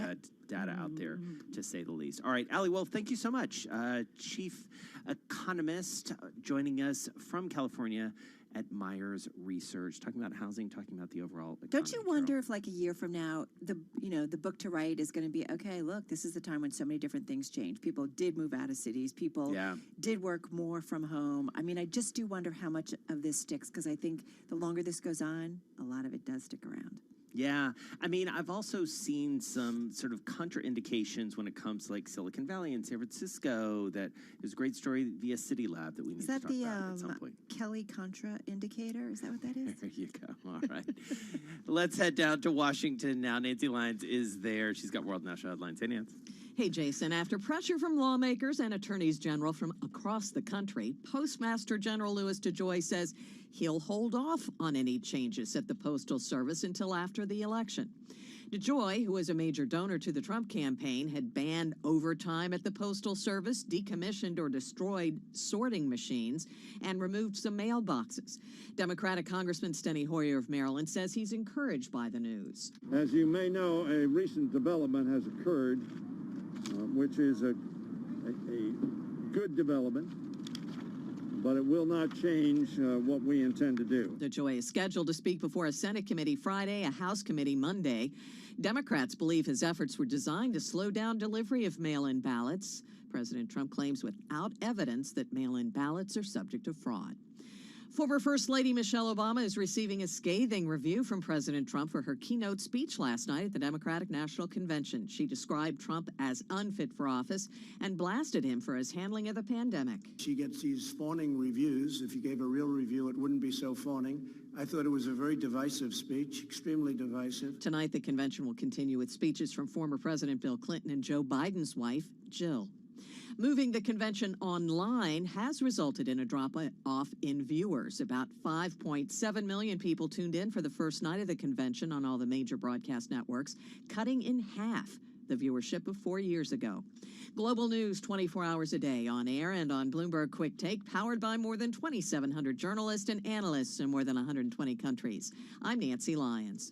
data out there, to say the least. All right, Allie, well, thank you so much. Chief economist joining us from California at Myers Research, talking about housing, talking about the overall economy. Don't you wonder if, like, a year from now, the book to write is going to be, okay, look, this is the time when so many different things change. People did move out of cities. People did work more from home. I mean, I just do wonder how much of this sticks, because I think the longer this goes on, a lot of it does stick around. Yeah. I mean, I've also seen some sort of contraindications when it comes to like Silicon Valley and San Francisco. That there's a great story via City Lab that we need to talk about at some point. Kelly Contra indicator? Is that what that is? There you go. All right. Let's head down to Washington now. Nancy Lyons is there. She's got World National Headlines. Hey, Nancy. Hey, Jason, after pressure from lawmakers and attorneys general from across the country, Postmaster General Louis DeJoy says he'll hold off on any changes at the Postal Service until after the election. DeJoy, who is a major donor to the Trump campaign, had banned overtime at the Postal Service, decommissioned or destroyed sorting machines, and removed some mailboxes. Democratic Congressman Steny Hoyer of Maryland says he's encouraged by the news. As you may know, a recent development has occurred, which is a good development, but it will not change what we intend to do. DeJoy is scheduled to speak before a Senate committee Friday, a House committee Monday. Democrats believe his efforts were designed to slow down delivery of mail-in ballots. President Trump claims without evidence that mail-in ballots are subject to fraud. Former First Lady Michelle Obama is receiving a scathing review from President Trump for her keynote speech last night at the Democratic National Convention. She described Trump as unfit for office and blasted him for his handling of the pandemic. She gets these fawning reviews. If you gave a real review, it wouldn't be so fawning. I thought it was a very divisive speech, extremely divisive. Tonight, the convention will continue with speeches from former President Bill Clinton and Joe Biden's wife, Jill. Moving the convention online has resulted in a drop-off in viewers. About 5.7 million people tuned in for the first night of the convention on all the major broadcast networks, cutting in half the viewership of 4 years ago. Global news 24 hours a day on air and on Bloomberg Quick Take, powered by more than 2,700 journalists and analysts in more than 120 countries. I'm Nancy Lyons.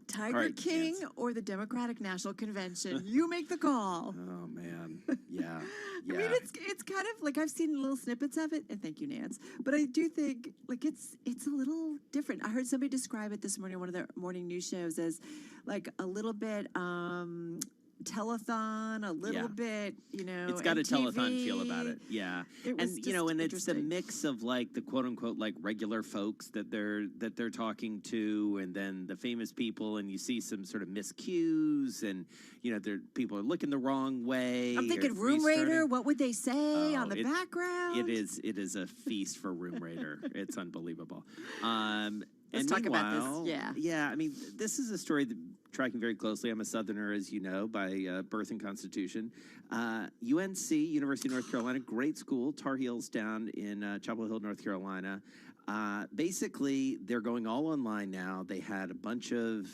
Tiger King or the Democratic National Convention? You make the call. Oh, man. Yeah. I mean, it's kind of like I've seen little snippets of it, and thank you, Nance. But I do think like it's a little different. I heard somebody describe it this morning on one of their morning news shows as like a little bit telethon, a little bit, It's got MTV. a telethon feel about it, yeah. It was And and it's a mix of like the quote unquote like regular folks that they're talking to, and then the famous people, and you see some sort of miscues, and people are looking the wrong way. I'm thinking Room Raider. What would they say on the background? It is a feast for Room Raider. It's unbelievable. Let's talk about this. Yeah. I mean, this is a story that tracking very closely. I'm a Southerner, as you know, by birth and constitution. UNC, University of North Carolina, great school, Tar Heels down in Chapel Hill, North Carolina. Basically, they're going all online now. They had a bunch of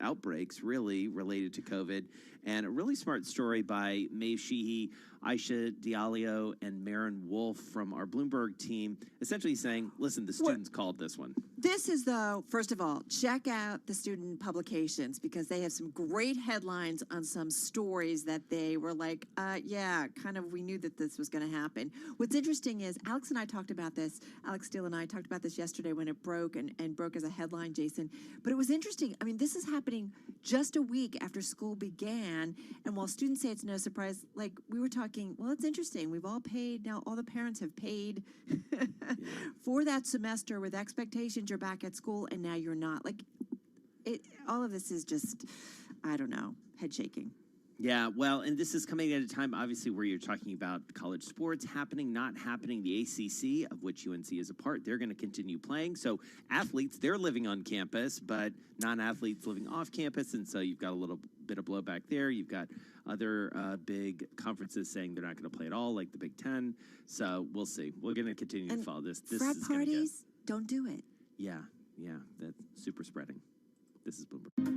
outbreaks, really, related to COVID. And a really smart story by Maeve Sheehy, Aisha Diallo, and Maren Wolf from our Bloomberg team, essentially saying, listen, the students called this one. This is, though, first of all, check out the student publications because they have some great headlines on some stories that they were like, we knew that this was going to happen. What's interesting is Alex and I talked about this, Alex Steele and I talked about this yesterday when it broke and broke as a headline, Jason. But it was interesting. I mean, this is happening just a week after school began. And while students say it's no surprise, like we were talking, well, it's interesting. We've all paid. Now all the parents have paid for that semester with expectations you're back at school, and now you're not. Like, all of this is just, I don't know, head shaking. Yeah, well, and this is coming at a time, obviously, where you're talking about college sports happening, not happening. The ACC, of which UNC is a part, they're going to continue playing. So athletes, they're living on campus, but non-athletes living off campus, and so you've got a little bit of blowback there. You've got other big conferences saying they're not going to play at all, like the Big Ten. So we'll see. We're going to continue to follow this. Frat parties, don't do it. Yeah, that's super spreading. This is Bloomberg.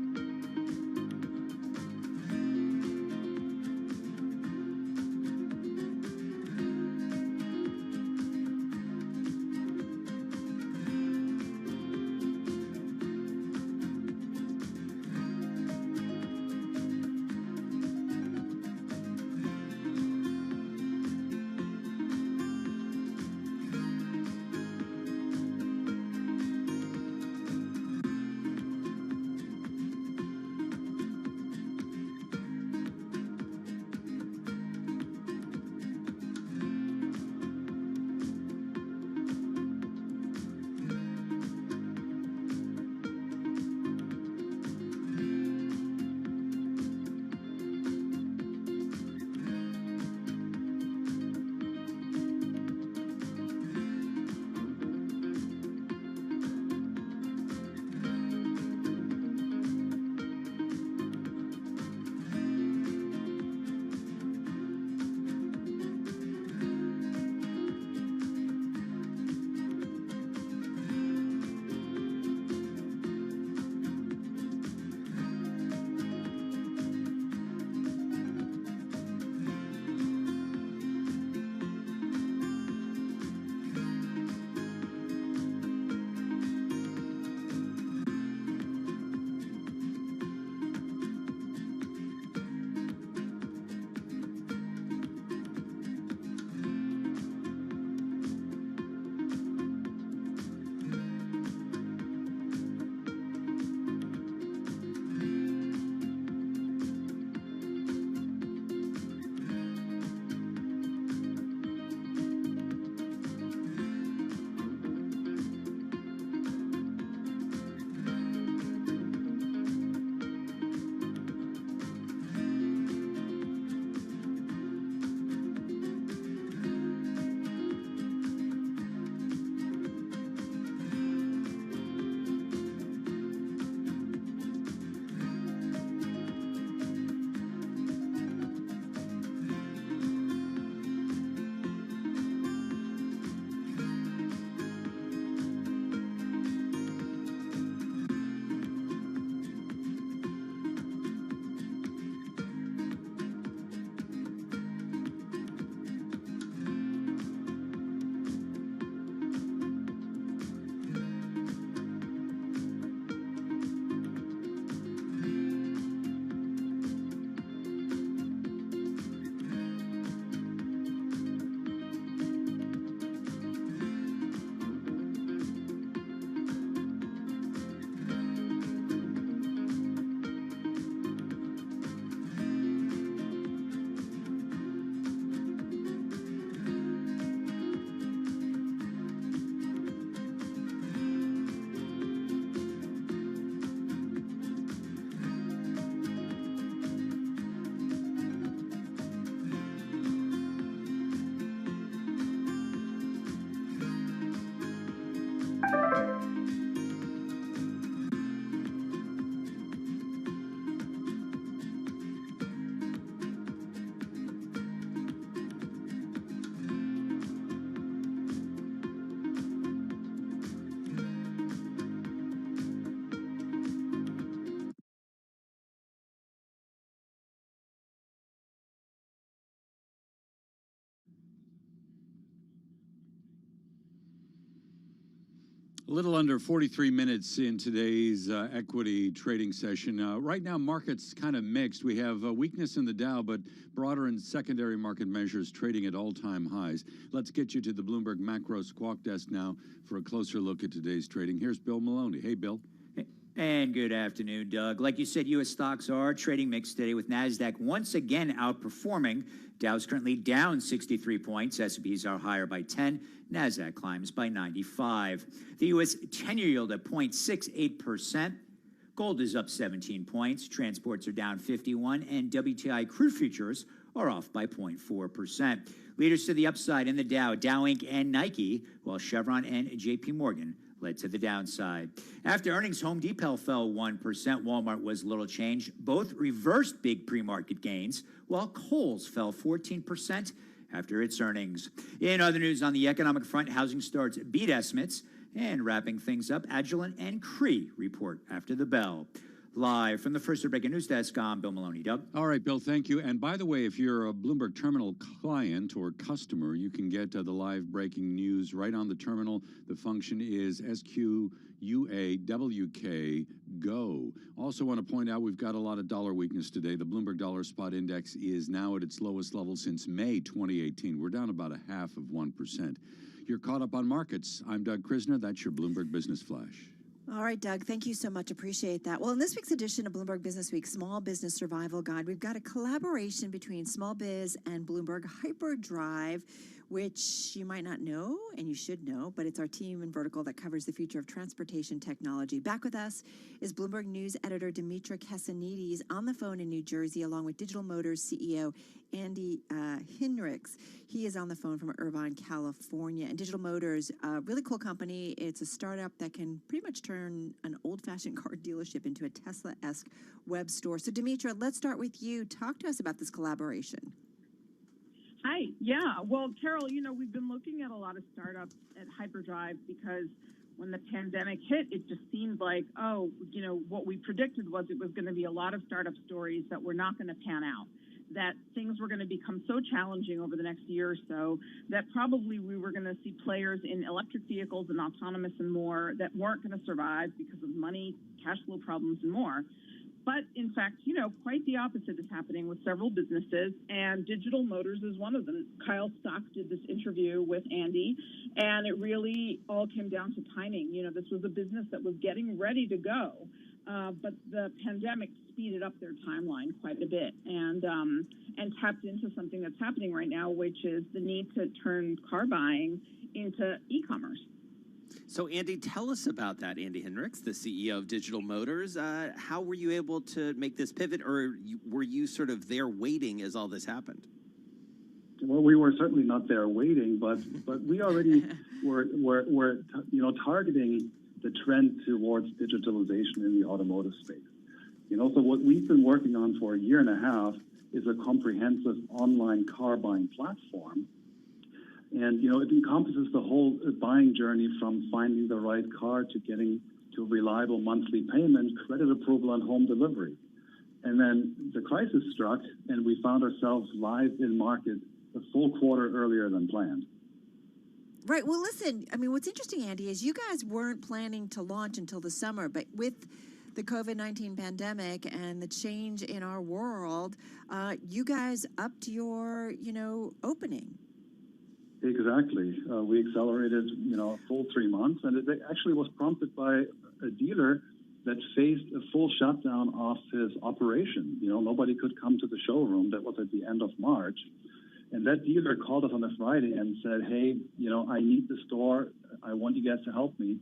A little under 43 minutes in today's equity trading session. Right now, markets kind of mixed. We have weakness in the Dow, but broader and secondary market measures trading at all-time highs. Let's get you to the Bloomberg Macro Squawk Desk now for a closer look at today's trading. Here's Bill Maloney. Hey, Bill. And good afternoon, Doug. Like you said, U.S. stocks are trading mixed today with NASDAQ once again outperforming. Dow's currently down 63 points. S&Ps are higher by 10. NASDAQ climbs by 95. The U.S. 10-year yield at 0.68%. Gold is up 17 points. Transports are down 51. And WTI crude futures are off by 0.4%. Leaders to the upside in the Dow, Dow Inc. and Nike, while Chevron and J.P. Morgan led to the downside. After earnings, Home Depot fell 1%. Walmart was little change. Both reversed big pre-market gains, while Kohl's fell 14% after its earnings. In other news on the economic front, housing starts beat estimates. And wrapping things up, Agilent and Cree report after the bell. Live from the First Breaking News Desk, I'm Bill Maloney. Doug? All right, Bill, thank you. And by the way, if you're a Bloomberg Terminal client or customer, you can get the live breaking news right on the terminal. The function is SQUAWK Go. Also want to point out we've got a lot of dollar weakness today. The Bloomberg Dollar Spot Index is now at its lowest level since May 2018. We're down about 0.5%. You're caught up on markets. I'm Doug Krisner. That's your Bloomberg Business Flash. All right, Doug, thank you so much. Appreciate that. Well, in this week's edition of Bloomberg Business Week Small Business Survival Guide, we've got a collaboration between Small Biz and Bloomberg Hyperdrive, which you might not know, and you should know, but it's our team in vertical that covers the future of transportation technology. Back with us is Bloomberg News editor Dimitra Kasanides on the phone in New Jersey, along with Digital Motors CEO Andy Hinrichs. He is on the phone from Irvine, California. And Digital Motors, a really cool company. It's a startup that can pretty much turn an old-fashioned car dealership into a Tesla-esque web store. So, Dimitra, let's start with you. Talk to us about this collaboration. Hi. Yeah. Well, Carol, we've been looking at a lot of startups at Hyperdrive because when the pandemic hit, it just seemed like, what we predicted was it was going to be a lot of startup stories that were not going to pan out, that things were going to become so challenging over the next year or so that probably we were going to see players in electric vehicles and autonomous and more that weren't going to survive because of money, cash flow problems, and more. But in fact, quite the opposite is happening with several businesses, and Digital Motors is one of them. Kyle Stock did this interview with Andy, and it really all came down to timing. This was a business that was getting ready to go, but the pandemic speeded up their timeline quite a bit and tapped into something that's happening right now, which is the need to turn car buying into e-commerce. So, Andy, tell us about that. Andy Hinrichs, the CEO of Digital Motors. How were you able to make this pivot, or were you sort of there waiting as all this happened? Well, we were certainly not there waiting, but we already were targeting the trend towards digitalization in the automotive space. So what we've been working on for a year and a half is a comprehensive online car buying platform. And, it encompasses the whole buying journey from finding the right car to getting to reliable monthly payment, credit approval, and home delivery. And then the crisis struck, and we found ourselves live in market a full quarter earlier than planned. Right. Well, listen, what's interesting, Andy, is you guys weren't planning to launch until the summer, but with the COVID-19 pandemic and the change in our world, you guys upped your, opening. Exactly. We accelerated, a full 3 months, and it actually was prompted by a dealer that faced a full shutdown of his operation. Nobody could come to the showroom. That was at the end of March. And that dealer called us on a Friday and said, hey, I need the store. I want you guys to help me.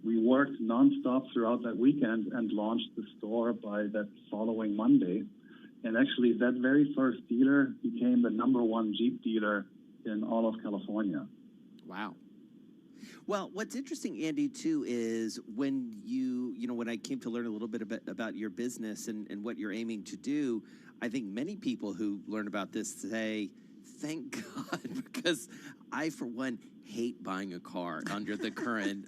We worked nonstop throughout that weekend and launched the store by that following Monday. And actually, that very first dealer became the #1 Jeep dealer in all of California. Wow. Well, what's interesting, Andy, too, is when when I came to learn a little bit about your business and what you're aiming to do, I think many people who learn about this say, thank God, because I, for one, hate buying a car under the current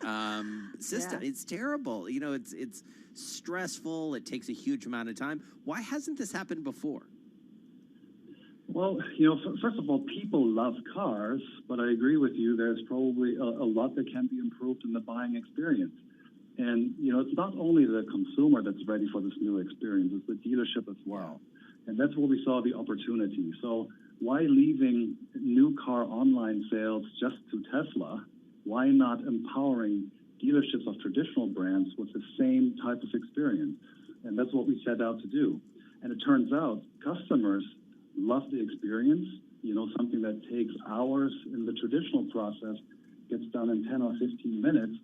system. Yeah. It's terrible. It's stressful. It takes a huge amount of time. Why hasn't this happened before? Well, first of all, people love cars, but I agree with you. There's probably a lot that can be improved in the buying experience. And, it's not only the consumer that's ready for this new experience, it's the dealership as well. And that's where we saw the opportunity. So why leaving new car online sales just to Tesla? Why not empowering dealerships of traditional brands with the same type of experience? And that's what we set out to do. And it turns out customers love the experience. Something that takes hours in the traditional process gets done in 10 or 15 minutes.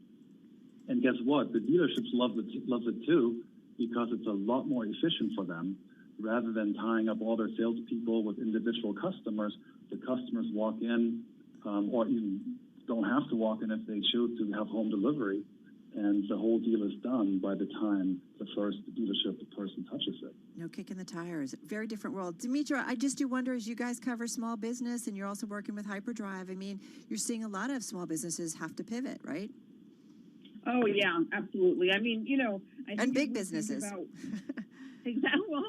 And guess what? The dealerships loves it too, because it's a lot more efficient for them. Rather than tying up all their salespeople with individual customers, the customers walk in, or even don't have to walk in if they choose to have home delivery, and the whole deal is done by the time the person touches it. No kicking the tires. Very different world. Dimitra, I just do wonder, as you guys cover small business and you're also working with Hyperdrive, I mean, you're seeing a lot of small businesses have to pivot, right? Oh, yeah, absolutely. I mean, I think and big businesses. Exactly. Well,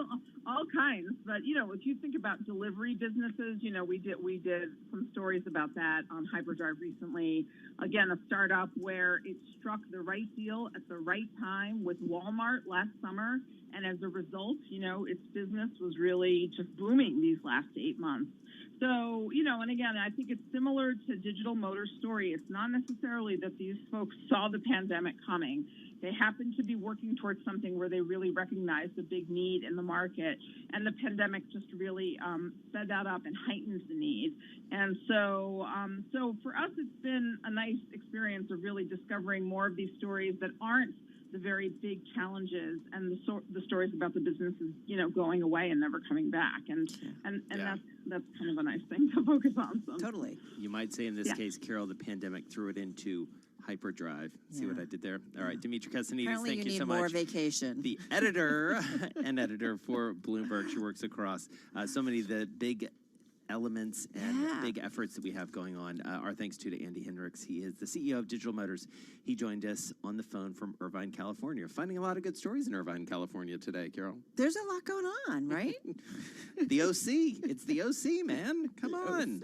all kinds. But, if you think about delivery businesses, we did some stories about that on Hyperdrive recently. Again, a startup where it struck the right deal at the right time with Walmart last summer. And as a result, its business was really just booming these last 8 months. So, and again, I think it's similar to Digital Motors' story. It's not necessarily that these folks saw the pandemic coming. They happened to be working towards something where they really recognized a big need in the market, and the pandemic just really sped that up and heightened the need. And so, so for us, it's been a nice experience of really discovering more of these stories that aren't the very big challenges and the stories about the businesses, going away and never coming back. And that's kind of a nice thing to focus on. So. Totally. You might say in this case, Carol, the pandemic threw it into hyperdrive. See what I did there? All right, Dimitra Kasanides, thank you so much. Apparently you need more vacation. The editor and editor for Bloomberg. She works across so many of the big elements and big efforts that we have going on. Our thanks to Andy Hendricks. He is the CEO of Digital Motors. He joined us on the phone from Irvine, California. Finding a lot of good stories in Irvine, California today, Carol. There's a lot going on, right? The OC. It's the OC, man. Come on.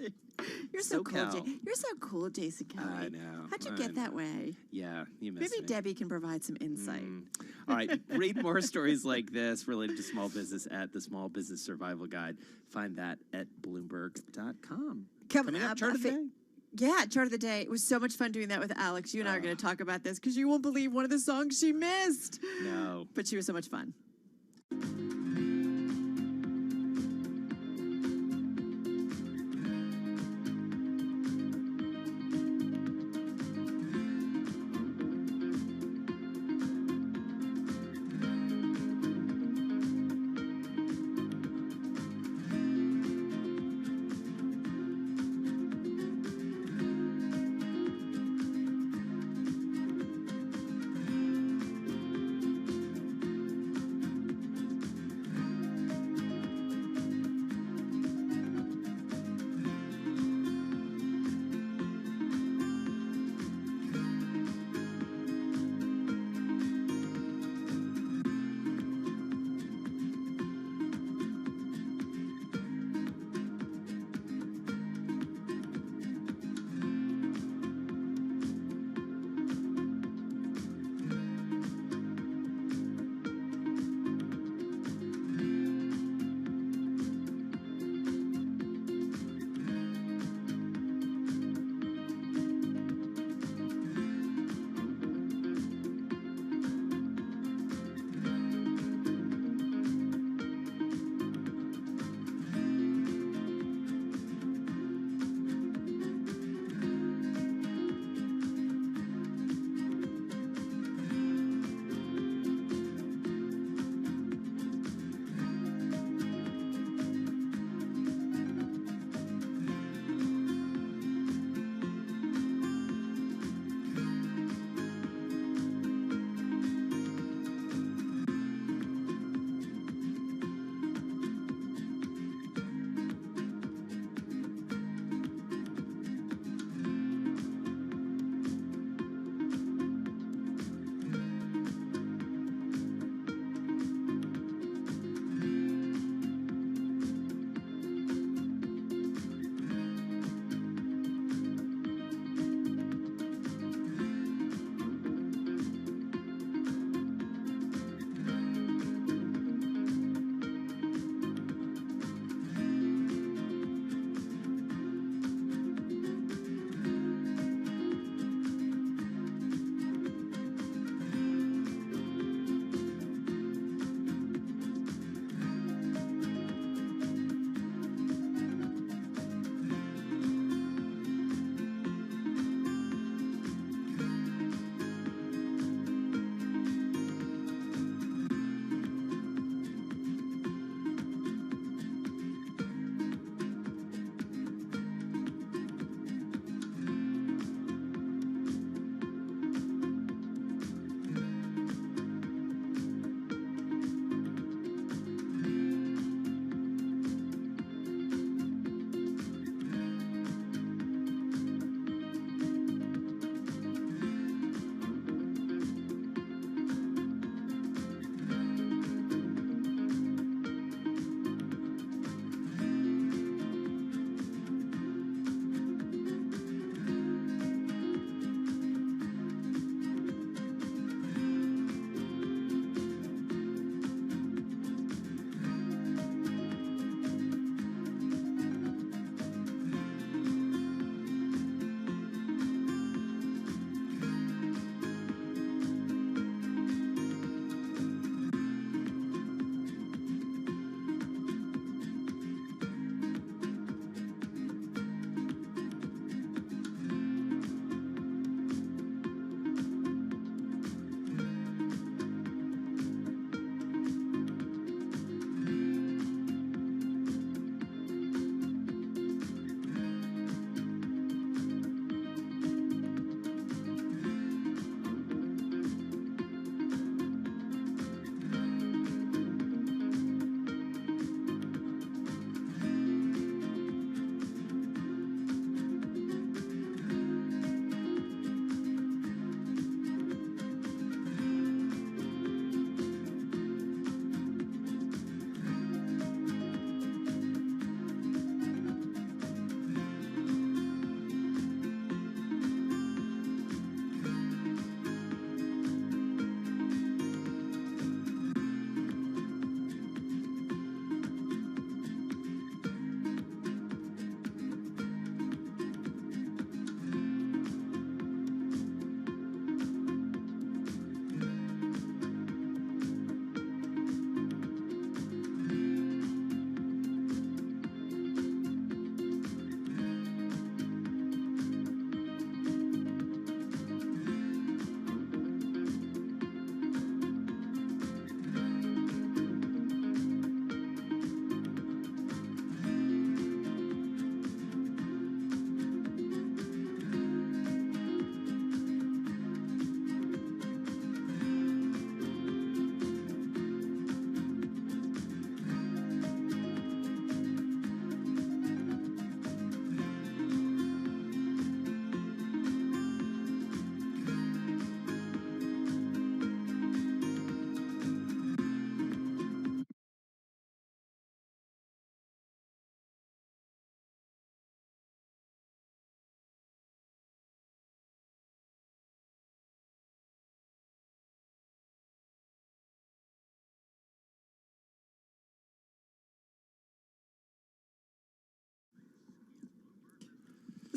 You're so cool, You're so cool, Jason Kelly. I know. How'd you get that way? Yeah, you missed Maybe me. Debbie can provide some insight. All right, read more stories like this related to small business at the Small Business Survival Guide. Find that at Bloomberg.com. Coming up, chart of the day. Yeah, chart of the day. It was so much fun doing that with Alex. You and I are going to talk about this because you won't believe one of the songs she missed. No. But she was so much fun.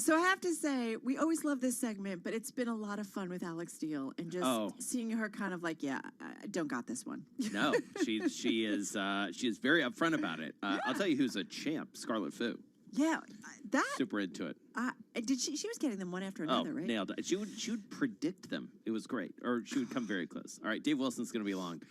So I have to say, we always love this segment, but it's been a lot of fun with Alex Steele and just seeing her kind of like, I don't got this one. No, she is very upfront about it. I'll tell you who's a champ, Scarlet Fu. Yeah, that Super into it. did she was getting them one after another, right? Nailed it. She would predict them. It was great, or she would come very close. All right, Dave Wilson's going to be along.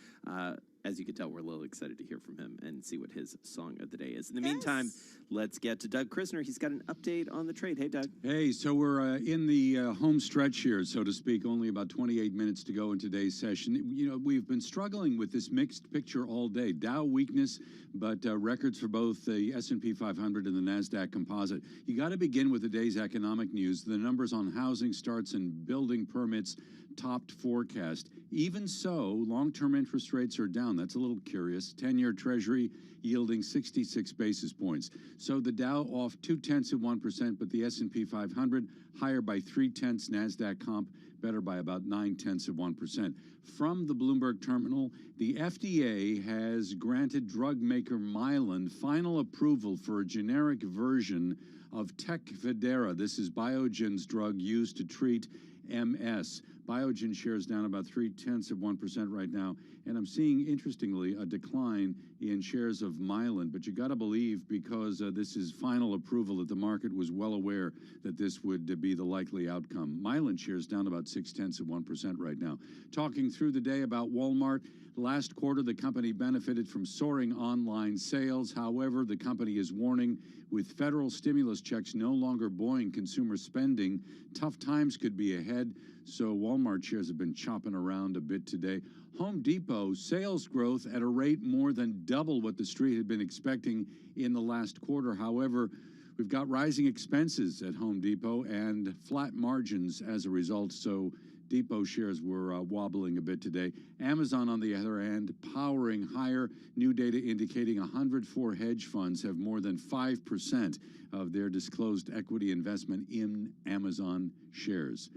As you can tell, we're a little excited to hear from him and see what his song of the day is. In the meantime, let's get to Doug Krisner. He's got an update on the trade. Hey, Doug. Hey, so we're in the home stretch here, so to speak. Only about 28 minutes to go in today's session. You know, we've been struggling with this mixed picture all day. Dow weakness, but records for both the S&P 500 and the NASDAQ composite. You got to begin with the day's economic news. The numbers on housing starts and building permits topped forecast. Even so, long-term interest rates are down. That's a little curious. 10-year Treasury yielding 66 basis points. So the Dow off 0.2%, but the S&P 500 higher by 0.3. NASDAQ comp better by about 0.9%. From the Bloomberg terminal, the FDA has granted drug maker Mylan final approval for a generic version of Tecfidera. This is Biogen's drug used to treat MS. Biogen shares down about 0.3% right now, and I'm seeing, interestingly, a decline in shares of Mylan. But you got to believe, because this is final approval, that the market was well aware that this would be the likely outcome. Mylan shares down about 0.6% right now. Talking through the day about Walmart. Last quarter, the company benefited from soaring online sales. However, the company is warning, with federal stimulus checks no longer buoying consumer spending, tough times could be ahead. So Walmart shares have been chopping around a bit today. Home Depot sales growth at a rate more than double what the street had been expecting in the last quarter. However, we've got rising expenses at Home Depot and flat margins as a result. So Depot shares were wobbling a bit today. Amazon, on the other hand, powering higher. New data indicating 104 hedge funds have more than 5% of their disclosed equity investment in Amazon shares.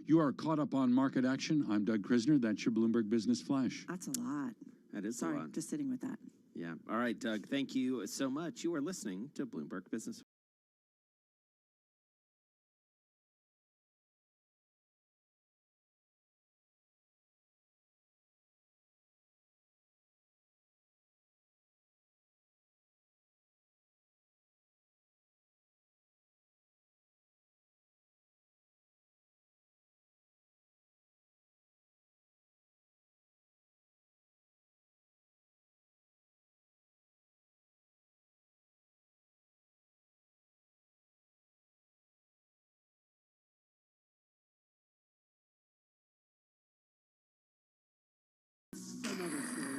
You are caught up on market action. I'm Doug Krisner. That's your Bloomberg Business Flash. That's a lot. That is Sorry, a lot. just sitting with that. Yeah. All right, Doug. Thank you so much. You are listening to Bloomberg Business.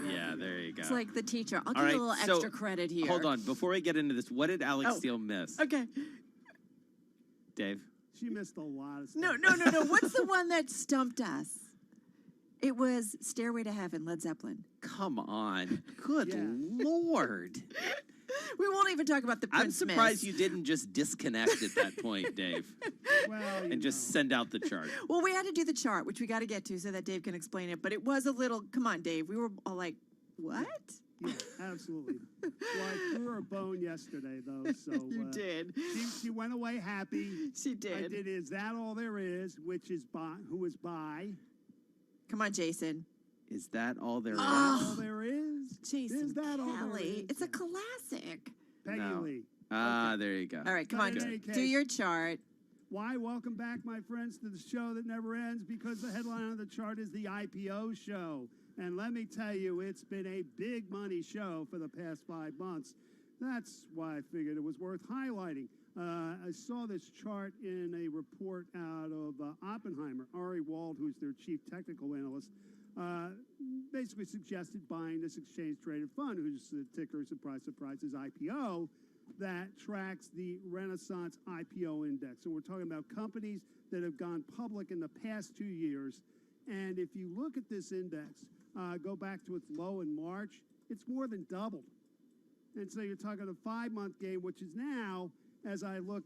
Yeah, there you go. It's like the teacher. I'll All give right, you a little so, extra credit here. Hold on. Before we get into this, what did Alex Oh, Steele miss? Okay. Dave? She missed a lot of stuff. No. What's the one that stumped us? It was Stairway to Heaven, Led Zeppelin. Come on. Good Lord. We won't even talk about the I'm Prince surprised miss. you didn't just disconnect at that point, Dave. And just send out the chart. Well, we had to do the chart, which we got to get to so that Dave can explain it. But it was a little, come on, Dave. We were all like, what? Yeah, absolutely. Well, I threw her a bone yesterday, though. So You did. She went away happy. She did. I did. Is that all there is? Which is by who is by? Come on, Jason. Is that all there is? All there is. Jason Is that all there Kelly. is? It's a classic. Peggy No. Lee. There you go. All right, come But on. in any Do case- your chart. Why? Welcome back, my friends, to the show that never ends, because the headline on the chart is the IPO show. And let me tell you, it's been a big money show for the past 5 months. That's why I figured it was worth highlighting. I saw this chart in a report out of Oppenheimer. Ari Wald, who's their chief technical analyst, basically suggested buying this exchange-traded fund, whose ticker, surprise, surprise, is IPO, that tracks the Renaissance IPO index. So we're talking about companies that have gone public in the past 2 years. And if you look at this index, go back to its low in March, it's more than doubled. And so you're talking a 5-month gain, which is now, as I look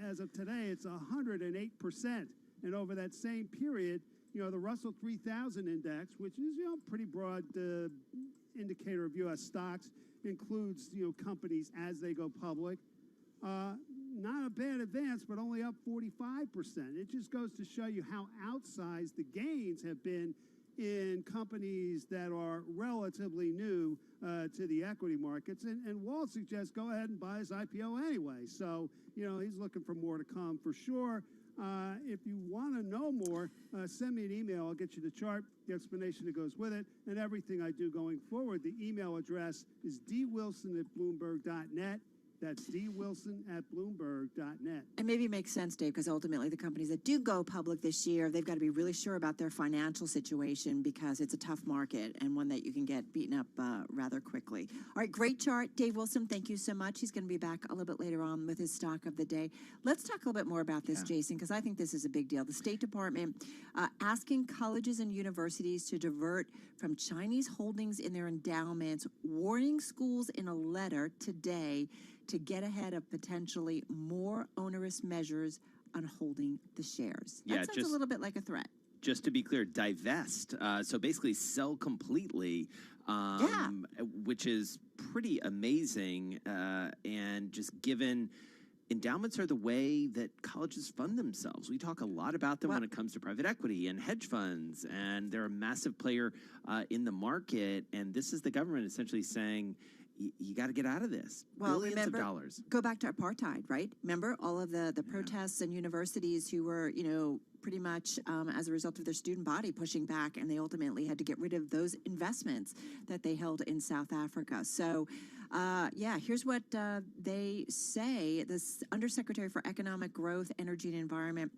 as of today, it's 108%. And over that same period, the Russell 3000 index, which is, pretty broad indicator of U.S. stocks, includes, companies as they go public. not a bad advance, but only up 45%. It just goes to show you how outsized the gains have been in companies that are relatively new to the equity markets. And Walt suggests go ahead and buy his IPO anyway. So, he's looking for more to come for sure. If you want to know more, send me an email. I'll get you the chart, the explanation that goes with it, and everything I do going forward. The email address is dwilson@bloomberg.net. That's dwilson@bloomberg.net. And maybe it makes sense, Dave, because ultimately the companies that do go public this year, they've got to be really sure about their financial situation because it's a tough market and one that you can get beaten up rather quickly. All right, great chart. Dave Wilson, thank you so much. He's going to be back a little bit later on with his stock of the day. Let's talk a little bit more about this, Jason, because I think this is a big deal. The State Department asking colleges and universities to divert from Chinese holdings in their endowments, warning schools in a letter today to get ahead of potentially more onerous measures on holding the shares. That sounds a little bit like a threat. Just to be clear, divest. So basically sell completely, which is pretty amazing. And just given endowments are the way that colleges fund themselves. We talk a lot about them when it comes to private equity and hedge funds, and they're a massive player in the market. And this is the government essentially saying, you got to get out of this. Well, Billions remember, of dollars. go back to apartheid, right? Remember all of the protests and universities who were, pretty much as a result of their student body pushing back, and they ultimately had to get rid of those investments that they held in South Africa. So, here's what they say. This Undersecretary for Economic Growth, Energy and Environment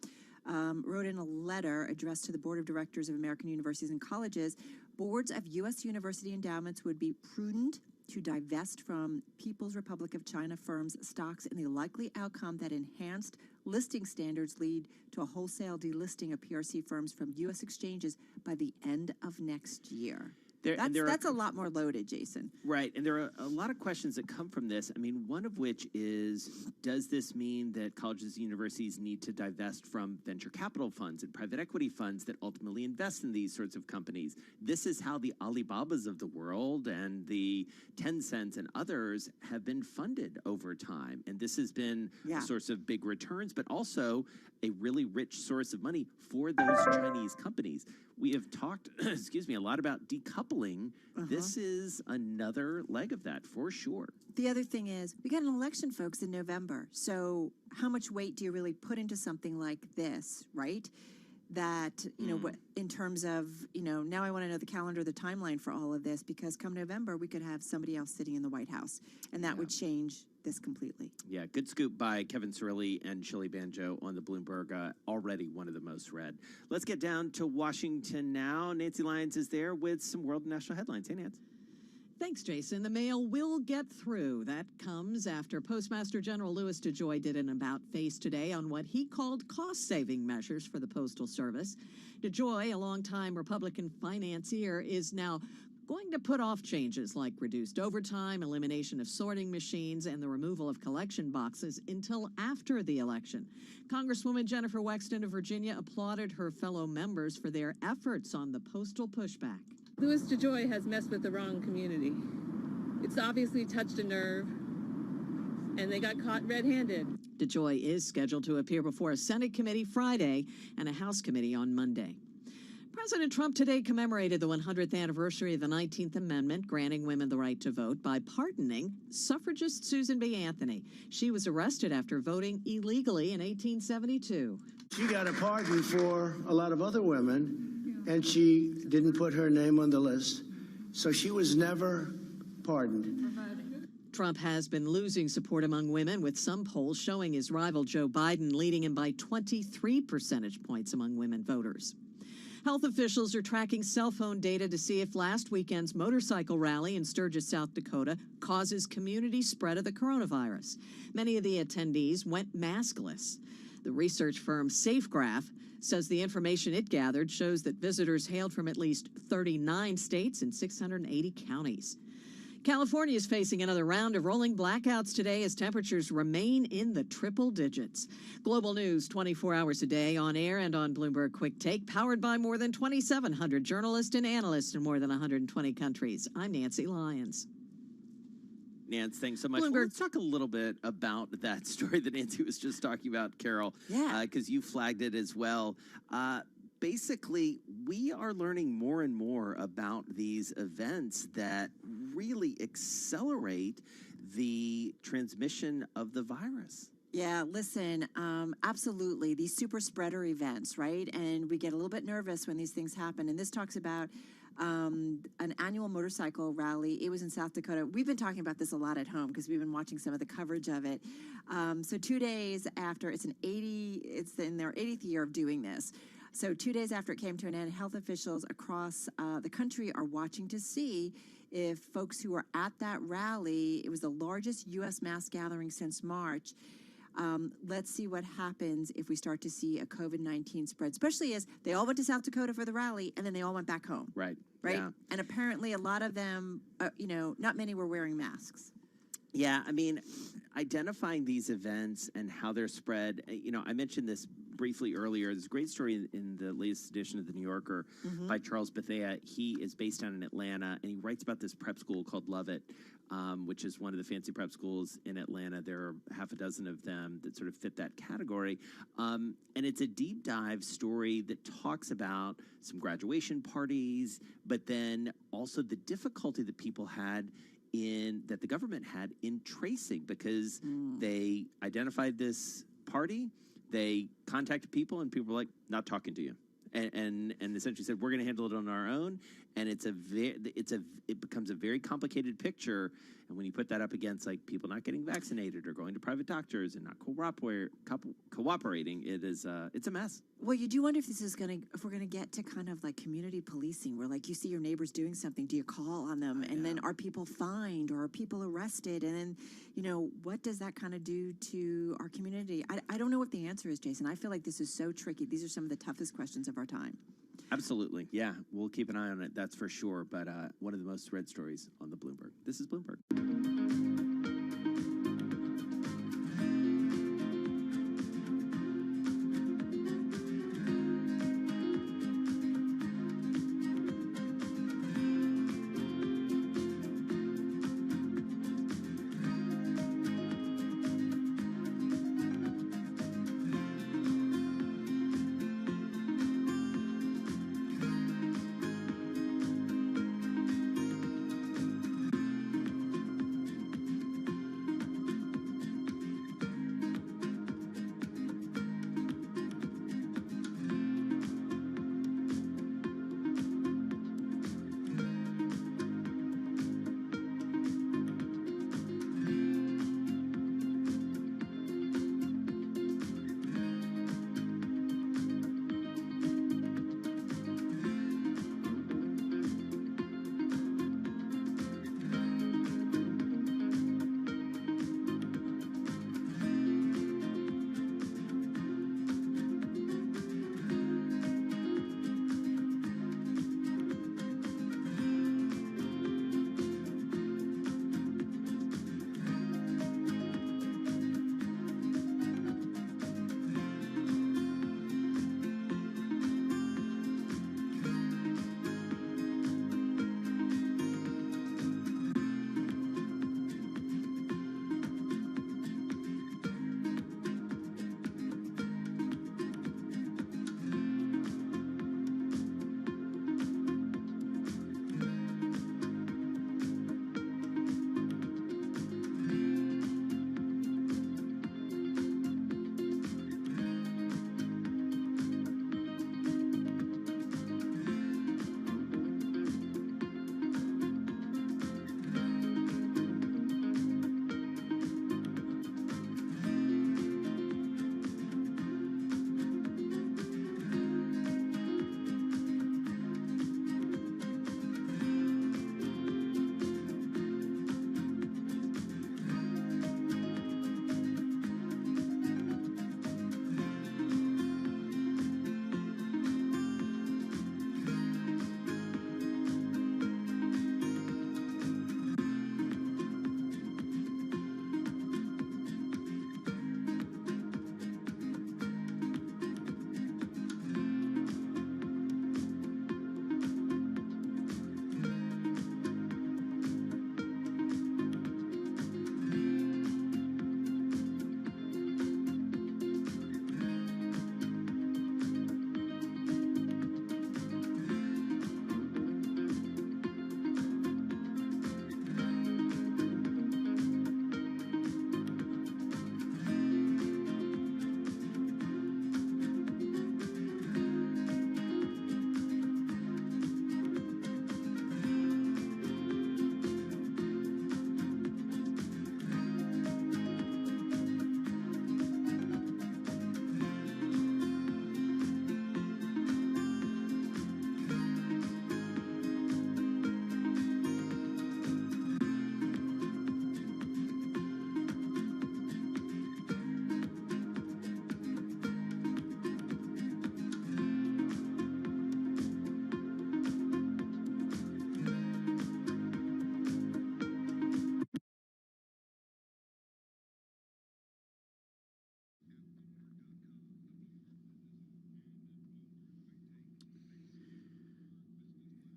wrote in a letter addressed to the Board of Directors of American Universities and Colleges. Boards of U.S. university endowments would be prudent to divest from People's Republic of China firms' stocks in the likely outcome that enhanced listing standards lead to a wholesale delisting of PRC firms from U.S. exchanges by the end of next year. That's a lot more loaded, Jason. Right, and there are a lot of questions that come from this. I mean, one of which is, does this mean that colleges and universities need to divest from venture capital funds and private equity funds that ultimately invest in these sorts of companies? This is how the Alibabas of the world and the Tencents and others have been funded over time. And this has been a source of big returns, but also a really rich source of money for those Chinese companies. We have talked, a lot about decoupling. This is another leg of that, for sure. The other thing is, we got an election, folks, in November. So how much weight do you really put into something like this, right? That, what in terms of, now I want to know the calendar, the timeline for all of this, because come November, we could have somebody else sitting in the White House, and that would change this completely. Yeah, good scoop by Kevin Cirilli and Shilly Banjo on the Bloomberg, already one of the most read. Let's get down to Washington now. Nancy Lyons is there with some world and national headlines. Hey, Nancy. Thanks, Jason. The mail will get through. That comes after Postmaster General Louis DeJoy did an about-face today on what he called cost-saving measures for the Postal Service. DeJoy, a longtime Republican financier, is now going to put off changes like reduced overtime, elimination of sorting machines, and the removal of collection boxes until after the election. Congresswoman Jennifer Wexton of Virginia applauded her fellow members for their efforts on the postal pushback. Louis DeJoy has messed with the wrong community. It's obviously touched a nerve, and they got caught red-handed. DeJoy is scheduled to appear before a Senate committee Friday and a House committee on Monday. President Trump today commemorated the 100th anniversary of the 19th Amendment, granting women the right to vote, by pardoning suffragist Susan B. Anthony. She was arrested after voting illegally in 1872. She got a pardon for a lot of other women, and she didn't put her name on the list, so she was never pardoned. Trump has been losing support among women, with some polls showing his rival Joe Biden leading him by 23 percentage points among women voters. Health officials are tracking cell phone data to see if last weekend's motorcycle rally in Sturgis, South Dakota, causes community spread of the coronavirus. Many of the attendees went maskless. The research firm SafeGraph says the information it gathered shows that visitors hailed from at least 39 states and 680 counties. California is facing another round of rolling blackouts today as temperatures remain in the triple digits. Global news 24 hours a day on air and on Bloomberg Quick Take, powered by more than 2,700 journalists and analysts in more than 120 countries. I'm Nancy Lyons. Nance. Thanks so much. Bloomberg. Well, let's talk a little bit about that story that Nancy was just talking about, Carol. Yeah. Because you flagged it as well. Basically, we are learning more and more about these events that really accelerate the transmission of the virus. Yeah, listen, absolutely. These super spreader events, right? And we get a little bit nervous when these things happen. And this talks about an annual motorcycle rally. It was in South Dakota. We've been talking about this a lot at home because we've been watching some of the coverage of it. So 2 days after, it's in their 80th year of doing this. So 2 days after it came to an end, health officials across the country are watching to see if folks who were at that rally, it was the largest U.S. mass gathering since March. Let's see what happens if we start to see a COVID-19 spread, especially as they all went to South Dakota for the rally and then they all went back home. Right. Right. Yeah. And apparently a lot of them, not many were wearing masks. Yeah, I mean, identifying these events and how they're spread, I mentioned this briefly earlier. There's a great story in the latest edition of The New Yorker by Charles Bethea. He is based down in Atlanta, and he writes about this prep school called Lovett, which is one of the fancy prep schools in Atlanta. There are half a dozen of them that sort of fit that category. And it's a deep dive story that talks about some graduation parties, but then also the difficulty that people had that the government had in tracing, because they identified this party, they contacted people, and people were like, not talking to you, and essentially said, we're going to handle it on our own. And it becomes a very complicated picture. And when you put that up against like people not getting vaccinated or going to private doctors and not cooperating, it's a mess. Well, you do wonder if we're gonna get to kind of like community policing, where like you see your neighbors doing something, do you call on them, and then are people fined or are people arrested, and then what does that kind of do to our community? I don't know what the answer is, Jason. I feel like this is so tricky. These are some of the toughest questions of our time. Absolutely, yeah. We'll keep an eye on it, that's for sure. But one of the most read stories on the Bloomberg. This is Bloomberg.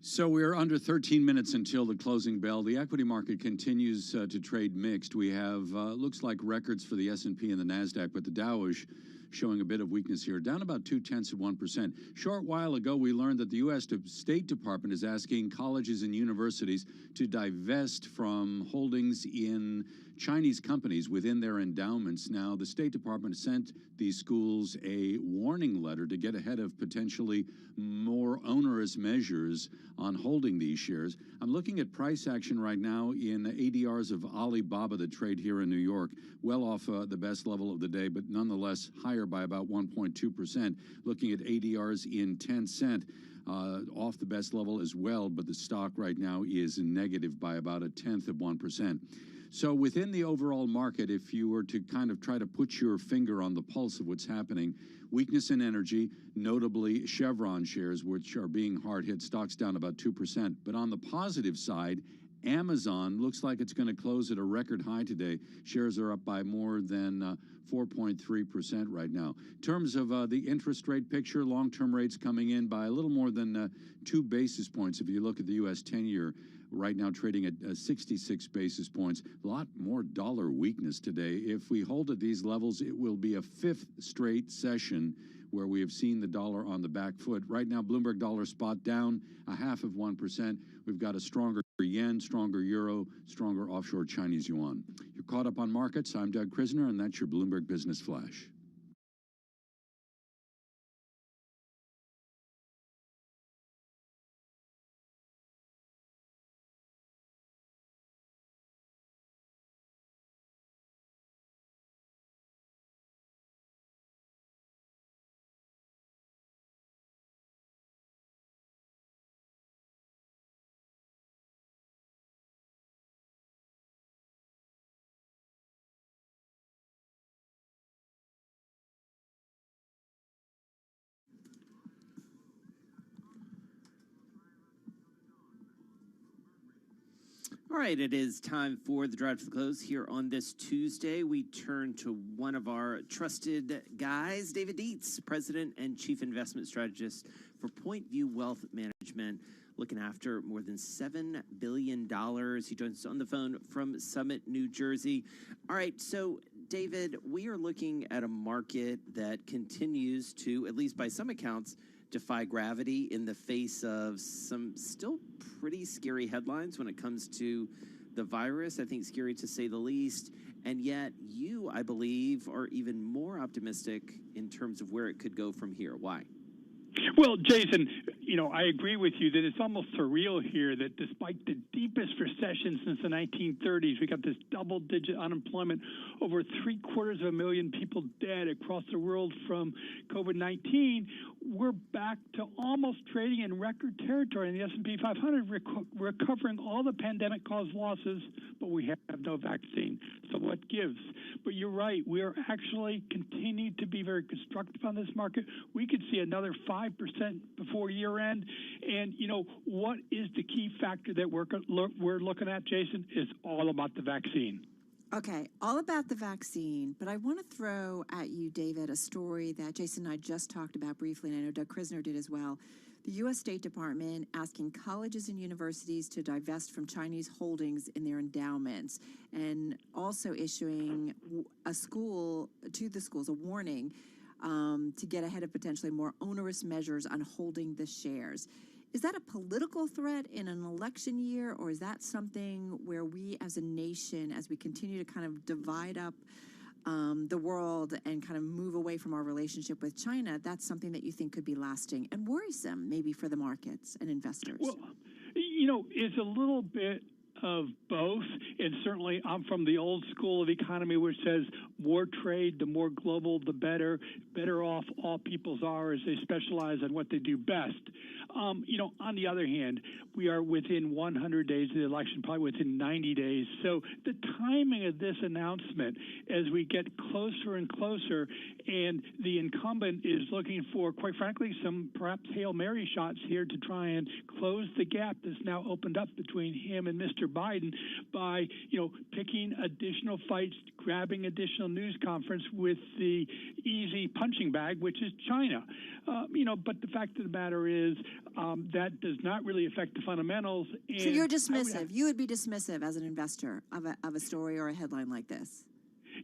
So we're under 13 minutes until the closing bell. The equity market continues to trade mixed. We have looks like records for the S&P and the Nasdaq, but the Dow is showing a bit of weakness here, down about 0.2%. Short while ago, we learned that the U.S. State Department is asking colleges and universities to divest from holdings in Chinese companies within their endowments. Now, the State Department sent these schools a warning letter to get ahead of potentially more onerous measures on holding these shares. I'm looking at price action right now in ADRs of Alibaba that trade here in New York, well off the best level of the day, but nonetheless higher by about 1.2%. Looking at ADRs in Tencent, off the best level as well, but the stock right now is negative by about 0.1%. So within the overall market, if you were to kind of try to put your finger on the pulse of what's happening, weakness in energy, notably Chevron shares, which are being hard hit, stocks down about 2%. But on the positive side, Amazon looks like it's going to close at a record high today. Shares are up by more than 4.3% right now. In terms of the interest rate picture, long-term rates coming in by a little more than 2 basis points. If you look at the U.S. 10-year, right now trading at 66 basis points. A lot more dollar weakness today. If we hold at these levels, it will be a 5th straight session where we have seen the dollar on the back foot. Right now, Bloomberg dollar spot down 0.5%. We've got a stronger yen, stronger euro, stronger offshore Chinese yuan. You're caught up on markets. I'm Doug Krisner, and that's your Bloomberg Business Flash. All right, it is time for the drive to the close. Here on this Tuesday, we turn to one of our trusted guys, David Dietz, President and Chief Investment Strategist for Point View Wealth Management, looking after more than $7 billion. He joins us on the phone from Summit, New Jersey. All right, so David, we are looking at a market that continues to, at least by some accounts, defy gravity in the face of some still pretty scary headlines when it comes to the virus. I think scary to say the least. And yet you, I believe, are even more optimistic in terms of where it could go from here. Why? Well, Jason, I agree with you that it's almost surreal here that despite the deepest recession since the 1930s, we got this double-digit unemployment, over 750,000 people dead across the world from COVID-19. We're back to almost trading in record territory in the S&P 500, recovering all the pandemic-caused losses, but we have no vaccine. So what gives? But you're right. We are actually continuing to be very constructive on this market. We could see another 5% before year end. And, what is the key factor that we're looking at, Jason? Is all about the vaccine. Okay, all about the vaccine, but I want to throw at you, David, a story that Jason and I just talked about briefly, and I know Doug Krisner did as well. The U.S. State Department asking colleges and universities to divest from Chinese holdings in their endowments, and also issuing a warning to get ahead of potentially more onerous measures on holding the shares. Is that a political threat in an election year, or is that something where we as a nation, as we continue to kind of divide up the world and kind of move away from our relationship with China, that's something that you think could be lasting and worrisome maybe for the markets and investors? Well, it's a little bit of both, and certainly I'm from the old school of economy, which says more trade, the more global, the better off all peoples are as they specialize in what they do best. On the other hand, we are within 100 days of the election, probably within 90 days. So the timing of this announcement, as we get closer and closer, and the incumbent is looking for, quite frankly, some perhaps Hail Mary shots here to try and close the gap that's now opened up between him and Mr. Biden by, picking additional fights, grabbing additional news conference with the easy punching bag, which is China. But the fact of the matter is that does not really affect the fundamentals. And so you're dismissive. You would be dismissive as an investor of a story or a headline like this.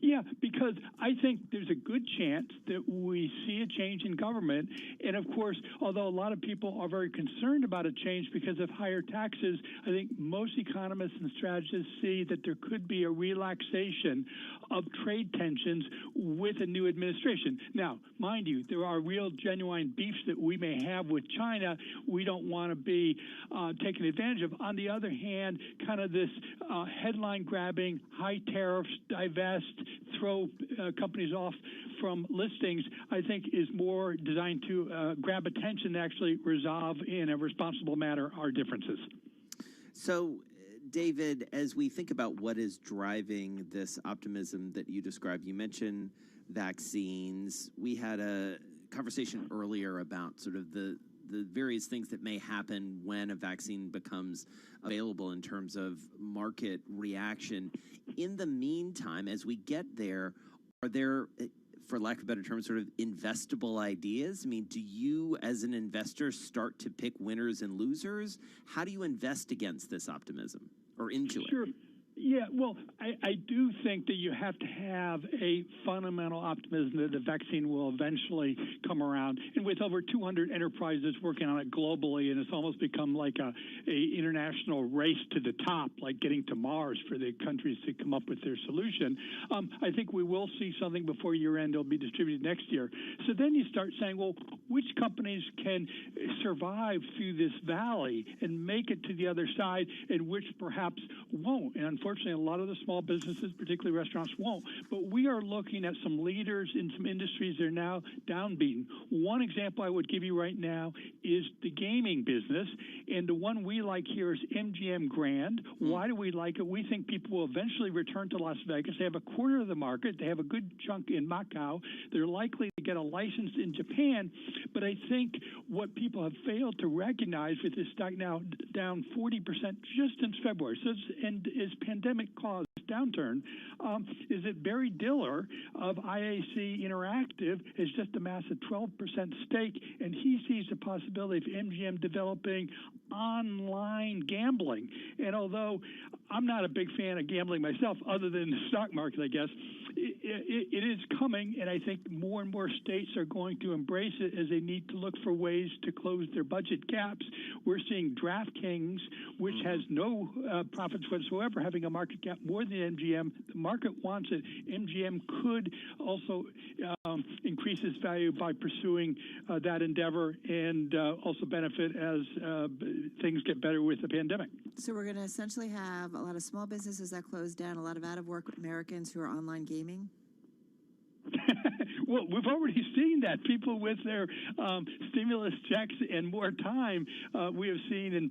Yeah, because I think there's a good chance that we see a change in government. And of course, although a lot of people are very concerned about a change because of higher taxes, I think most economists and strategists see that there could be a relaxation of trade tensions with a new administration. Now, mind you, there are real genuine beefs that we may have with China we don't want to be taken advantage of. On the other hand, kind of this headline grabbing, high tariffs, divest, throw companies off from listings, I think is more designed to grab attention and actually resolve in a responsible manner our differences. So, David, as we think about what is driving this optimism that you described, you mentioned vaccines. We had a conversation earlier about sort of the various things that may happen when a vaccine becomes available in terms of market reaction. In the meantime, as we get there, are there, for lack of a better term, sort of investable ideas? I mean, do you, as an investor, start to pick winners and losers? How do you invest against this optimism or into it? Sure. Yeah, well, I do think that you have to have a fundamental optimism that the vaccine will eventually come around. And with over 200 enterprises working on it globally, and it's almost become like a international race to the top, like getting to Mars for the countries to come up with their solution, I think we will see something before year end. It'll be distributed next year. So then you start saying, well, which companies can survive through this valley and make it to the other side, and which perhaps won't? And unfortunately, a lot of the small businesses, particularly restaurants, won't. But we are looking at some leaders in some industries that are now downbeaten. One example I would give you right now is the gaming business, and the one we like here is MGM Grand. Why do we like it? We think people will eventually return to Las Vegas. They have a quarter of the market. They have a good chunk in Macau. They're likely to get a license in Japan. But I think what people have failed to recognize with this stock now down 40% just since February, so is pandemic-caused downturn, is that Barry Diller of IAC Interactive has just amassed a 12% stake, and he sees the possibility of MGM developing online gambling. And although I'm not a big fan of gambling myself, other than the stock market, I guess, it is coming, and I think more and more states are going to embrace it as they need to look for ways to close their budget gaps. We're seeing DraftKings, which has no profits whatsoever, having a market cap more than MGM. The market wants it. MGM could also increase its value by pursuing that endeavor and also benefit as things get better with the pandemic. So we're going to essentially have a lot of small businesses that close down, a lot of out-of-work Americans who are online gaming. Well, we've already seen that. People with their stimulus checks and more time, we have seen in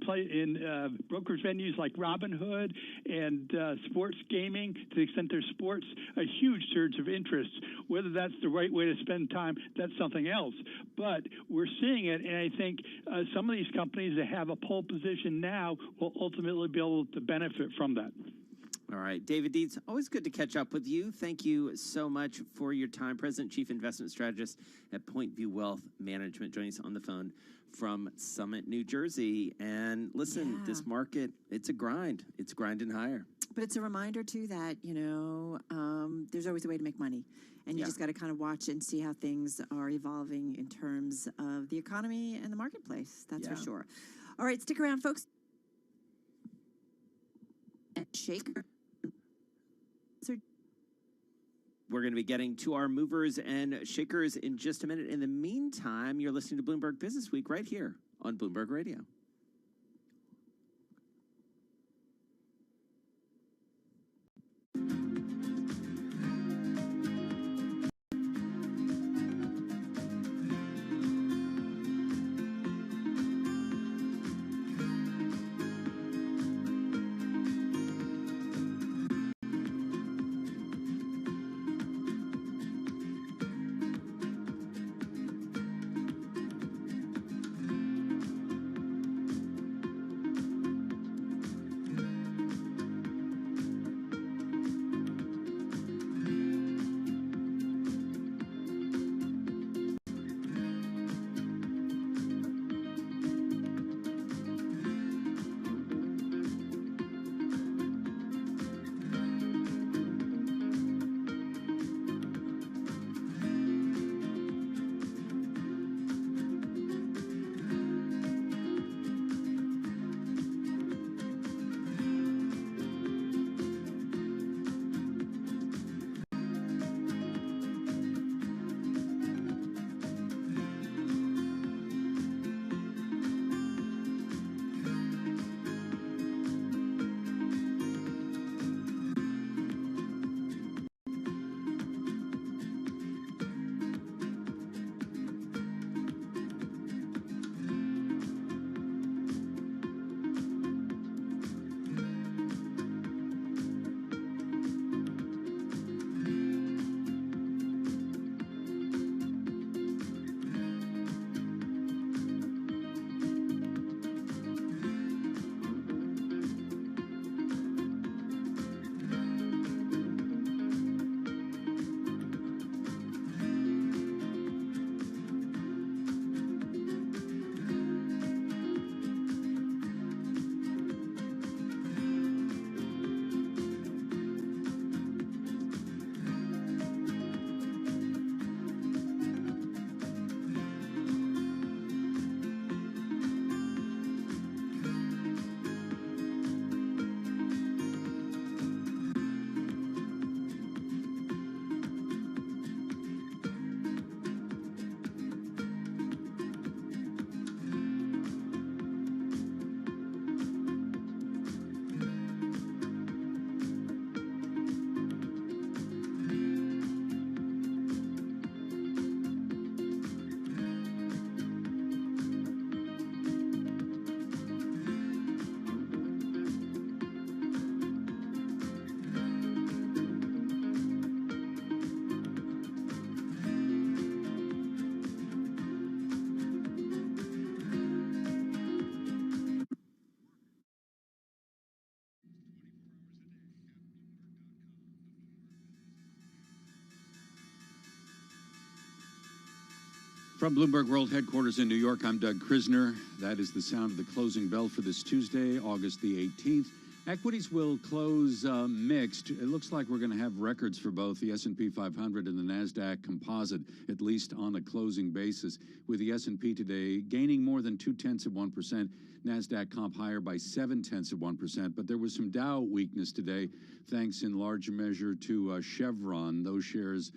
brokerage venues like Robinhood and sports gaming, to the extent there's sports, a huge surge of interest. Whether that's the right way to spend time, that's something else. But we're seeing it, and I think some of these companies that have a pole position now will ultimately be able to benefit from that. All right. David Dietz, always good to catch up with you. Thank you so much for your time. President, Chief Investment Strategist at Point View Wealth Management, joining us on the phone from Summit, New Jersey. And listen, this market, it's a grind. It's grinding higher. But it's a reminder, too, that, there's always a way to make money. And you just got to kind of watch and see how things are evolving in terms of the economy and the marketplace. That's for sure. All right, stick around, folks. Shaker. We're going to be getting to our movers and shakers in just a minute. In the meantime, you're listening to Bloomberg Business Week right here on Bloomberg Radio. From Bloomberg World Headquarters in New York, I'm Doug Krisner. That is the sound of the closing bell for this Tuesday, August the 18th. Equities will close mixed. It looks like we're going to have records for both the S&P 500 and the NASDAQ Composite, at least on a closing basis, with the S&P today gaining more than 0.2%, NASDAQ comp higher by 0.7%. But there was some Dow weakness today, thanks in large measure to Chevron. Those shares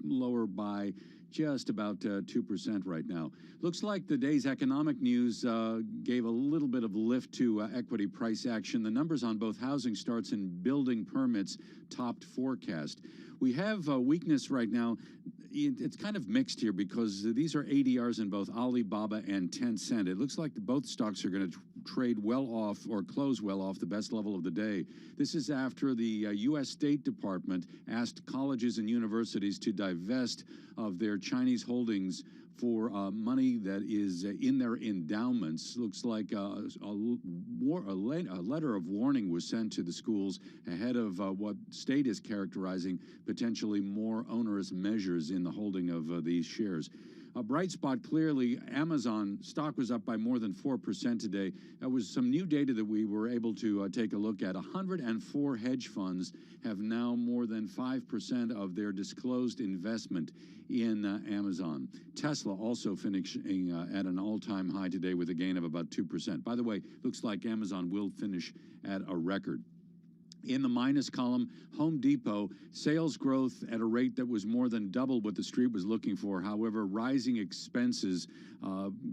lower by just about 2% right now. Looks like the day's economic news gave a little bit of lift to equity price action. The numbers on both housing starts and building permits topped forecast. We have weakness right now. It's kind of mixed here because these are ADRs in both Alibaba and Tencent. It looks like both stocks are going to trade well off or close well off the best level of the day. This is after the U.S. State Department asked colleges and universities to divest of their Chinese holdings for money that is in their endowments. Looks like a letter of warning was sent to the schools ahead of what state is characterizing potentially more onerous measures in the holding of these shares. A bright spot, clearly, Amazon stock was up by more than 4% today. That was some new data that we were able to take a look at. 104 hedge funds have now more than 5% of their disclosed investment in Amazon. Tesla also finishing at an all-time high today with a gain of about 2%. By the way, looks like Amazon will finish at a record. In the minus column, Home Depot, sales growth at a rate that was more than double what the street was looking for. However, rising expenses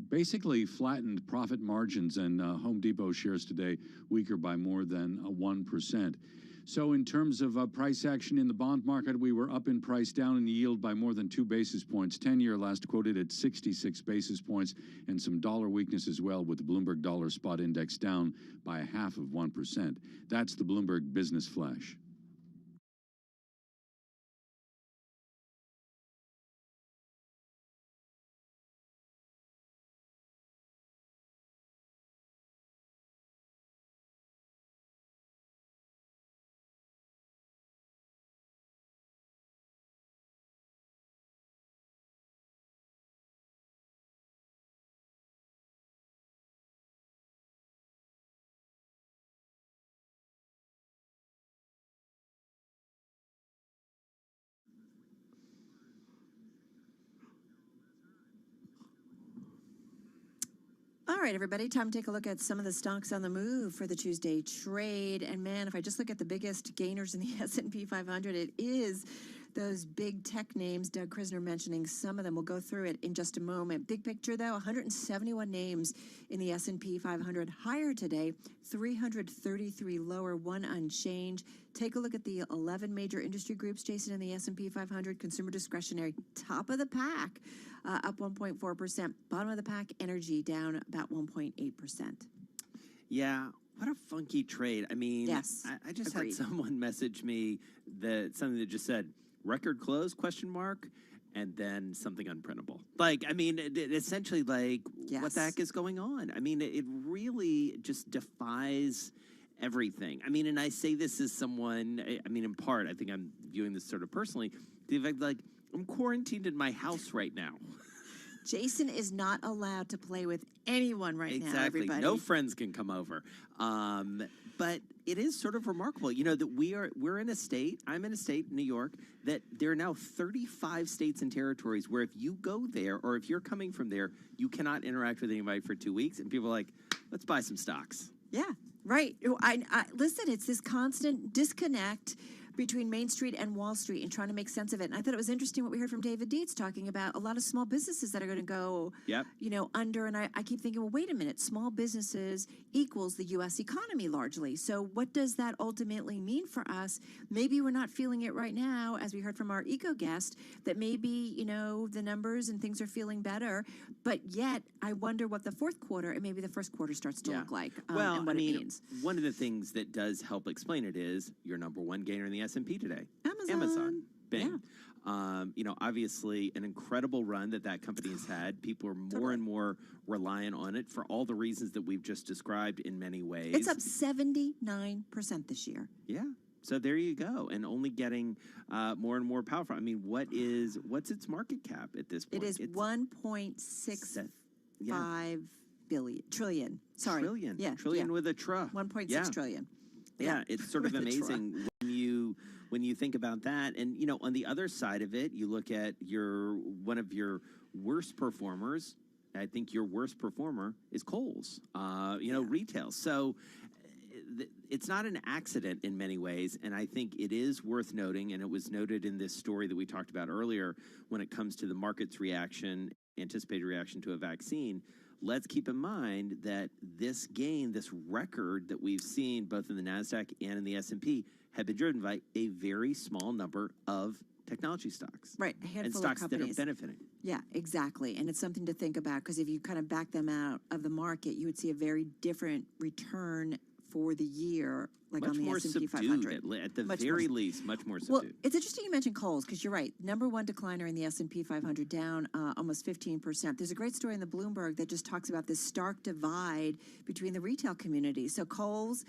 basically flattened profit margins, and Home Depot shares today weaker by more than 1%. So in terms of price action in the bond market, we were up in price, down in yield by more than 2 basis points. 10-year last quoted at 66 basis points, and some dollar weakness as well, with the Bloomberg Dollar Spot Index down by 0.5%. That's the Bloomberg Business Flash. All right, everybody, time to take a look at some of the stocks on the move for the Tuesday trade. And man, if I just look at the biggest gainers in the S&P 500, it is those big tech names. Doug Krisner mentioning some of them. We'll go through it in just a moment. Big picture, though, 171 names in the S&P 500 higher today, 333 lower, 1 unchanged. Take a look at the 11 major industry groups, Jason, in the S&P 500. Consumer discretionary, top of the pack, up 1.4%. Bottom of the pack, energy, down about 1.8%. Yeah, what a funky trade. I mean, yes, I just agreed. had someone message me something that just said, record close, ? And then something unprintable. Like, I mean, essentially, like, what the heck is going on? I mean, it really just defies everything. I mean, and I say this as someone, I mean, in part, I think I'm viewing this sort of personally, the fact, like, I'm quarantined in my house right now. Jason is not allowed to play with anyone right now, everybody. No friends can come over. But it is sort of remarkable, you know, that we're in a state, I'm in a state, New York, that there are now 35 states and territories where if you go there or if you're coming from there, you cannot interact with anybody for 2 weeks. And people are like, let's buy some stocks. Yeah, right. Listen, it's this constant disconnect between Main Street and Wall Street and trying to make sense of it. And I thought it was interesting what we heard from David Dietz talking about a lot of small businesses that are going to go, under. And I keep thinking, well, wait a minute, small businesses equals the U.S. economy largely. So what does that ultimately mean for us? Maybe we're not feeling it right now, as we heard from our eco guest, that maybe, the numbers and things are feeling better. But yet, I wonder what the fourth quarter and maybe the first quarter starts to look like and what it means. One of the things that does help explain it is your number one gainer in the S&P today. Amazon. Bing. Yeah. Obviously an incredible run that company has had. People are more and more reliant on it for all the reasons that we've just described in many ways. It's up 79% this year. Yeah. So there you go, and only getting more and more powerful. I mean, what's its market cap at this point? It is 1.65 trillion. Sorry, trillion with a tr. 1.6 trillion. Yeah, it's sort of With a tr. amazing when you think about that. And on the other side of it, you look at one of your worst performers. I think your worst performer is Kohl's. Retail. So it's not an accident in many ways, and I think it is worth noting, and it was noted in this story that we talked about earlier when it comes to the market's anticipated reaction to a vaccine. Let's keep in mind that this gain, this record that we've seen both in the NASDAQ and in the S&P have been driven by a very small number of technology stocks. Right, a handful and stocks of companies. that are benefiting. Yeah, exactly. And it's something to think about, because if you kind of back them out of the market, you would see a very different return for the year, like Much on the more S&P subdued, 500. at the very least, much more subdued. Well, it's interesting you mentioned Kohl's, because you're right. Number one decliner in the S&P 500, down almost 15%. There's a great story in the Bloomberg that just talks about this stark divide between the retail community. So Kohl's,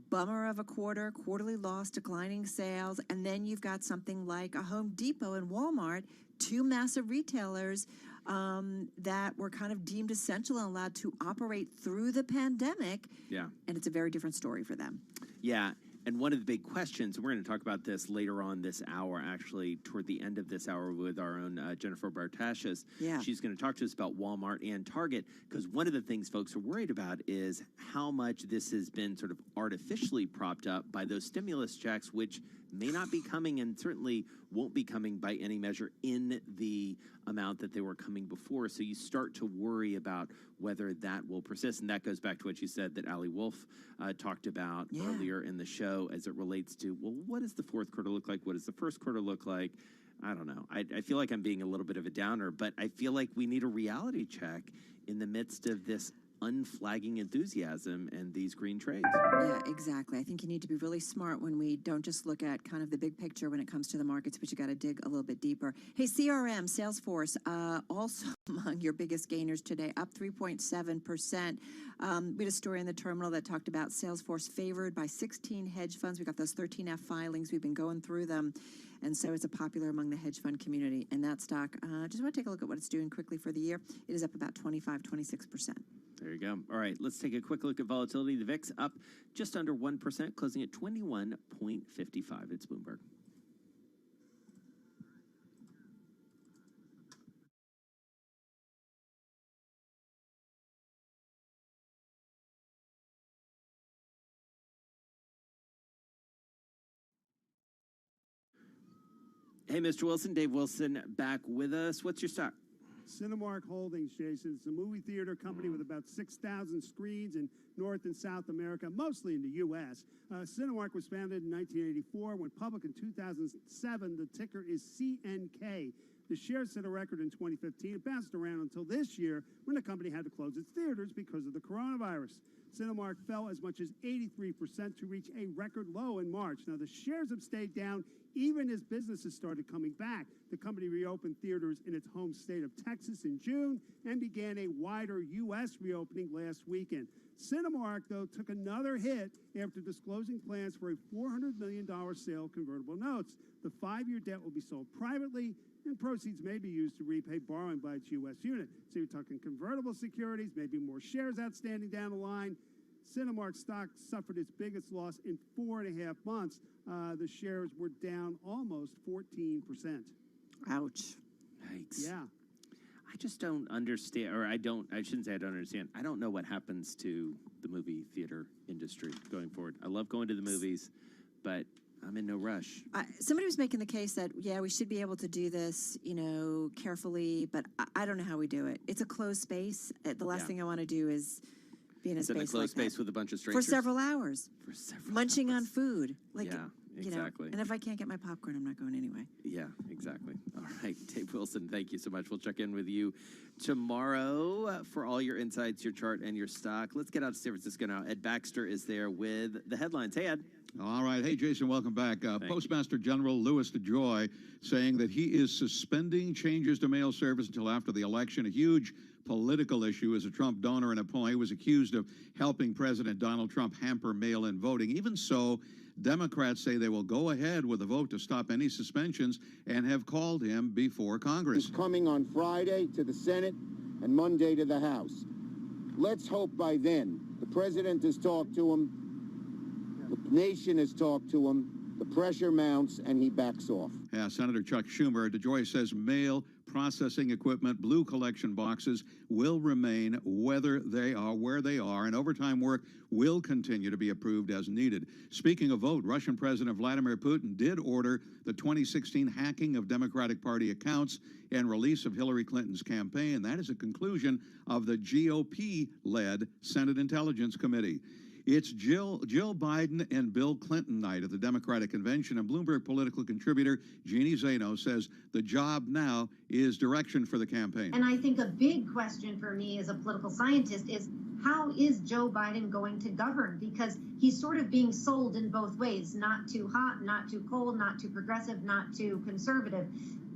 bummer of a quarterly loss, declining sales, and then you've got something like a Home Depot and Walmart, two massive retailers that were kind of deemed essential and allowed to operate through the pandemic. Yeah. And it's a very different story for them. Yeah, and one of the big questions, we're going to talk about this later on this hour, actually, toward the end of this hour with our own Jennifer Bartashis. Yeah. She's going to talk to us about Walmart and Target, because one of the things folks are worried about is how much this has been sort of artificially propped up by those stimulus checks, which may not be coming and certainly won't be coming by any measure in the amount that they were coming before. So you start to worry about whether that will persist. And that goes back to what you said that Ali Wolf talked about earlier in the show as it relates to, well, what does the fourth quarter look like? What does the first quarter look like? I don't know. I feel like I'm being a little bit of a downer, but I feel like we need a reality check in the midst of this unflagging enthusiasm and these green trades. Yeah, exactly. I think you need to be really smart when we don't just look at kind of the big picture when it comes to the markets, but you got to dig a little bit deeper. Hey, CRM, Salesforce, also among your biggest gainers today, up 3.7%. We had a story in the terminal that talked about Salesforce favored by 16 hedge funds. We got those 13F filings. We've been going through them. And so it's a popular among the hedge fund community. And that stock, just want to take a look at what it's doing quickly for the year. It is up about 26%. There you go. All right, let's take a quick look at volatility. The VIX up just under 1%, closing at 21.55. It's Bloomberg. Hey, Mr. Wilson, Dave Wilson back with us. What's your stock? Cinemark Holdings, Jason. It's a movie theater company with about 6,000 screens in North and South America, mostly in the U.S. Cinemark was founded in 1984, went public in 2007. The ticker is CNK. The shares set a record in 2015. It bounced around until this year when the company had to close its theaters because of the coronavirus. Cinemark fell as much as 83% to reach a record low in March. Now, the shares have stayed down even as businesses started coming back. The company reopened theaters in its home state of Texas in June and began a wider U.S. reopening last weekend. Cinemark, though, took another hit after disclosing plans for a $400 million sale of convertible notes. The 5-year debt will be sold privately, and proceeds may be used to repay borrowing by its U.S. unit. So you're talking convertible securities, maybe more shares outstanding down the line. Cinemark stock suffered its biggest loss in 4.5 months. The shares were down almost 14%. Ouch. Yikes. Yeah. I just don't understand, or I shouldn't say I don't understand. I don't know what happens to the movie theater industry going forward. I love going to the movies, but I'm in no rush. Somebody was making the case that, yeah, we should be able to do this, carefully, but I don't know how we do it. It's a closed space. The last thing I want to do is be in a space like that. Closed space with a bunch of strangers? For several hours. Munching on food. Exactly. And if I can't get my popcorn, I'm not going anyway. Yeah, exactly. All right, Dave Wilson, thank you so much. We'll check in with you tomorrow for all your insights, your chart, and your stock. Let's get out to San Francisco now. Ed Baxter is there with the headlines. Hey, Ed. All right. Hey, Jason, welcome back. Postmaster General Louis DeJoy saying that he is suspending changes to mail service until after the election. A huge political issue as a Trump donor and opponent. He was accused of helping President Donald Trump hamper mail-in voting. Even so, Democrats say they will go ahead with a vote to stop any suspensions and have called him before Congress. He's coming on Friday to the Senate and Monday to the House. Let's hope by then the president has talked to him, the nation has talked to him, the pressure mounts, and he backs off. Yeah, Senator Chuck Schumer. DeJoy says mail processing equipment, blue collection boxes will remain where they are, and overtime work will continue to be approved as needed. Speaking of vote, Russian President Vladimir Putin did order the 2016 hacking of Democratic Party accounts and release of Hillary Clinton's campaign. That is a conclusion of the GOP-led Senate Intelligence Committee. It's Jill Biden and Bill Clinton night at the Democratic Convention, and Bloomberg political contributor Jeannie Zaino says the job now is direction for the campaign. And I think a big question for me as a political scientist is, how is Joe Biden going to govern? Because he's sort of being sold in both ways, not too hot, not too cold, not too progressive, not too conservative.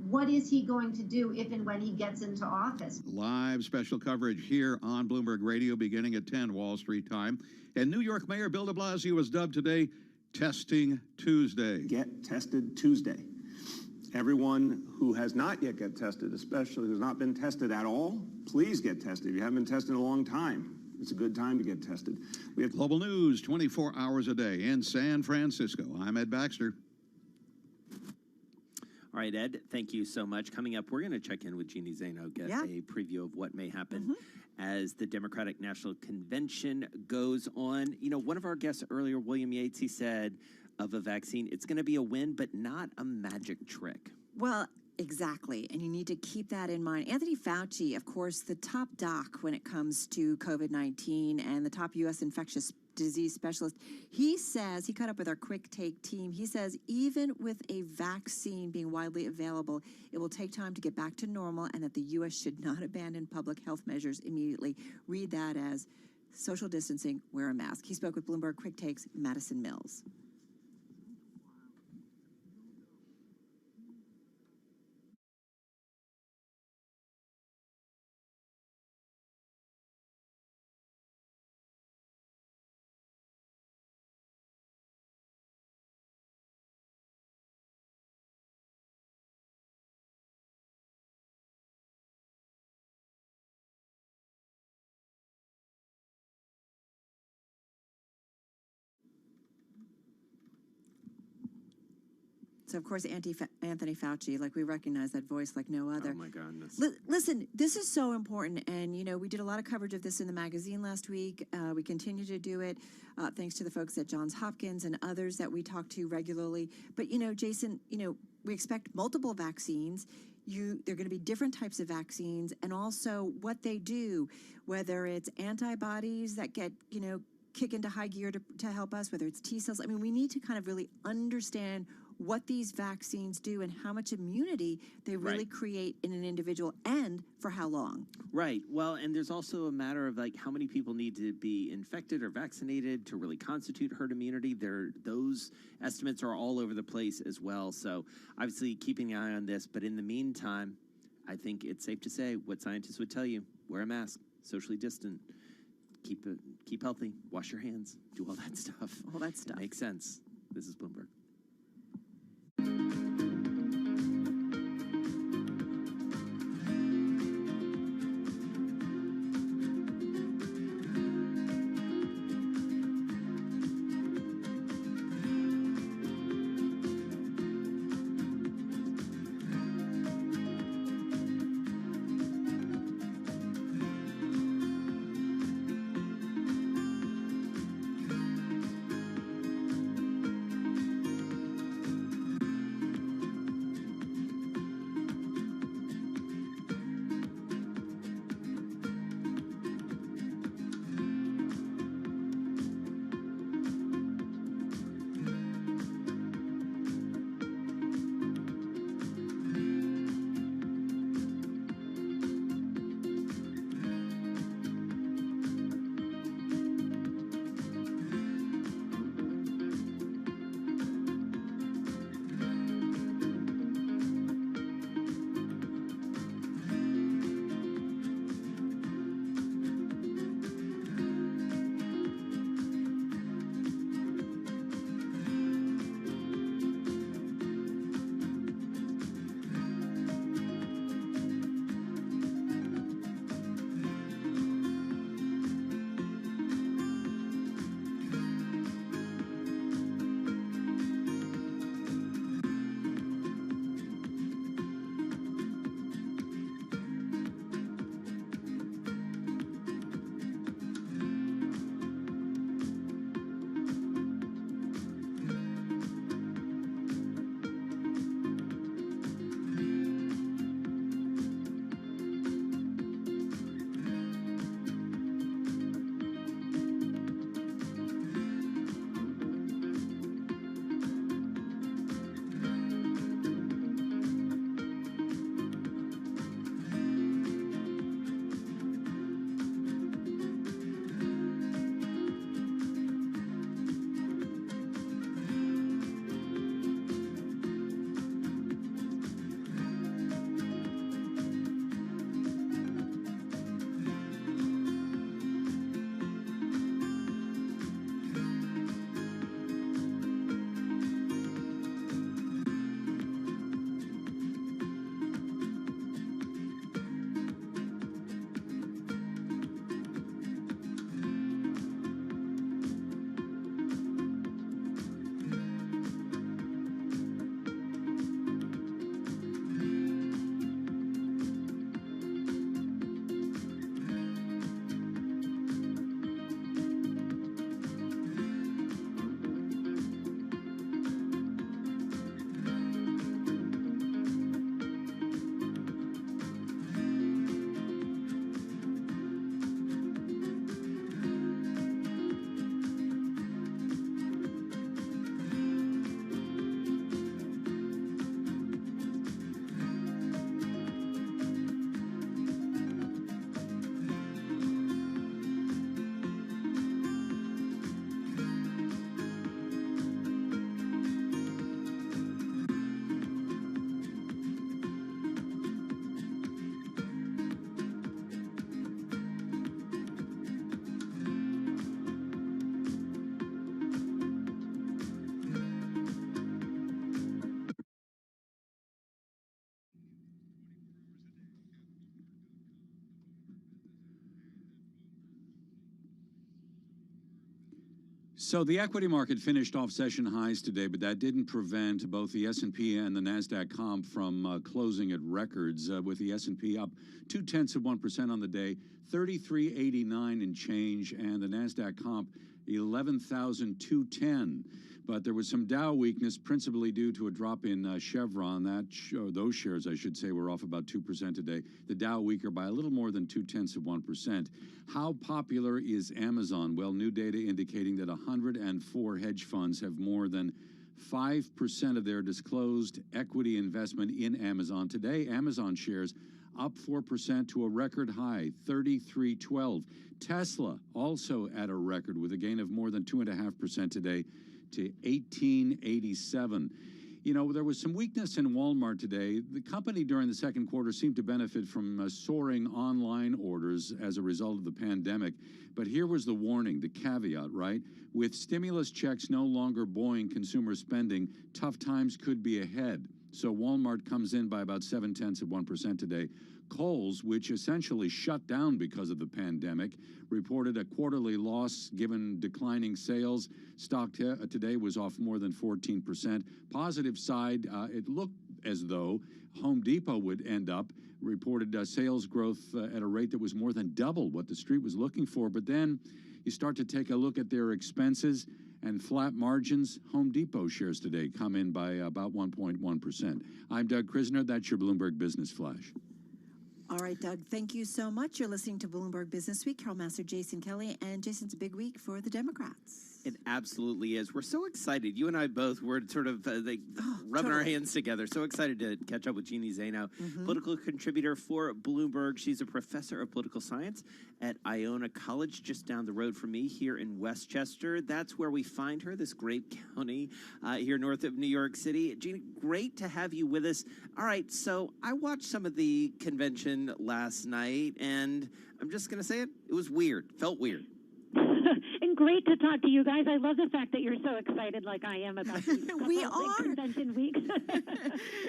What is he going to do if and when he gets into office? Live special coverage here on Bloomberg Radio beginning at 10 Wall Street time. And New York Mayor Bill de Blasio was dubbed today Testing Tuesday. Get tested Tuesday. Everyone who has not yet get tested, especially who's not been tested at all, please get tested. If you haven't been tested in a long time, it's a good time to get tested. We have global news 24 hours a day in San Francisco. I'm Ed Baxter. All right, Ed, thank you so much. Coming up, we're going to check in with Jeannie Zaino, get a preview of what may happen as the Democratic National Convention goes on. You know, one of our guests earlier, William Yates, he said of a vaccine, it's going to be a win, but not a magic trick. Well, exactly. And you need to keep that in mind. Anthony Fauci, of course, the top doc when it comes to COVID-19 and the top U.S. infectious disease specialist, he says, he caught up with our Quick Take team, he says even with a vaccine being widely available, it will take time to get back to normal and that the U.S. should not abandon public health measures immediately. Read that as social distancing, wear a mask. He spoke with Bloomberg Quick Take's Madison Mills. So, of course, Anthony Fauci, like we recognize that voice like no other. Oh, my goodness. Listen, this is so important. And, you know, we did a lot of coverage of this in the magazine last week. We continue to do it thanks to the folks at Johns Hopkins and others that we talk to regularly. But, you know, Jason, you know, we expect multiple vaccines. There are going to be different types of vaccines and also what they do, whether it's antibodies that get, you know, kick into high gear to help us, whether it's T cells. I mean, we need to kind of really understand what these vaccines do and how much immunity they really create in an individual and for how long. Right. Well, and there's also a matter of like how many people need to be infected or vaccinated to really constitute herd immunity. Those estimates are all over the place as well. So obviously keeping an eye on this. But in the meantime, I think it's safe to say what scientists would tell you: wear a mask, socially distant, keep healthy, wash your hands, do all that stuff. All that stuff. It makes sense. This is Bloomberg. So the equity market finished off session highs today, but that didn't prevent both the S&P and the NASDAQ comp from closing at records, with the S&P up 0.2% on the day, 3389 and change, and the NASDAQ comp 11,210. But there was some Dow weakness, principally due to a drop in Chevron. Those shares, I should say, were off about 2% today. The Dow weaker by a little more than 0.2%. How popular is Amazon? Well, new data indicating that 104 hedge funds have more than 5% of their disclosed equity investment in Amazon. Today, Amazon shares up 4% to a record high, 33.12. Tesla also at a record with a gain of more than 2.5% today to 1887. You know, there was some weakness in Walmart today. The company during the second quarter seemed to benefit from soaring online orders as a result of the pandemic. But here was the warning, the caveat, right? With stimulus checks no longer buoying consumer spending, tough times could be ahead. So Walmart comes in by about 0.7% today. Kohl's, which essentially shut down because of the pandemic, reported a quarterly loss given declining sales. Stock today was off more than 14%. Positive side, it looked as though Home Depot would end up, reported sales growth at a rate that was more than double what the street was looking for. But then you start to take a look at their expenses and flat margins. Home Depot shares today come in by about 1.1%. I'm Doug Krisner. That's your Bloomberg Business Flash. All right, Doug, thank you so much. You're listening to Bloomberg Business Week. Carol Master, Jason Kelly, and Jason's a big week for the Democrats. It absolutely is. We're so excited. You and I both were sort of rubbing our hands together. So excited to catch up with Jeannie Zaino, political contributor for Bloomberg. She's a professor of political science at Iona College, just down the road from me here in Westchester. That's where we find her, this great county here north of New York City. Jeannie, great to have you with us. All right, so I watched some of the convention last night, and I'm just going to say it. It was weird. Felt weird. And great to talk to you guys. I love the fact that you're so excited like I am about these We are. convention weeks.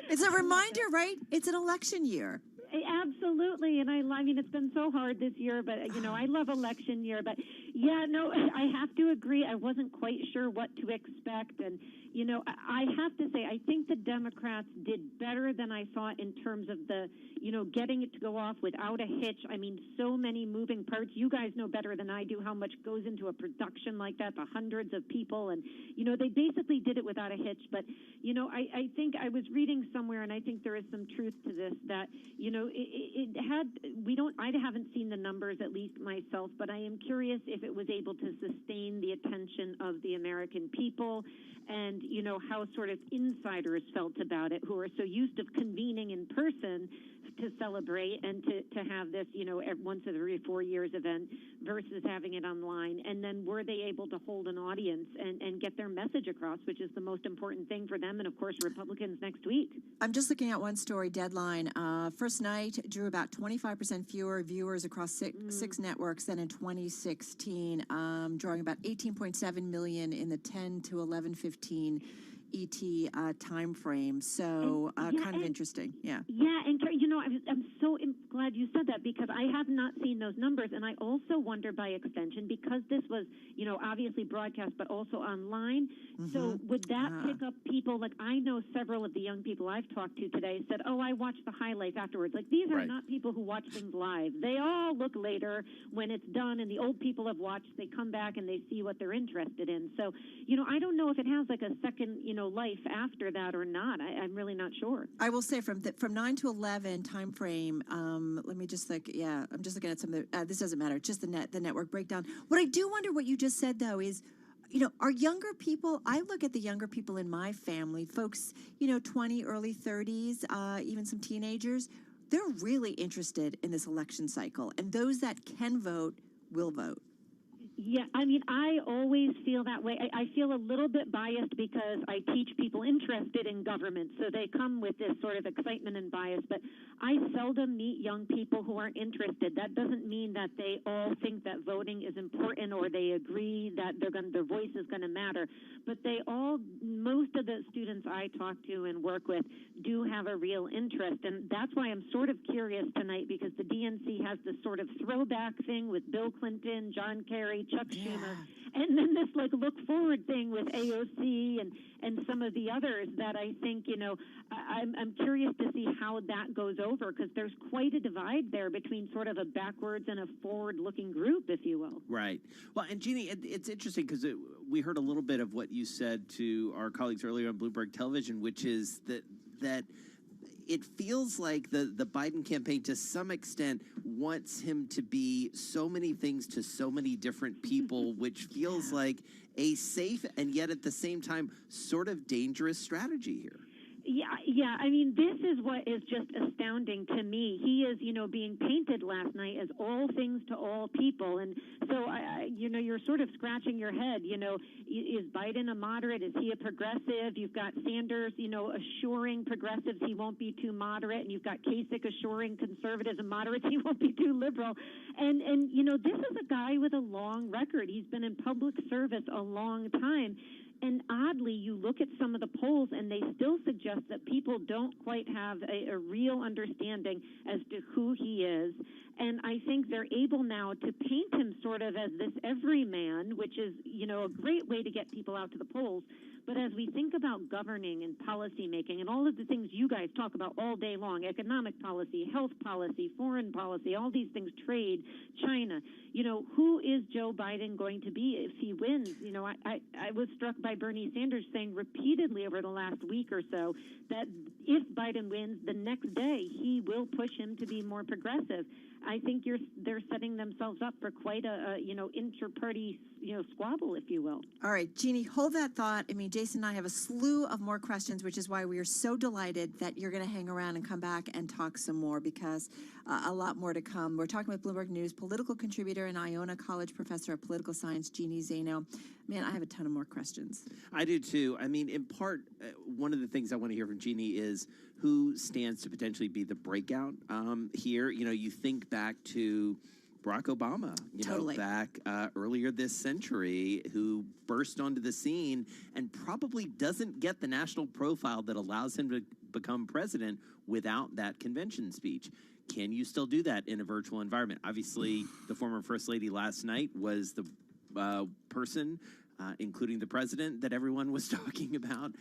It's a reminder, right? It's an election year. Absolutely, and I mean, it's been so hard this year, but, you know, I love election year. But, yeah, no, I have to agree. I wasn't quite sure what to expect. And, you know, I have to say, I think the Democrats did better than I thought in terms of the, you know, getting it to go off without a hitch. I mean, so many moving parts. You guys know better than I do how much goes into a production like that, the hundreds of people. And, you know, they basically did it without a hitch. But, you know, I think I was reading somewhere, and I think there is some truth to this, that, you know, I haven't seen the numbers, at least myself, but I am curious if it was able to sustain the attention of the American people, and, you know, how sort of insiders felt about it, who are so used to convening in person to celebrate and to have this, you know, once every 4 years event versus having it online. And then were they able to hold an audience and get their message across, which is the most important thing for them, and, of course, Republicans next week. I'm just looking at one story, Deadline. First night drew about 25% fewer viewers across six networks than in 2016, drawing about 18.7 million in the 10 to 11:15 ET time frame. So kind of interesting. Yeah. Yeah, and you know, I'm so glad you said that, because I have not seen those numbers, and I also wonder by extension, because this was, you know, obviously broadcast but also online. So would that pick up people? Like, I know several of the young people I've talked to today said, "Oh, I watched the highlights afterwards." Like, these are not people who watch things live. They all look later when it's done, and the old people have watched. They come back and they see what they're interested in. So, you know, I don't know if it has like a second, you know, life after that or not. I'm really not sure. I will say from 9 to 11 time frame. Let me just I'm just looking at some of the. This doesn't matter. Just the network breakdown. What I do wonder, what you just said though, is, you know, our younger people, I look at the younger people in my family, folks, you know, 20, early 30s, even some teenagers, they're really interested in this election cycle. And those that can vote will vote. Yeah, I mean, I always feel that way. I feel a little bit biased because I teach people interested in government, so they come with this sort of excitement and bias, but I seldom meet young people who aren't interested. That doesn't mean that they all think that voting is important or they agree that their voice is going to matter, but most of the students I talk to and work with do have a real interest, and that's why I'm sort of curious tonight, because the DNC has this sort of throwback thing with Bill Clinton, John Kerry, Chuck Schumer, and then this like look forward thing with AOC and some of the others that I think, I'm curious to see how that goes over, because there's quite a divide there between sort of a backwards and a forward-looking group, if you will. Right. Well, and Jeannie, it's interesting because we heard a little bit of what you said to our colleagues earlier on Bloomberg Television, which is that it feels like the Biden campaign, to some extent, wants him to be so many things to so many different people, which feels like a safe and yet at the same time sort of dangerous strategy here. Yeah. I mean, this is what is just astounding to me. He is, being painted last night as all things to all people. And so, you're sort of scratching your head, is Biden a moderate? Is he a progressive? You've got Sanders, assuring progressives he won't be too moderate. And you've got Kasich assuring conservatives and moderates he won't be too liberal. And this is a guy with a long record. He's been in public service a long time. And oddly, you look at some of the polls, and they still suggest that people don't quite have a real understanding as to who he is. And I think they're able now to paint him sort of as this everyman, which is, a great way to get people out to the polls. But as we think about governing and policy making and all of the things you guys talk about all day long, economic policy, health policy, foreign policy, all these things, trade, China, who is Joe Biden going to be if he wins? I was struck by Bernie Sanders saying repeatedly over the last week or so that if Biden wins, the next day he will push him to be more progressive. I think they're setting themselves up for quite a inter-party squabble, if you will. All right, Jeannie, hold that thought. I mean, Jason and I have a slew of more questions, which is why we are so delighted that you're going to hang around and come back and talk some more, because a lot more to come. We're talking with Bloomberg News political contributor and Iona College professor of political science, Jeannie Zaino. Man, I have a ton of more questions. I do too. I mean, in part, one of the things I want to hear from Jeannie is who stands to potentially be the breakout here. You think back to Barack Obama, back earlier this century, who burst onto the scene and probably doesn't get the national profile that allows him to become president without that convention speech. Can you still do that in a virtual environment? Obviously, the former First Lady last night was the person, including the president, that everyone was talking about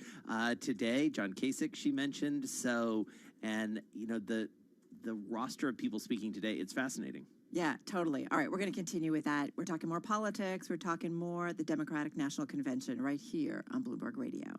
today. John Kasich, she mentioned. So, and, the roster of people speaking today, it's fascinating. Yeah, totally. All right, we're going to continue with that. We're talking more politics. We're talking more the Democratic National Convention right here on Bloomberg Radio.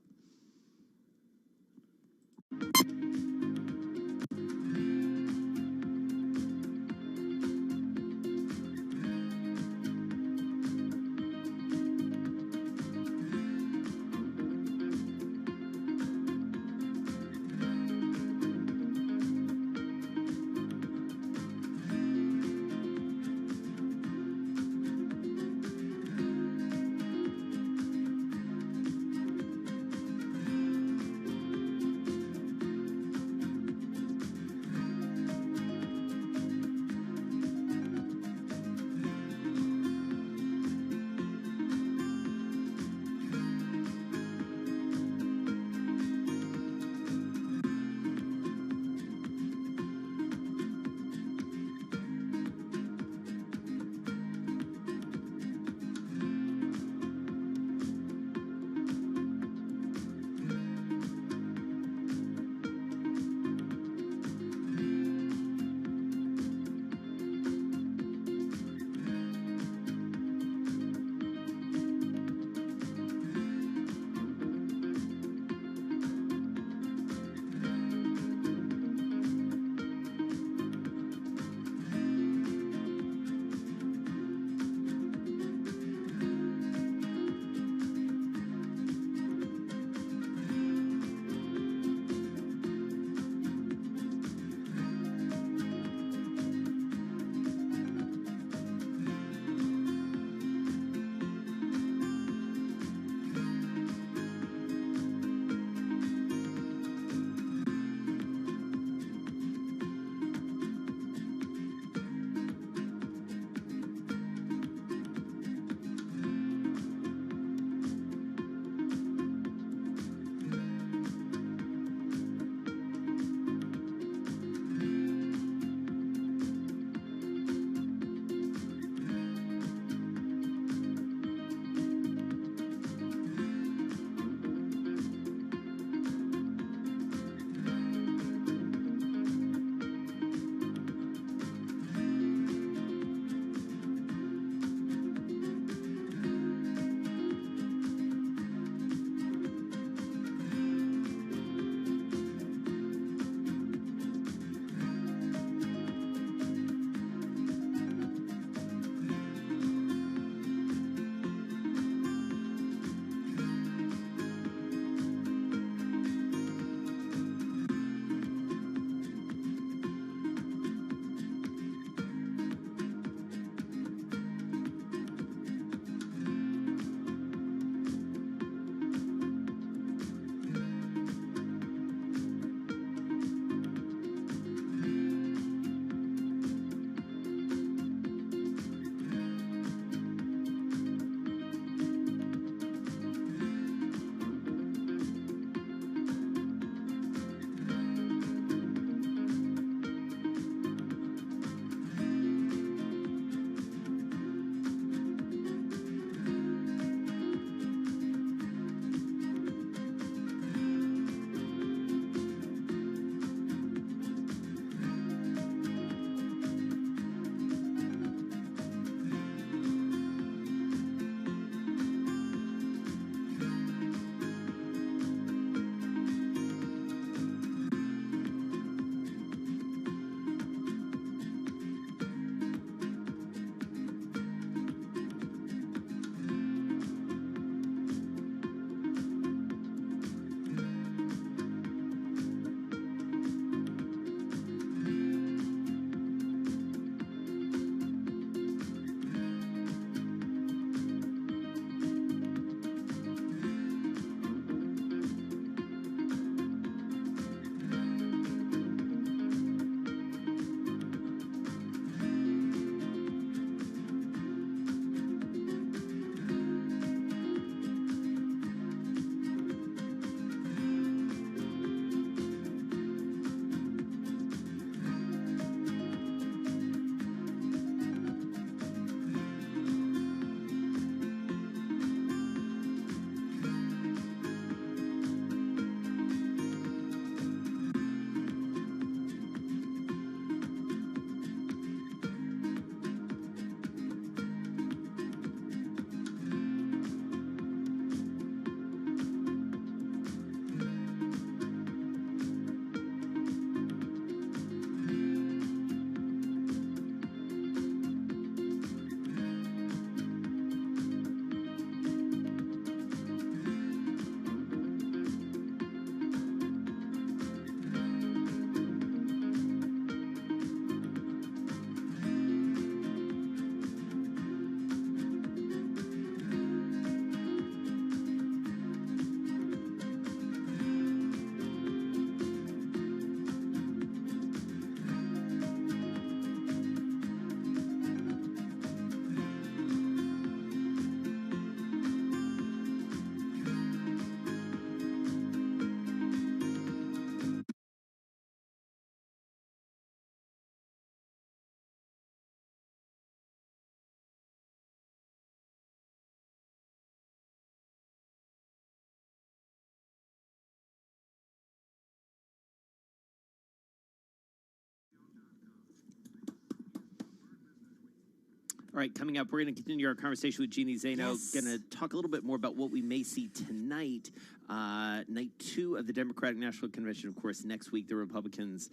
All right, coming up, we're going to continue our conversation with Jeannie Zaino. Yes. Going to talk a little bit more about what we may see tonight, night 2 of the Democratic National Convention. Of course, next week the Republicans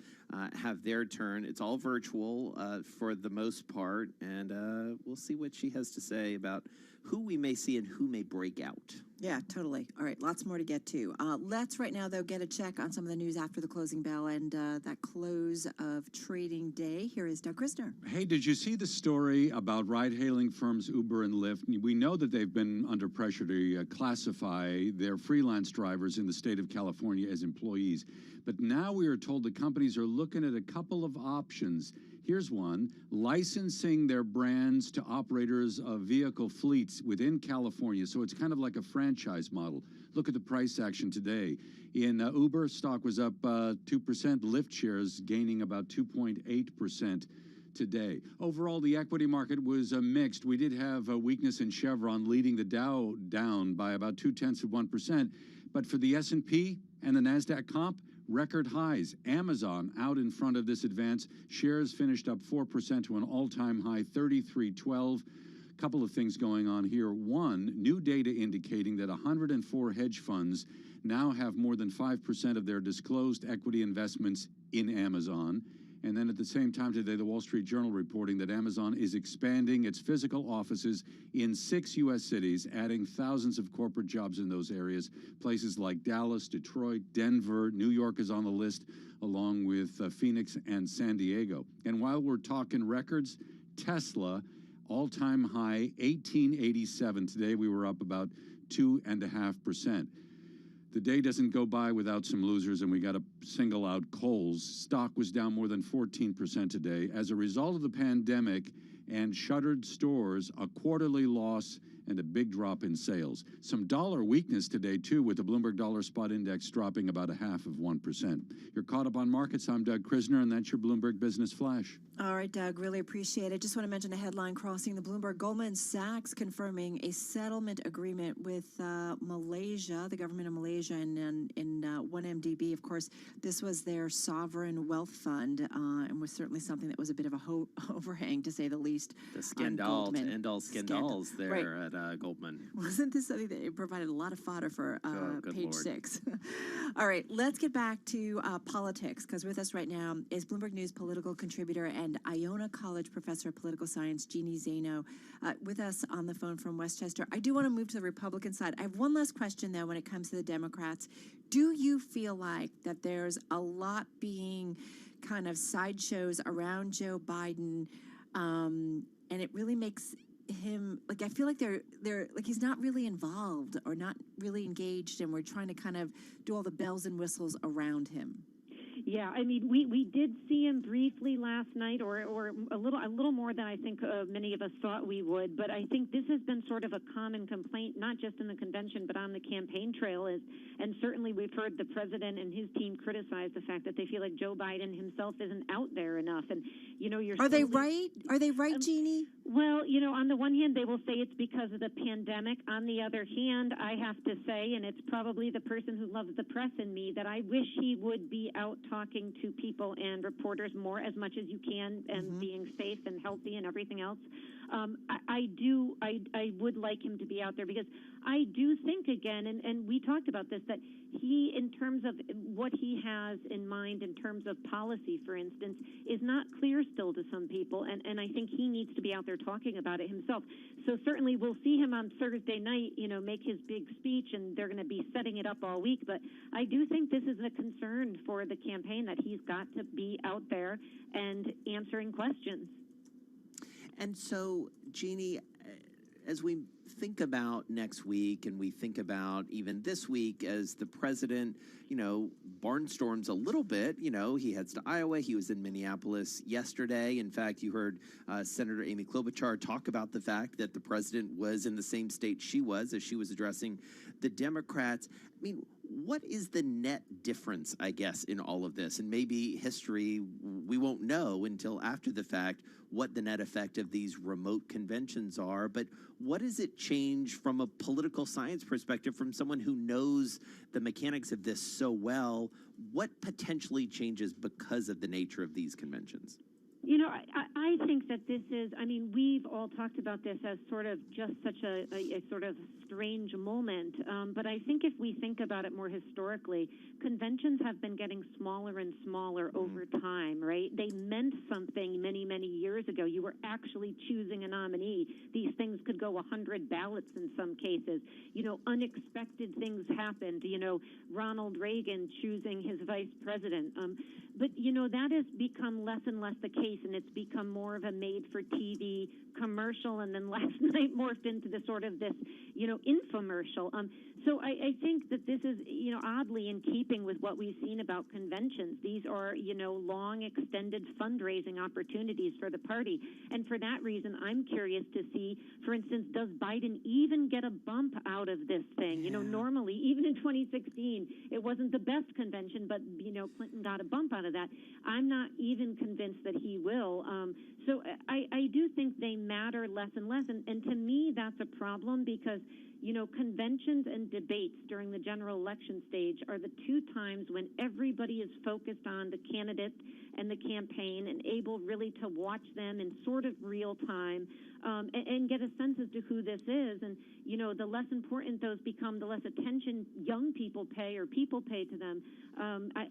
have their turn. It's all virtual for the most part, and we'll see what she has to say about who we may see and who may break out. Yeah, totally. All right, lots more to get to. Let's right now, though, get a check on some of the news after the closing bell and that close of trading day. Here is Doug Krisner. Hey, did you see the story about ride-hailing firms Uber and Lyft? We know that they've been under pressure to classify their freelance drivers in the state of California as employees. But now we are told the companies are looking at a couple of options. Here's one: licensing their brands to operators of vehicle fleets within California. So it's kind of like a franchise model. Look at the price action today. In Uber, stock was up 2%. Lyft shares gaining about 2.8% today. Overall, the equity market was mixed. We did have a weakness in Chevron, leading the Dow down by about 0.2%. But for the S&P and the NASDAQ comp, record highs. Amazon out in front of this advance. Shares finished up 4% to an all-time high, 33.12. Couple of things going on here. One, new data indicating that 104 hedge funds now have more than 5% of their disclosed equity investments in Amazon. And then at the same time today, the Wall Street Journal reporting that Amazon is expanding its physical offices in 6 U.S. cities, adding thousands of corporate jobs in those areas. Places like Dallas, Detroit, Denver, New York is on the list, along with Phoenix and San Diego. And while we're talking records, Tesla, all-time high, 1887. Today we were up about 2.5%. The day doesn't go by without some losers, and we got to single out Kohl's. Stock was down more than 14% today. As a result of the pandemic and shuttered stores, a quarterly loss and a big drop in sales. Some dollar weakness today, too, with the Bloomberg Dollar Spot Index dropping about 0.5%. You're caught up on markets. I'm Doug Krisner, and that's your Bloomberg Business Flash. All right, Doug, really appreciate it. Just want to mention a headline crossing the Bloomberg. Goldman Sachs confirming a settlement agreement with Malaysia, the government of Malaysia, and in 1MDB. Of course, this was their sovereign wealth fund and was certainly something that was a bit of a overhang, to say the least. The scandal to end all scandals there right. at Goldman. Wasn't this something that provided a lot of fodder for page Lord. 6? All right, let's get back to politics, because with us right now is Bloomberg News political contributor and Iona College professor of political science, Jeannie Zaino, with us on the phone from Westchester. I do want to move to the Republican side. I have one last question, though, when it comes to the Democrats. Do you feel like that there's a lot being kind of sideshows around Joe Biden, and it really makes him, like, I feel like they're like he's not really involved or not really engaged, and we're trying to kind of do all the bells and whistles around him? Yeah, I mean, we did see him briefly last night, or a little more than I think many of us thought we would. But I think this has been sort of a common complaint, not just in the convention, but on the campaign trail. And certainly we've heard the president and his team criticize the fact that they feel like Joe Biden himself isn't out there enough. And Are they right? Are they right, Jeannie? Well, on the one hand, they will say it's because of the pandemic. On the other hand, I have to say, and it's probably the person who loves the press in me, that I wish he would be out talking to people and reporters more, as much as you can, and being safe and healthy and everything else. I would like him to be out there, because I do think, again, and we talked about this, that he, in terms of what he has in mind in terms of policy, for instance, is not clear still to some people, and I think he needs to be out there talking about it himself. So certainly we'll see him on Thursday night, make his big speech, and they're going to be setting it up all week. But I do think this is a concern for the campaign, that he's got to be out there and answering questions. And so, Jeannie, as we think about next week, and we think about even this week, as the president, barnstorms a little bit, he heads to Iowa. He was in Minneapolis yesterday. In fact, you heard Senator Amy Klobuchar talk about the fact that the president was in the same state she was as she was addressing the Democrats. I mean, what is the net difference, I guess, in all of this? And maybe history, we won't know until after the fact what the net effect of these remote conventions are. But what does it change from a political science perspective, from someone who knows the mechanics of this so well? What potentially changes because of the nature of these conventions? You know, I think that this is, I mean, we've all talked about this as sort of just such a sort of strange moment. But I think if we think about it more historically, conventions have been getting smaller and smaller over time, right? They meant something many, many years ago. You were actually choosing a nominee. These things could go 100 ballots in some cases. You know, unexpected things happened. You know, Ronald Reagan choosing his vice president. But, you know, that has become less and less the case, and it's become more of a made-for-TV commercial, and then last night morphed into the sort of this, you know, infomercial. So I think that this is, you know, oddly in keeping with what we've seen about conventions. These are, you know, long, extended fundraising opportunities for the party. And for that reason, I'm curious to see, for instance, does Biden even get a bump out of this thing? You know, normally, even in 2016, it wasn't the best convention, but, you know, Clinton got a bump out of that. I'm not even convinced that he will. So I do think they matter less and less. And to me, that's a problem because, you know, conventions and debates during the general election stage are the two times when everybody is focused on the candidate and the campaign and able really to watch them in sort of real time and get a sense as to who this is. And, you know, the less important those become, the less attention young people pay or people pay to them.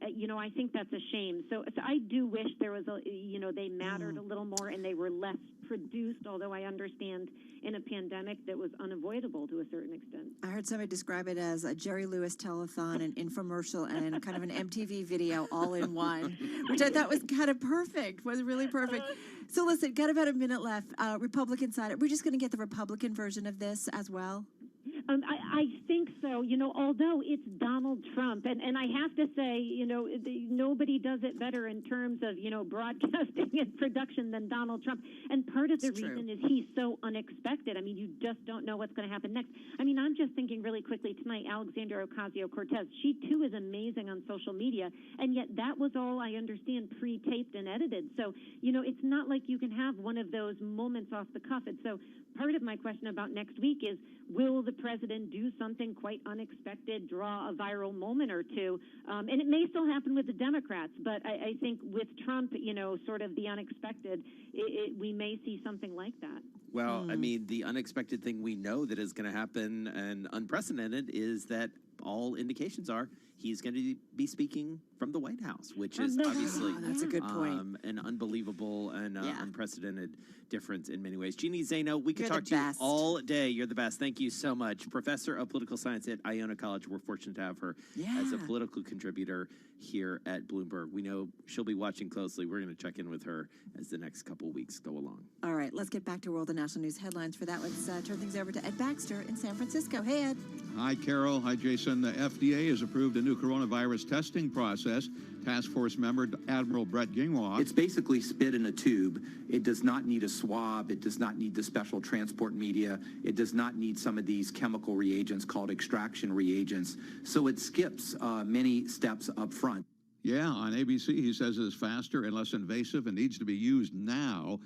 You know, I think that's a shame. So I do wish there was, you know, they mattered a little more and they were less produced, although I understand in a pandemic that was unavoidable to a certain extent. I heard somebody describe it as a Jerry Lewis telethon, an infomercial, and kind of an MTV video all in one, which I thought was kind of perfect, was really perfect. So listen, got about a minute left. Republican side, we're just going to get the Republican version of this as well? I think so, you know, although it's Donald Trump. And I have to say, you know, nobody does it better in terms of, you know, broadcasting and production than Donald Trump. And part of the reason is he's so unexpected. I mean, you just don't know what's going to happen next. I mean, I'm just thinking really quickly tonight, Alexandria Ocasio-Cortez, she too is amazing on social media. And yet that was all, I understand, pre-taped and edited. So, you know, it's not like you can have one of those moments off the cuff. And so part of my question about next week is, will the president do something quite unexpected, draw a viral moment or two? And it may still happen with the Democrats, but I think with Trump, you know, sort of the unexpected, we may see something like that. Well, I mean, the unexpected thing we know that is going to happen and unprecedented is that all indications are he's going to be speaking from the White House, which is obviously that's a good point. An unbelievable and unprecedented difference in many ways. Jeannie Zaino, we could You're talk the to you best. all day. You're the best. Thank you so much. Professor of Political Science at Iona College. We're fortunate to have her as a political contributor here at Bloomberg. We know she'll be watching closely. We're going to check in with her as the next couple weeks go along. All right, let's get back to World and National News headlines. For that, let's turn things over to Ed Baxter in San Francisco. Hey, Ed. Hi, Carol. Hi, Jason. The FDA has approved a new coronavirus testing process. Task Force member Admiral Brett Gingwah. It's basically spit in a tube. It does not need a swab. It does not need the special transport media. It does not need some of these chemical reagents called extraction reagents. So it skips many steps up front. Yeah, on ABC, he says it's faster and less invasive and needs to be used now.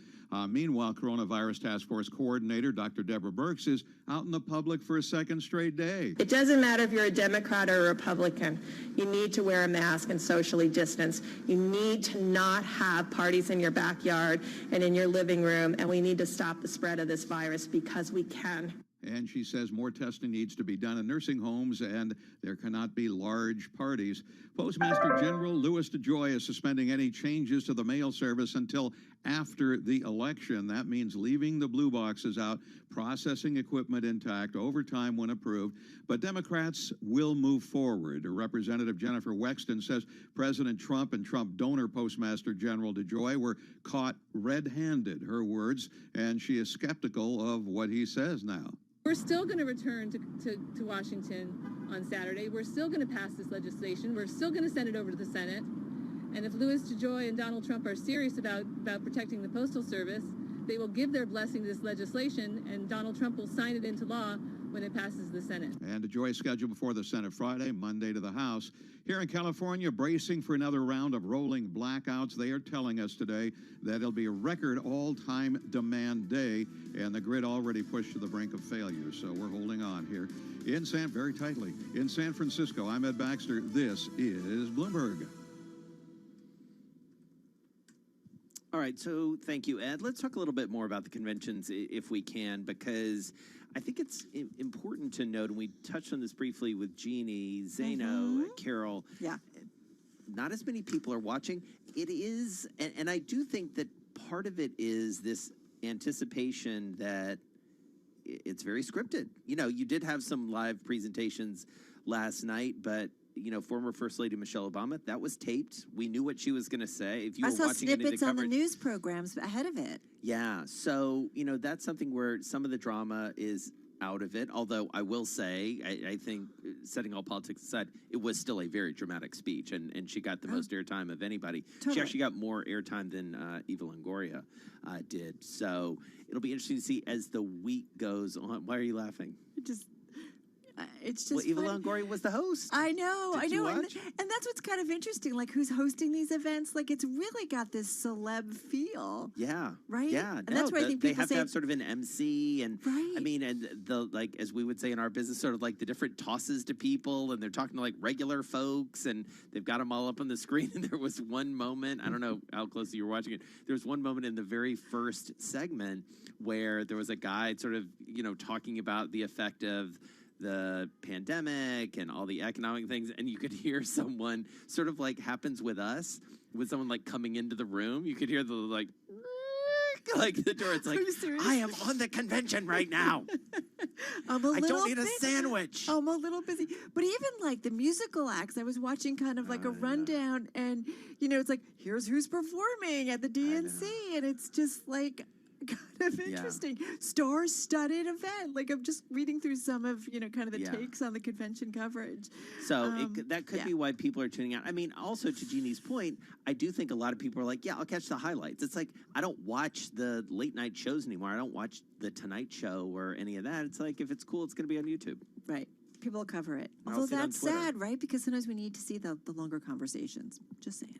Meanwhile, Coronavirus Task Force Coordinator Dr. Deborah Birx is out in the public for a second straight day. It doesn't matter if you're a Democrat or a Republican. You need to wear a mask and socially distance. You need to not have parties in your backyard and in your living room, and we need to stop the spread of this virus because we can. And she says more testing needs to be done in nursing homes and there cannot be large parties. Postmaster General Louis DeJoy is suspending any changes to the mail service until after the election. That means leaving the blue boxes out, processing equipment intact, overtime when approved. But Democrats will move forward. Representative Jennifer Wexton says President Trump and Trump donor Postmaster General DeJoy were caught red-handed, her words, and she is skeptical of what he says now. We're still going to return to Washington on Saturday. We're still going to pass this legislation. We're still going to send it over to the Senate. And if Louis DeJoy and Donald Trump are serious about protecting the Postal Service, they will give their blessing to this legislation, and Donald Trump will sign it into law when it passes the Senate. And DeJoy scheduled before the Senate Friday, Monday to the House. Here in California, bracing for another round of rolling blackouts. They are telling us today that it'll be a record all-time demand day, and the grid already pushed to the brink of failure. So we're holding on here very tightly. In San Francisco, I'm Ed Baxter. This is Bloomberg. All right. right, so thank you, Ed. Let's talk a little bit more about the conventions if we can, because I think it's important to note, and we touched on this briefly with Jeannie, Zaino, Carol. Yeah. Not as many people are watching. It is, and I do think that part of it is this anticipation that it's very scripted. You know, you did have some live presentations last night, but former First Lady Michelle Obama, that was taped. We knew what she was going to say. If you I were saw watching any of the snippets on the coverage, news programs ahead of it. yeah. So that's something where some of the drama is out of it. Although I will say, I think setting all politics aside, it was still a very dramatic speech, and she got the most airtime of anybody. Totally. She actually got more airtime than Eva Longoria did. So it'll be interesting to see as the week goes on. Why are you laughing? It's just well, Eva funny. Longoria was the host. I know, Did you and watch? that's what's kind of interesting. Like, who's hosting these events? Like, it's really got this celeb feel. Yeah. Right? Yeah. And that's why I think they people have say to have sort of an MC, and Right. I mean, and like as we would say in our business, sort of like the different tosses to people, and they're talking to like regular folks, and they've got them all up on the screen. And there was one moment, I don't know how closely you were watching it. There was one moment in the very first segment where there was a guy sort of talking about the effect of the pandemic and all the economic things, and you could hear someone sort of like happens with us, with someone like coming into the room. You could hear the like the door. It's like, I am on the convention right now. I don't need a sandwich. I'm a little busy. But even like the musical acts, I was watching kind of like a rundown, and it's like, here's who's performing at the DNC, and it's just like kind of interesting, star-studded event. Like, I'm just reading through some of kind of the takes on the convention coverage. So that could be why people are tuning out. I mean, also to Jeannie's point, I do think a lot of people are like, yeah, I'll catch the highlights. It's like, I don't watch the late night shows anymore. I don't watch the Tonight Show or any of that. It's like, if it's cool, it's going to be on YouTube. Right. People will cover it. Or Although else it's on that's Twitter. sad, right? Because sometimes we need to see the longer conversations. Just saying.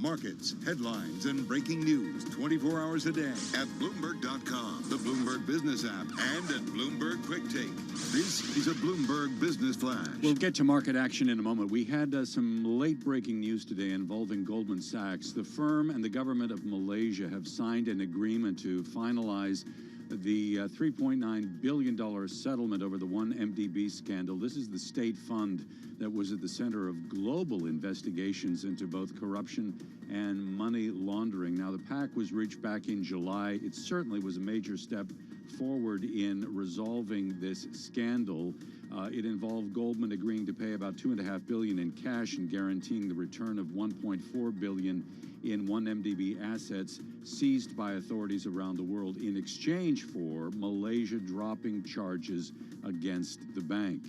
Markets, headlines, and breaking news 24 hours a day at Bloomberg.com, the Bloomberg Business app, and at Bloomberg Quick Take. This is a Bloomberg Business Flash. We'll get to market action in a moment. We had some late-breaking news today involving Goldman Sachs. The firm and the government of Malaysia have signed an agreement to finalize the $3.9 billion settlement over the 1MDB scandal. This is the state fund that was at the center of global investigations into both corruption and money laundering. Now, the pact was reached back in July. It certainly was a major step forward in resolving this scandal. It involved Goldman agreeing to pay about $2.5 billion in cash and guaranteeing the return of $1.4 billion in 1MDB assets seized by authorities around the world in exchange for Malaysia dropping charges against the bank.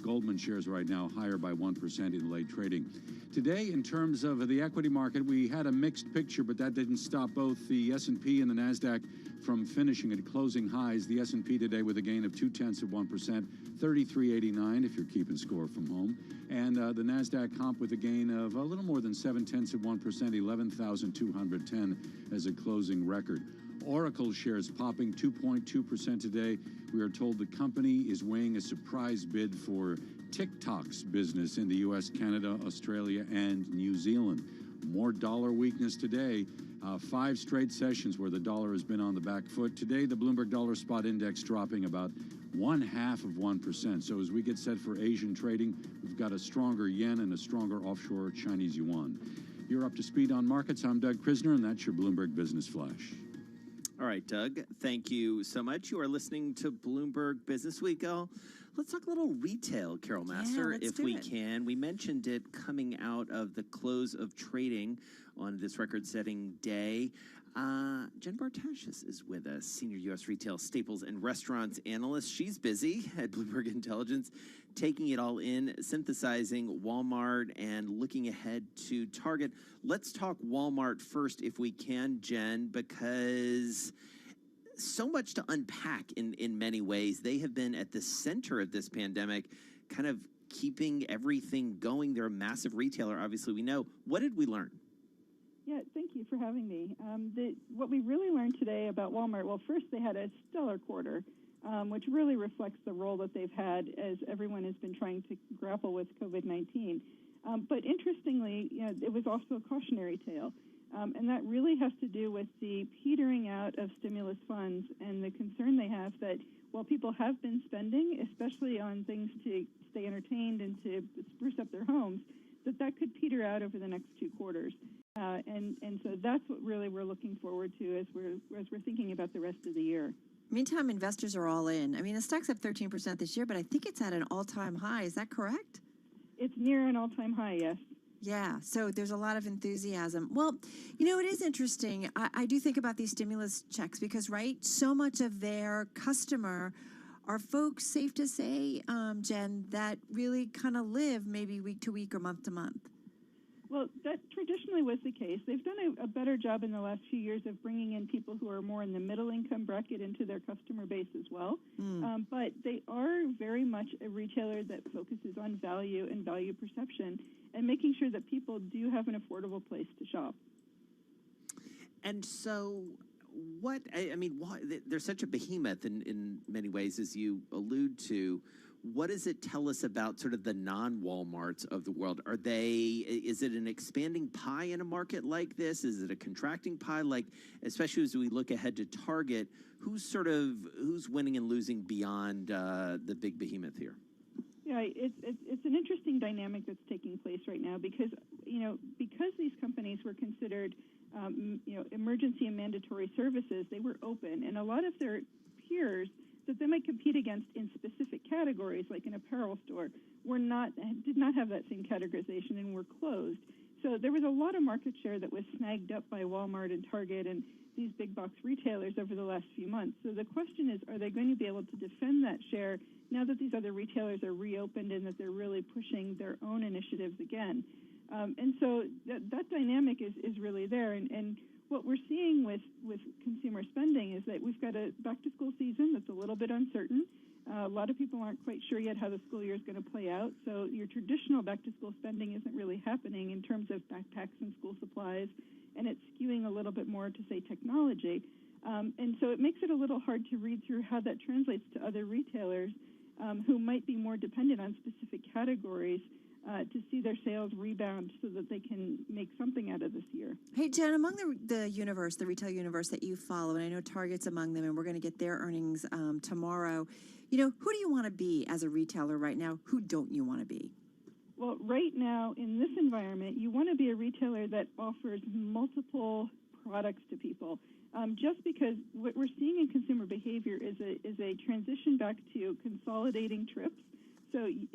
Goldman shares right now higher by 1% in late trading. Today, in terms of the equity market, we had a mixed picture, but that didn't stop both the S&P and the NASDAQ from finishing at closing highs. The S&P today with a gain of 0.2%, 33.89 if you're keeping score from home. And the NASDAQ comp with a gain of a little more than 0.7%, 11,210 as a closing record. Oracle shares popping 2.2% today. We are told the company is weighing a surprise bid for TikTok's business in the U.S., Canada, Australia, and New Zealand. More dollar weakness today. 5 straight sessions where the dollar has been on the back foot. Today, the Bloomberg Dollar Spot Index dropping about 0.5%. So as we get set for Asian trading, we've got a stronger yen and a stronger offshore Chinese yuan. You're up to speed on markets. I'm Doug Krisner, and that's your Bloomberg Business Flash. All right, Doug, thank you so much. You are listening to Bloomberg Business Week. Let's talk a little retail, Carol Master, if we can. We mentioned it coming out of the close of trading on this record-setting day. Jen Bartash is with us, Senior U.S. Retail Staples and Restaurants Analyst. She's busy at Bloomberg Intelligence, taking it all in, synthesizing Walmart and looking ahead to Target. Let's talk Walmart first, if we can, Jen, because so much to unpack in many ways. They have been at the center of this pandemic, kind of keeping everything going. They're a massive retailer, obviously, we know. What did we learn? Yeah, thank you for having me. What we really learned today about Walmart, well, first they had a stellar quarter, which really reflects the role that they've had as everyone has been trying to grapple with COVID-19. But interestingly, it was also a cautionary tale. And that really has to do with the petering out of stimulus funds and the concern they have that while people have been spending, especially on things to stay entertained and to spruce up their homes, that could peter out over the next 2 quarters. And so that's what really we're looking forward to as we're thinking about the rest of the year. Meantime, investors are all in. I mean, the stock's up 13% this year, but I think it's at an all-time high. Is that correct? It's near an all-time high, yes. Yeah, so there's a lot of enthusiasm. Well, it is interesting. I do think about these stimulus checks because, right, so much of their customer are folks, safe to say, Jen, that really kind of live maybe week to week or month to month. Well, that traditionally was the case. They've done a better job in the last few years of bringing in people who are more in the middle income bracket into their customer base as well. But they are very much a retailer that focuses on value and value perception and making sure that people do have an affordable place to shop. And so why, they're such a behemoth in many ways, as you allude to. What does it tell us about sort of the non-Walmarts of the world? Is it an expanding pie in a market like this? Is it a contracting pie? Especially as we look ahead to Target, who's winning and losing beyond the big behemoth here? Yeah, it's an interesting dynamic that's taking place right now because these companies were considered emergency and mandatory services. They were open, and a lot of their peers that they might compete against in specific categories, like an apparel store, did not have that same categorization and were closed. So there was a lot of market share that was snagged up by Walmart and Target and these big box retailers over the last few months. So the question is, are they going to be able to defend that share now that these other retailers are reopened and that they're really pushing their own initiatives again? And so that dynamic is really there. And what we're seeing with consumer spending is that we've got a back-to-school season that's a little bit uncertain. A lot of people aren't quite sure yet how the school year is going to play out. So your traditional back-to-school spending isn't really happening in terms of backpacks and school supplies, and it's skewing a little bit more to, say, technology. And so it makes it a little hard to read through how that translates to other retailers who might be more dependent on specific categories to see their sales rebound so that they can make something out of this year. Hey, Jen, among the universe, the retail universe that you follow, and I know Target's among them, and we're going to get their earnings tomorrow, you know, who do you want to be as a retailer right now? Who don't you want to be? Well, right now, in this environment, you want to be a retailer that offers multiple products to people. Just because what we're seeing in consumer behavior is a transition back to consolidating trips. So if